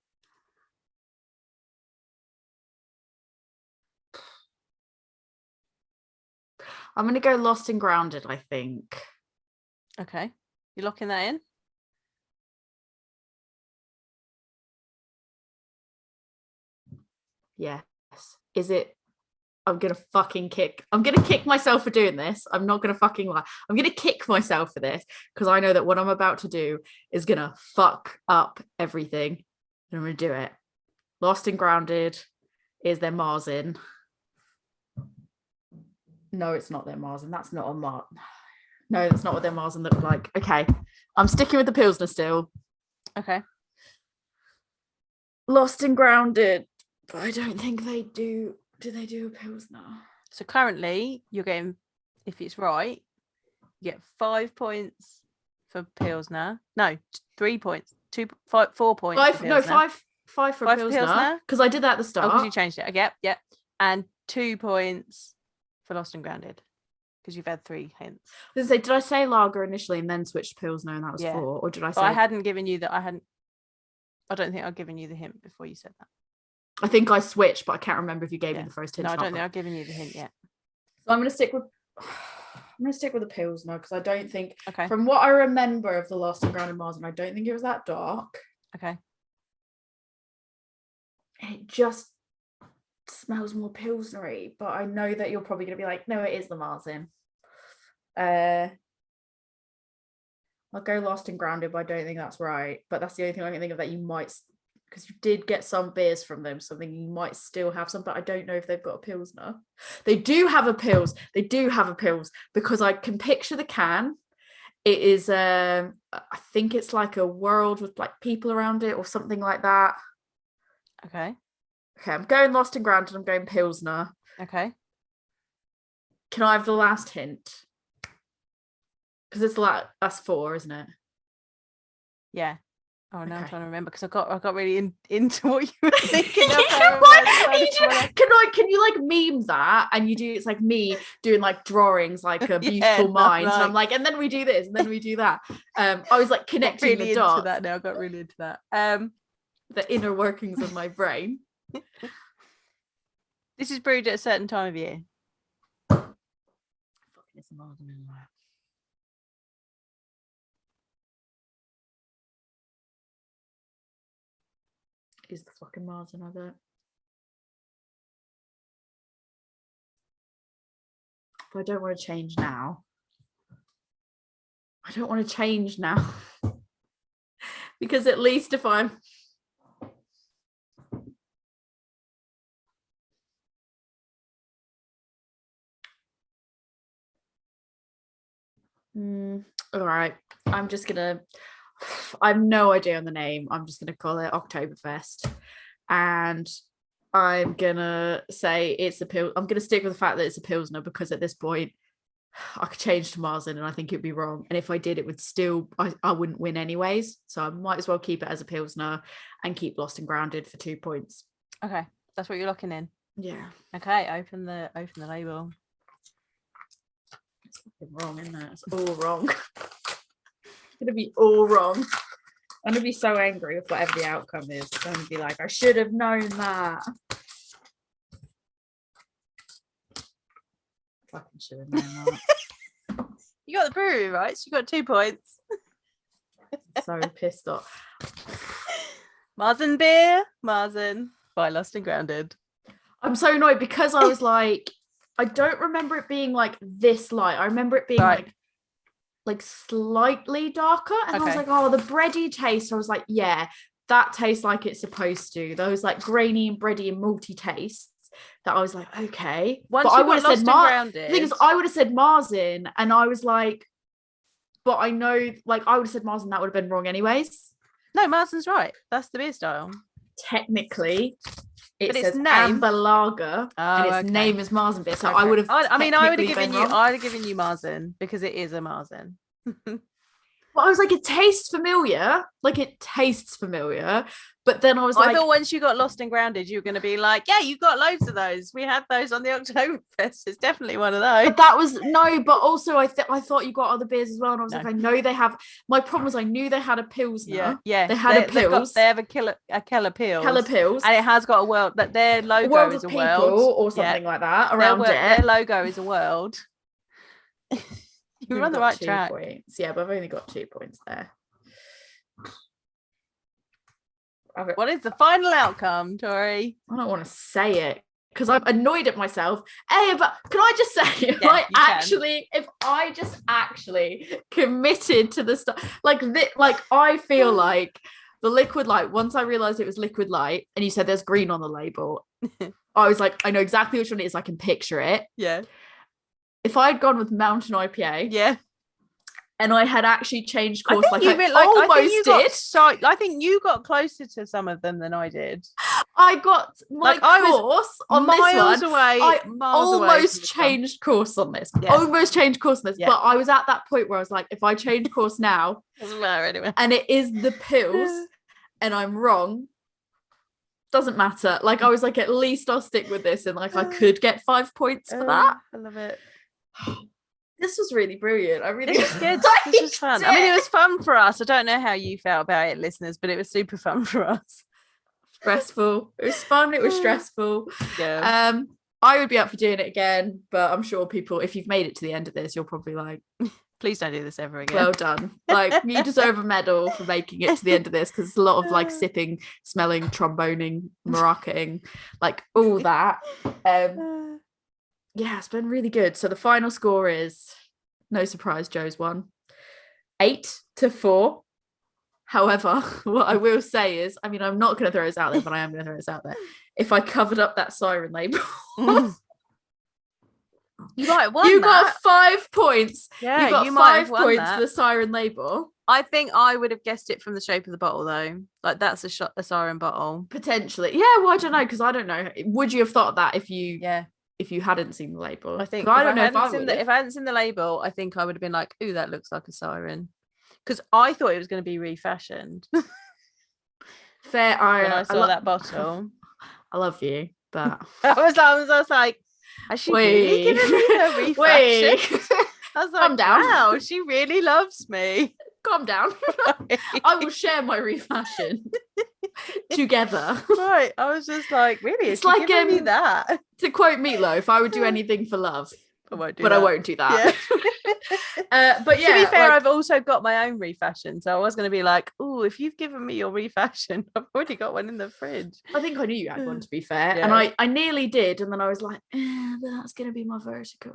[SPEAKER 2] I'm going to go Lost and Grounded, I think.
[SPEAKER 1] Okay. You locking that in?
[SPEAKER 2] Yes. Is it? I'm going to kick myself for doing this. I'm not going to fucking lie. I'm going to kick myself for this because I know that what I'm about to do is going to fuck up everything. And I'm going to do it. Lost and Grounded is their Marzen. No, it's not their Marzen. That's not a Mar. No, that's not what their Marzen looked like. Okay. I'm sticking with the Pilsner still.
[SPEAKER 1] Okay.
[SPEAKER 2] Lost and Grounded. But I don't think they do. Do they do a Pilsner?
[SPEAKER 1] So currently you're getting, if it's right, you get 5 points for Pilsner. No, 3 points. 4 points.
[SPEAKER 2] Five for Pilsner. Because I did that at the start.
[SPEAKER 1] Oh, because you changed it. Yep. And 2 points for Lost and Grounded. Because you've had 3 hints.
[SPEAKER 2] Did I say lager initially and then switch to Pilsner and that was 4? Or did I say?
[SPEAKER 1] But I hadn't given you that. I don't think I'd given you the hint before you said that.
[SPEAKER 2] I think I switched, but I can't remember if you gave me the first hint.
[SPEAKER 1] No, I don't think I've given you the hint yet.
[SPEAKER 2] So I'm going to stick with the Pilsner because I don't think, from what I remember of the Lost and Grounded Marzen, I don't think it was that dark.
[SPEAKER 1] Okay.
[SPEAKER 2] It just smells more Pilsnery, but I know that you're probably going to be like, no, it is the Marzen. I'll go Lost and Grounded, but I don't think that's right. But that's the only thing I can think of that you might, because you did get some beers from them, something you might still have some, but I don't know if they've got a Pilsner. They do have a Pils. Because I can picture the can. It is, I think it's like a world with like people around it or something like that.
[SPEAKER 1] Okay,
[SPEAKER 2] I'm going Lost and Grounded. I'm going Pilsner.
[SPEAKER 1] Okay.
[SPEAKER 2] Can I have the last hint? Because it's like that's 4, isn't it?
[SPEAKER 1] Yeah. Oh, now I'm trying to remember because I got really into what you were thinking of.
[SPEAKER 2] Can you like meme that and you do it's like me doing like drawings like a beautiful mind and I'm like and then we do this and then we do that. I was like connecting
[SPEAKER 1] really
[SPEAKER 2] the dots.
[SPEAKER 1] Into that now. I got really into that.
[SPEAKER 2] The inner workings of my brain.
[SPEAKER 1] This is brewed at a certain time of year.
[SPEAKER 2] Fucking it's a Marzen in there. Is the fucking Marzen, I bet. But I don't want to change now. Because at least if I'm all right, I have no idea on the name. I'm just gonna call it Oktoberfest. And I'm gonna say it's a Pil. I'm gonna stick with the fact that it's a Pilsner because at this point I could change to Marzen and I think it'd be wrong. And if I did, it would still I wouldn't win anyways. So I might as well keep it as a Pilsner and keep Lost and Grounded for 2 points.
[SPEAKER 1] Okay, that's what you're locking in.
[SPEAKER 2] Yeah.
[SPEAKER 1] Okay, open the label.
[SPEAKER 2] It's fucking wrong, isn't it? It's all wrong. It's gonna be all wrong. I'm gonna be so angry with whatever the outcome is. I'm gonna be like, I should have known that. Fucking should have known that.
[SPEAKER 1] You got the brewery, right? So you got 2 points.
[SPEAKER 2] So pissed off.
[SPEAKER 1] Marzen beer, Marzen by Lost and Grounded.
[SPEAKER 2] I'm so annoyed because I was like, I don't remember it being like this light. I remember it being like slightly darker, and I was like, oh, the bready taste. I was like, yeah, that tastes like it's supposed to. Those like grainy and bready and malty tastes. That I was like, okay.
[SPEAKER 1] Once
[SPEAKER 2] but
[SPEAKER 1] you
[SPEAKER 2] I would have said
[SPEAKER 1] Grounded.
[SPEAKER 2] The thing is, I would have said Marzen, and I was like, but I know, like, I would have said Marzen. That would have been wrong anyways.
[SPEAKER 1] No, Marzen's right. That's the beer style.
[SPEAKER 2] Technically, it says
[SPEAKER 1] name
[SPEAKER 2] Amber Lager, and its name is Marzen beer. So I would have.
[SPEAKER 1] I would have given you. I'd have given you Marzen because it is a Marzen.
[SPEAKER 2] Well, I was like, it tastes familiar. Like, it tastes familiar. But then I was like,
[SPEAKER 1] I thought once you got Lost and Grounded, you were going to be like, yeah, you got loads of those. We had those on the Oktoberfest. It's definitely one of those.
[SPEAKER 2] But that was no. But also, I thought you got other beers as well, and I was like, I know they have. My problem was I knew they had a Pilsner.
[SPEAKER 1] Yeah.
[SPEAKER 2] They had a Pils.
[SPEAKER 1] They have a Keller Pils.
[SPEAKER 2] Keller Pils,
[SPEAKER 1] and it has got a world. That their logo is a world
[SPEAKER 2] or something like that around it.
[SPEAKER 1] Their logo is a world. You're on the right track.
[SPEAKER 2] Points. Yeah, but I've only got 2 points there.
[SPEAKER 1] What is the final outcome, Tori?
[SPEAKER 2] I don't want to say it because I'm annoyed at myself. Hey, but can I just say, if I just actually committed to the stuff, like I feel like the Liquid Light, once I realized it was Liquid Light and you said there's green on the label, I was like, I know exactly which one it is. I can picture it.
[SPEAKER 1] Yeah.
[SPEAKER 2] If I'd gone with Mountain IPA,
[SPEAKER 1] yeah,
[SPEAKER 2] and I had actually changed course, I
[SPEAKER 1] think you got closer to some of them than I did.
[SPEAKER 2] I got my course on
[SPEAKER 1] miles
[SPEAKER 2] this one.
[SPEAKER 1] Away.
[SPEAKER 2] I
[SPEAKER 1] miles
[SPEAKER 2] almost changed course on this. Yeah. Almost changed course on this, but I was at that point where I was like, if I change course now,
[SPEAKER 1] doesn't matter anyway,
[SPEAKER 2] and it is the Pils, and I'm wrong. Doesn't matter. Like, I was like, at least I'll stick with this, and like I could get 5 points for that.
[SPEAKER 1] I love it.
[SPEAKER 2] This was really brilliant.
[SPEAKER 1] This was good. This was fun. I mean, it was fun for us. I don't know how you felt about it, listeners, but it was super fun for us.
[SPEAKER 2] Stressful. It was fun. It was stressful.
[SPEAKER 1] Yeah.
[SPEAKER 2] I would be up for doing it again, but I'm sure people, if you've made it to the end of this, you're probably like,
[SPEAKER 1] please don't do this ever again.
[SPEAKER 2] Well done. Like, you deserve a medal for making it to the end of this, because it's a lot of like sipping, smelling, tromboning, maracaing, like all that. Yeah, it's been really good. So the final score is, no surprise, Joe's won 8-4. However, what I will say is, I mean, I'm not going to throw this out there, but I am going to throw this out there. If I covered up that siren label,
[SPEAKER 1] you might have won.
[SPEAKER 2] You got 5 points.
[SPEAKER 1] Yeah,
[SPEAKER 2] you got 5 points for the siren label.
[SPEAKER 1] I think I would have guessed it from the shape of the bottle, though. Like, that's a siren bottle,
[SPEAKER 2] potentially. Yeah, well, I don't know, because I don't know. Would you have thought that if you? Yeah. If you hadn't seen the label?
[SPEAKER 1] I think I don't know if I hadn't seen the label, I think I would have been like, ooh, that looks like a siren. Because I thought it was going to be refashioned.
[SPEAKER 2] Fair.
[SPEAKER 1] When I saw that bottle.
[SPEAKER 2] I love you, but
[SPEAKER 1] I was like, has she really given me a refashion? I was like, calm down. Wow, she really loves me.
[SPEAKER 2] Calm down. I will share my refashion together.
[SPEAKER 1] Right. I was just like, really? It's like me that.
[SPEAKER 2] To quote Meatloaf, I would do anything for love. I won't do that. But yeah, to
[SPEAKER 1] be fair, I've also got my own refashion, so I was going to be like, oh, if you've given me your refashion, I've already got one in the fridge.
[SPEAKER 2] I think I knew you had one, to be fair. Yeah. And I nearly did, and then I was like, that's going to be my vertical.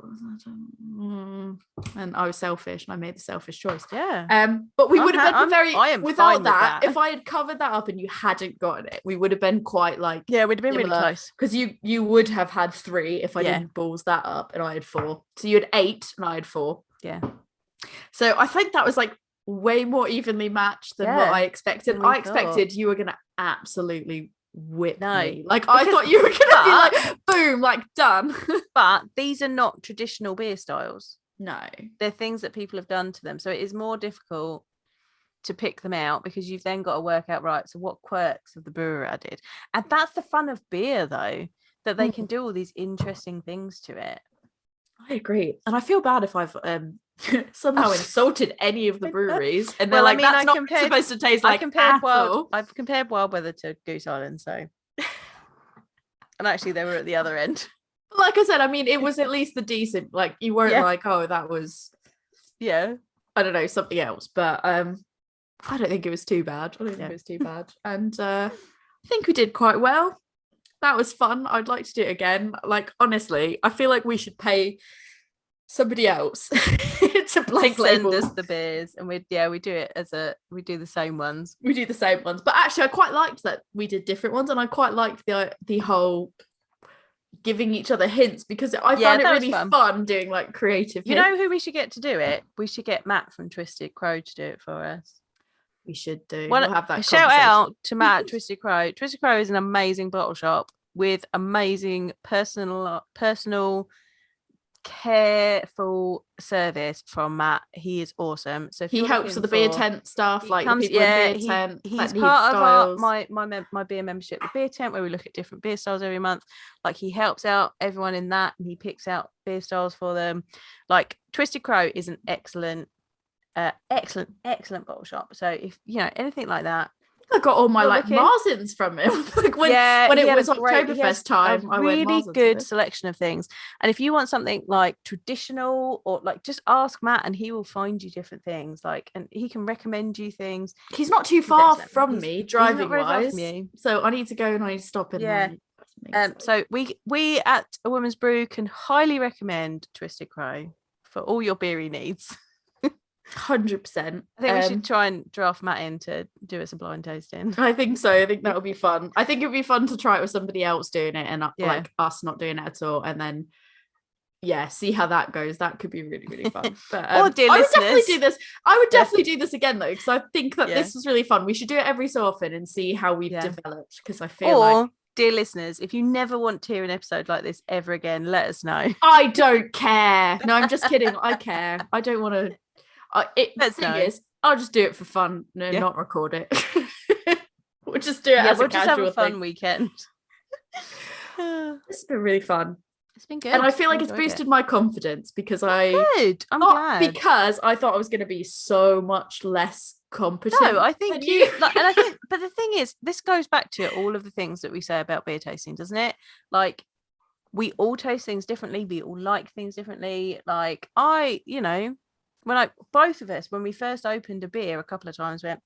[SPEAKER 2] And I was selfish, and I made the selfish choice.
[SPEAKER 1] Yeah.
[SPEAKER 2] But we would have been
[SPEAKER 1] I am
[SPEAKER 2] without that. If I had covered that up and you hadn't gotten it, we would have been quite like,
[SPEAKER 1] yeah, we'd have been really close,
[SPEAKER 2] because you would have had 3 if I didn't balls that up, and I had 4. So you had 8 and I had 4.
[SPEAKER 1] Yeah.
[SPEAKER 2] So I think that was like way more evenly matched than what I expected. I expected you were going to absolutely whip
[SPEAKER 1] No,
[SPEAKER 2] me. Like I thought you were gonna be like boom, like done.
[SPEAKER 1] But these are not traditional beer styles.
[SPEAKER 2] No,
[SPEAKER 1] They're things that people have done to them, so it is more difficult to pick them out because you've then got to work out, right, so what quirks of the brewer added. And that's the fun of beer, though, that they can do all these interesting things to it.
[SPEAKER 2] I agree, and I feel bad if I've somehow insulted any of the breweries, and they're like, that's not supposed to taste like at all.
[SPEAKER 1] I've compared Wild Weather to Goose Island, so and actually they were at the other end.
[SPEAKER 2] Like I said, I mean, it was at least the decent, like you weren't like, oh, that was I don't know, something else, but I don't think it was too bad. And I think we did quite well. That was fun. I'd like to do it again. Like, honestly, I feel like we should pay somebody else to blank label
[SPEAKER 1] us the beers, and we do it we do the same ones.
[SPEAKER 2] But actually, I quite liked that we did different ones, and I quite liked the whole giving each other hints, because I found it really fun doing like creative hints.
[SPEAKER 1] You know who we should get to do it? We should get Matt from Twisted Crow to do it for us.
[SPEAKER 2] We should do.
[SPEAKER 1] We'll have that shout out to Matt at Twisted Crow. Twisted Crow is an amazing bottle shop with amazing personal careful service from Matt. He is awesome. So if
[SPEAKER 2] he helps with the beer tent stuff, like the people in beer tent.
[SPEAKER 1] He's part of my beer membership, the beer tent, where we look at different beer styles every month. Like he helps out everyone in that, and he picks out beer styles for them. Like Twisted Crow is an excellent bottle shop. So if you know anything like that,
[SPEAKER 2] I got all my like Marzens from him. Like when it was Oktoberfest time, I went
[SPEAKER 1] really good selection of things. And if you want something like traditional, or like, just ask Matt and he will find you different things. Like, and he can recommend you things.
[SPEAKER 2] He's not too far from me driving wise, so I need to go and I need to stop in.
[SPEAKER 1] So we at A Woman's Brew can highly recommend Twisted Crow for all your beery needs.
[SPEAKER 2] 100%.
[SPEAKER 1] I think we should try and draft Matt in to do us a blind tasting.
[SPEAKER 2] I think so. I think that would be fun. I think it would be fun to try it with somebody else doing it, and like us not doing it at all, and then see how that goes. That could be really, really fun. But I would definitely do this. I would definitely do this again though, because I think that this was really fun. We should do it every so often and see how we've developed, because I feel like,
[SPEAKER 1] dear listeners, if you never want to hear an episode like this ever again, let us know.
[SPEAKER 2] I don't care. No, I'm just kidding. I care. I don't want to. The thing is, I'll just do it for fun and not record it. We'll just do it as a casual
[SPEAKER 1] have a fun weekend.
[SPEAKER 2] It's been really fun.
[SPEAKER 1] It's been good,
[SPEAKER 2] and I feel like it's boosted my confidence, because I'm glad, because I thought I was going to be so much less competent.
[SPEAKER 1] No, I think you like, and I think, but the thing is, this goes back to all of the things that we say about beer tasting, doesn't it? Like, we all taste things differently. We all like things differently. Like both of us, when we first opened a beer a couple of times, went,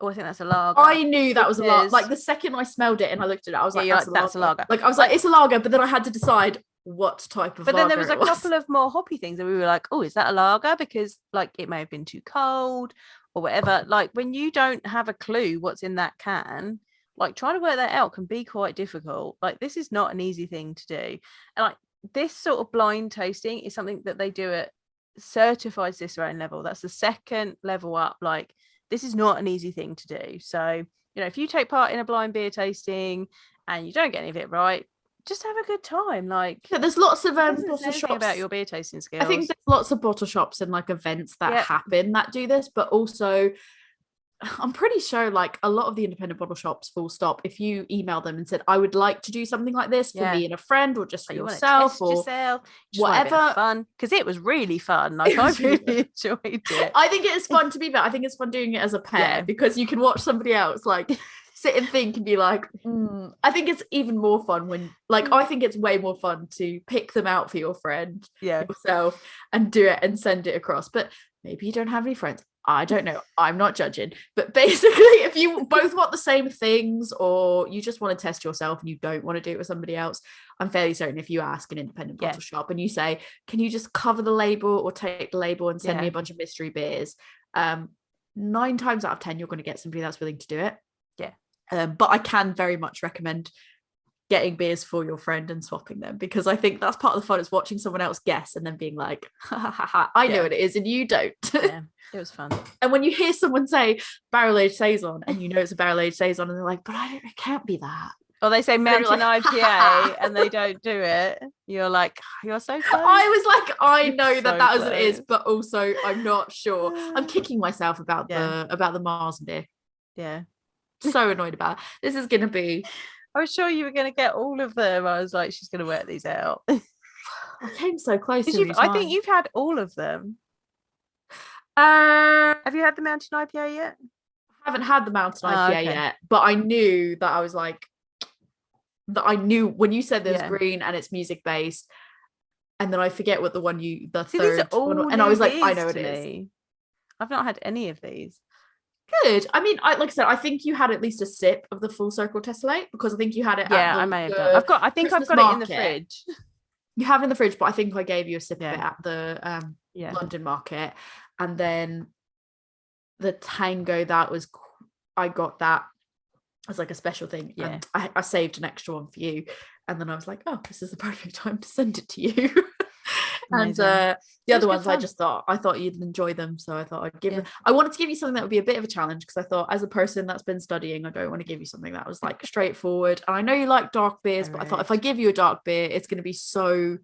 [SPEAKER 1] oh, I think that's a lager.
[SPEAKER 2] I knew that was a lager. Like the second I smelled it and I looked at it, I was like, that's a lager. Like I was like, it's a lager, but then I had to decide what type of lager.
[SPEAKER 1] But then there was a couple of more hoppy things, and we were like, oh, is that a lager? Because like it may have been too cold or whatever. Like when you don't have a clue what's in that can, like trying to work that out can be quite difficult. Like this is not an easy thing to do. And like this sort of blind tasting is something that they do at certified Cicerone level. That's the second level up. Like this is not an easy thing to do. So if you take part in a blind beer tasting and you don't get any of it right, just have a good time. Like
[SPEAKER 2] there's lots of bottle shops
[SPEAKER 1] about your beer tasting skills.
[SPEAKER 2] I think there's lots of bottle shops and like events that happen that do this, but also I'm pretty sure like a lot of the independent bottle shops, full stop, if you email them and said, I would like to do something like this for me and a friend, or just for yourself, or whatever,
[SPEAKER 1] fun, because it was really fun. Like I really enjoyed it.
[SPEAKER 2] I think it is fun to be fair. I think it's fun doing it as a pair, because you can watch somebody else like sit and think and be like, I think it's even more fun when I think it's way more fun to pick them out for your friend yourself and do it and send it across. But maybe you don't have any friends. I don't know. I'm not judging. But basically, if you both want the same things, or you just want to test yourself and you don't want to do it with somebody else, I'm fairly certain if you ask an independent bottle shop and you say, can you just cover the label or take the label and send me a bunch of mystery beers? 9 times out of 10, you're going to get somebody that's willing to do it. Yeah. But I can very much recommend getting beers for your friend and swapping them, because I think that's part of the fun, is watching someone else guess and then being like, I know what it is and you don't.
[SPEAKER 1] It was fun.
[SPEAKER 2] And when you hear someone say barrel aged saison and you know it's a barrel aged saison, and they're like, but it can't be that.
[SPEAKER 1] Or they say
[SPEAKER 2] they were
[SPEAKER 1] mountain
[SPEAKER 2] like,
[SPEAKER 1] IPA and they don't do it. You're like, you're so close.
[SPEAKER 2] I was like, I know
[SPEAKER 1] You're
[SPEAKER 2] that
[SPEAKER 1] so
[SPEAKER 2] is what it is,
[SPEAKER 1] close.
[SPEAKER 2] but also I'm not sure. I'm kicking myself about
[SPEAKER 1] Yeah.
[SPEAKER 2] the Mars beer.
[SPEAKER 1] Yeah.
[SPEAKER 2] So annoyed about it. This is gonna be.
[SPEAKER 1] I was sure you were going to get all of them. I was like, she's going to work these out.
[SPEAKER 2] I came so close
[SPEAKER 1] Did
[SPEAKER 2] every
[SPEAKER 1] you?
[SPEAKER 2] time.
[SPEAKER 1] I think you've had all of them.
[SPEAKER 2] Have
[SPEAKER 1] you had the mountain IPA yet?
[SPEAKER 2] I haven't had the mountain IPA
[SPEAKER 1] okay.
[SPEAKER 2] yet, but I knew that I was like, that I knew when you said there's
[SPEAKER 1] Yeah.
[SPEAKER 2] green and it's music based, and then I forget what the
[SPEAKER 1] See,
[SPEAKER 2] third
[SPEAKER 1] these are all
[SPEAKER 2] one, and I was like, I know
[SPEAKER 1] beers
[SPEAKER 2] it
[SPEAKER 1] to
[SPEAKER 2] is.
[SPEAKER 1] me. I've not had any of these.
[SPEAKER 2] Good. I mean, like I said, I think you had at least a sip of the Full Circle Tessellate because I think you had it.
[SPEAKER 1] Yeah,
[SPEAKER 2] at
[SPEAKER 1] I may have done. I think
[SPEAKER 2] Christmas
[SPEAKER 1] I've got it in the fridge.
[SPEAKER 2] You have in the fridge, but I think I gave you a sip
[SPEAKER 1] Yeah.
[SPEAKER 2] of it at the London market, and then the Tango I got that as like a special thing.
[SPEAKER 1] Yeah.
[SPEAKER 2] And I saved an extra one for you, and then I was like, oh, this is the perfect time to send it to you. And the other ones I thought you'd enjoy them, so I thought I'd give them. I wanted to give you something that would be a bit of a challenge because I thought, as a person that's been studying, I don't want to give you something that was like straightforward. And I know you like dark beers, but I thought if I give you a dark beer, it's going to be so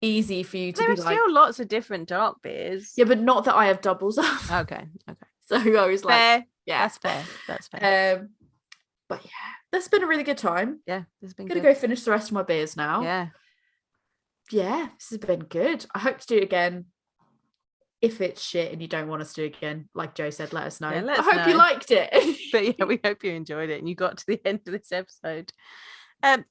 [SPEAKER 2] easy for you to
[SPEAKER 1] there
[SPEAKER 2] be
[SPEAKER 1] are
[SPEAKER 2] like,
[SPEAKER 1] still lots of different dark beers.
[SPEAKER 2] Yeah, but not that I have doubles of.
[SPEAKER 1] Okay.
[SPEAKER 2] So I was like,
[SPEAKER 1] fair.
[SPEAKER 2] Yeah,
[SPEAKER 1] that's fair.
[SPEAKER 2] But yeah, that's been a really good time.
[SPEAKER 1] Yeah, this has been
[SPEAKER 2] gonna
[SPEAKER 1] good.
[SPEAKER 2] go finish the rest of my beers now. Yeah, this has been good. I hope to do it again. If it's shit and you don't want us to do it again, like Joe said, let us know. I hope you liked it.
[SPEAKER 1] But yeah, we hope you enjoyed it and you got to the end of this episode.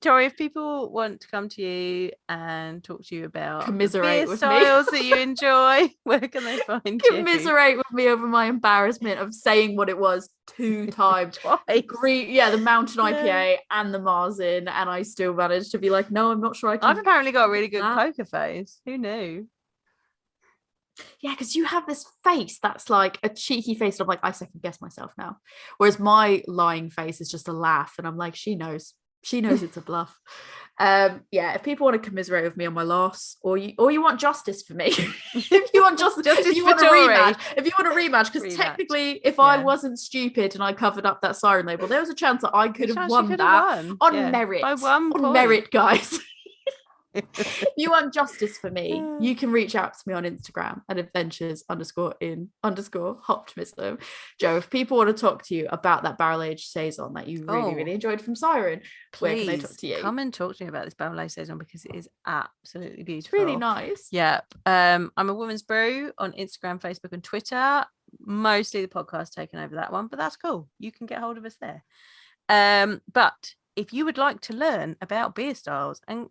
[SPEAKER 1] Tori, if people want to come to you and talk to you about
[SPEAKER 2] commiserate with
[SPEAKER 1] styles that you enjoy, where can they find you?
[SPEAKER 2] Commiserate with me over my embarrassment of saying what it was 2 times.
[SPEAKER 1] Twice.
[SPEAKER 2] The mountain IPA and the Marzen, and I still managed to be like, no, I'm not sure I can.
[SPEAKER 1] I've apparently got a really good poker face. Who knew?
[SPEAKER 2] Yeah, because you have this face that's like a cheeky face. And I'm like, I second guess myself now. Whereas my lying face is just a laugh, and I'm like, she knows it's a bluff. If people want to commiserate with me on my loss, or you want justice for me, if you want justice if you want a rematch, because technically if I wasn't stupid and I covered up that siren label, there was a chance that I could have won on merit.
[SPEAKER 1] By 1 point.
[SPEAKER 2] On merit, guys. If you want justice for me, you can reach out to me on Instagram at adventures_in_hoptimism. Joe, if people want to talk to you about that barrel-aged saison that you really enjoyed from Siren, where can they talk to you?
[SPEAKER 1] Come and talk to me about this barrel-aged saison because it is absolutely beautiful.
[SPEAKER 2] It's really nice.
[SPEAKER 1] Yep. I'm a Woman's Brew on Instagram, Facebook and Twitter. Mostly the podcast taken over that one, but that's cool. You can get hold of us there. But if you would like to learn about beer styles and,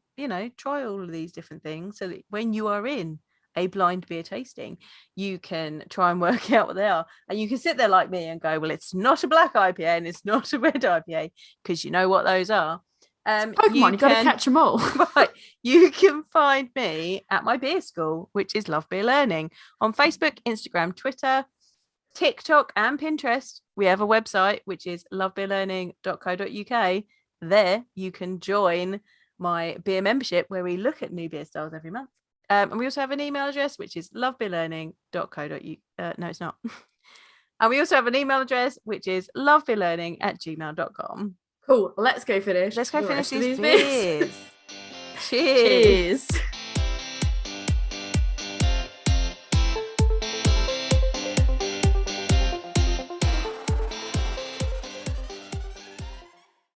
[SPEAKER 1] try all of these different things so that when you are in a blind beer tasting, you can try and work out what they are. And you can sit there like me and go, well, it's not a black IPA and it's not a red IPA, because you know what those are.
[SPEAKER 2] Pokemon, you got to catch them all.
[SPEAKER 1] Right. You can find me at my beer school, which is Love Beer Learning, on Facebook, Instagram, Twitter, TikTok and Pinterest. We have a website, which is lovebeerlearning.co.uk. There you can join my beer membership where we look at new beer styles every month. And we also have an email address, which is lovebeerlearning.co.uk. No, it's not. And we also have an email address, which is lovebeerlearning@gmail.com.
[SPEAKER 2] Cool. Let's go finish.
[SPEAKER 1] Let's go finish these beers. Cheers.
[SPEAKER 2] Cheers.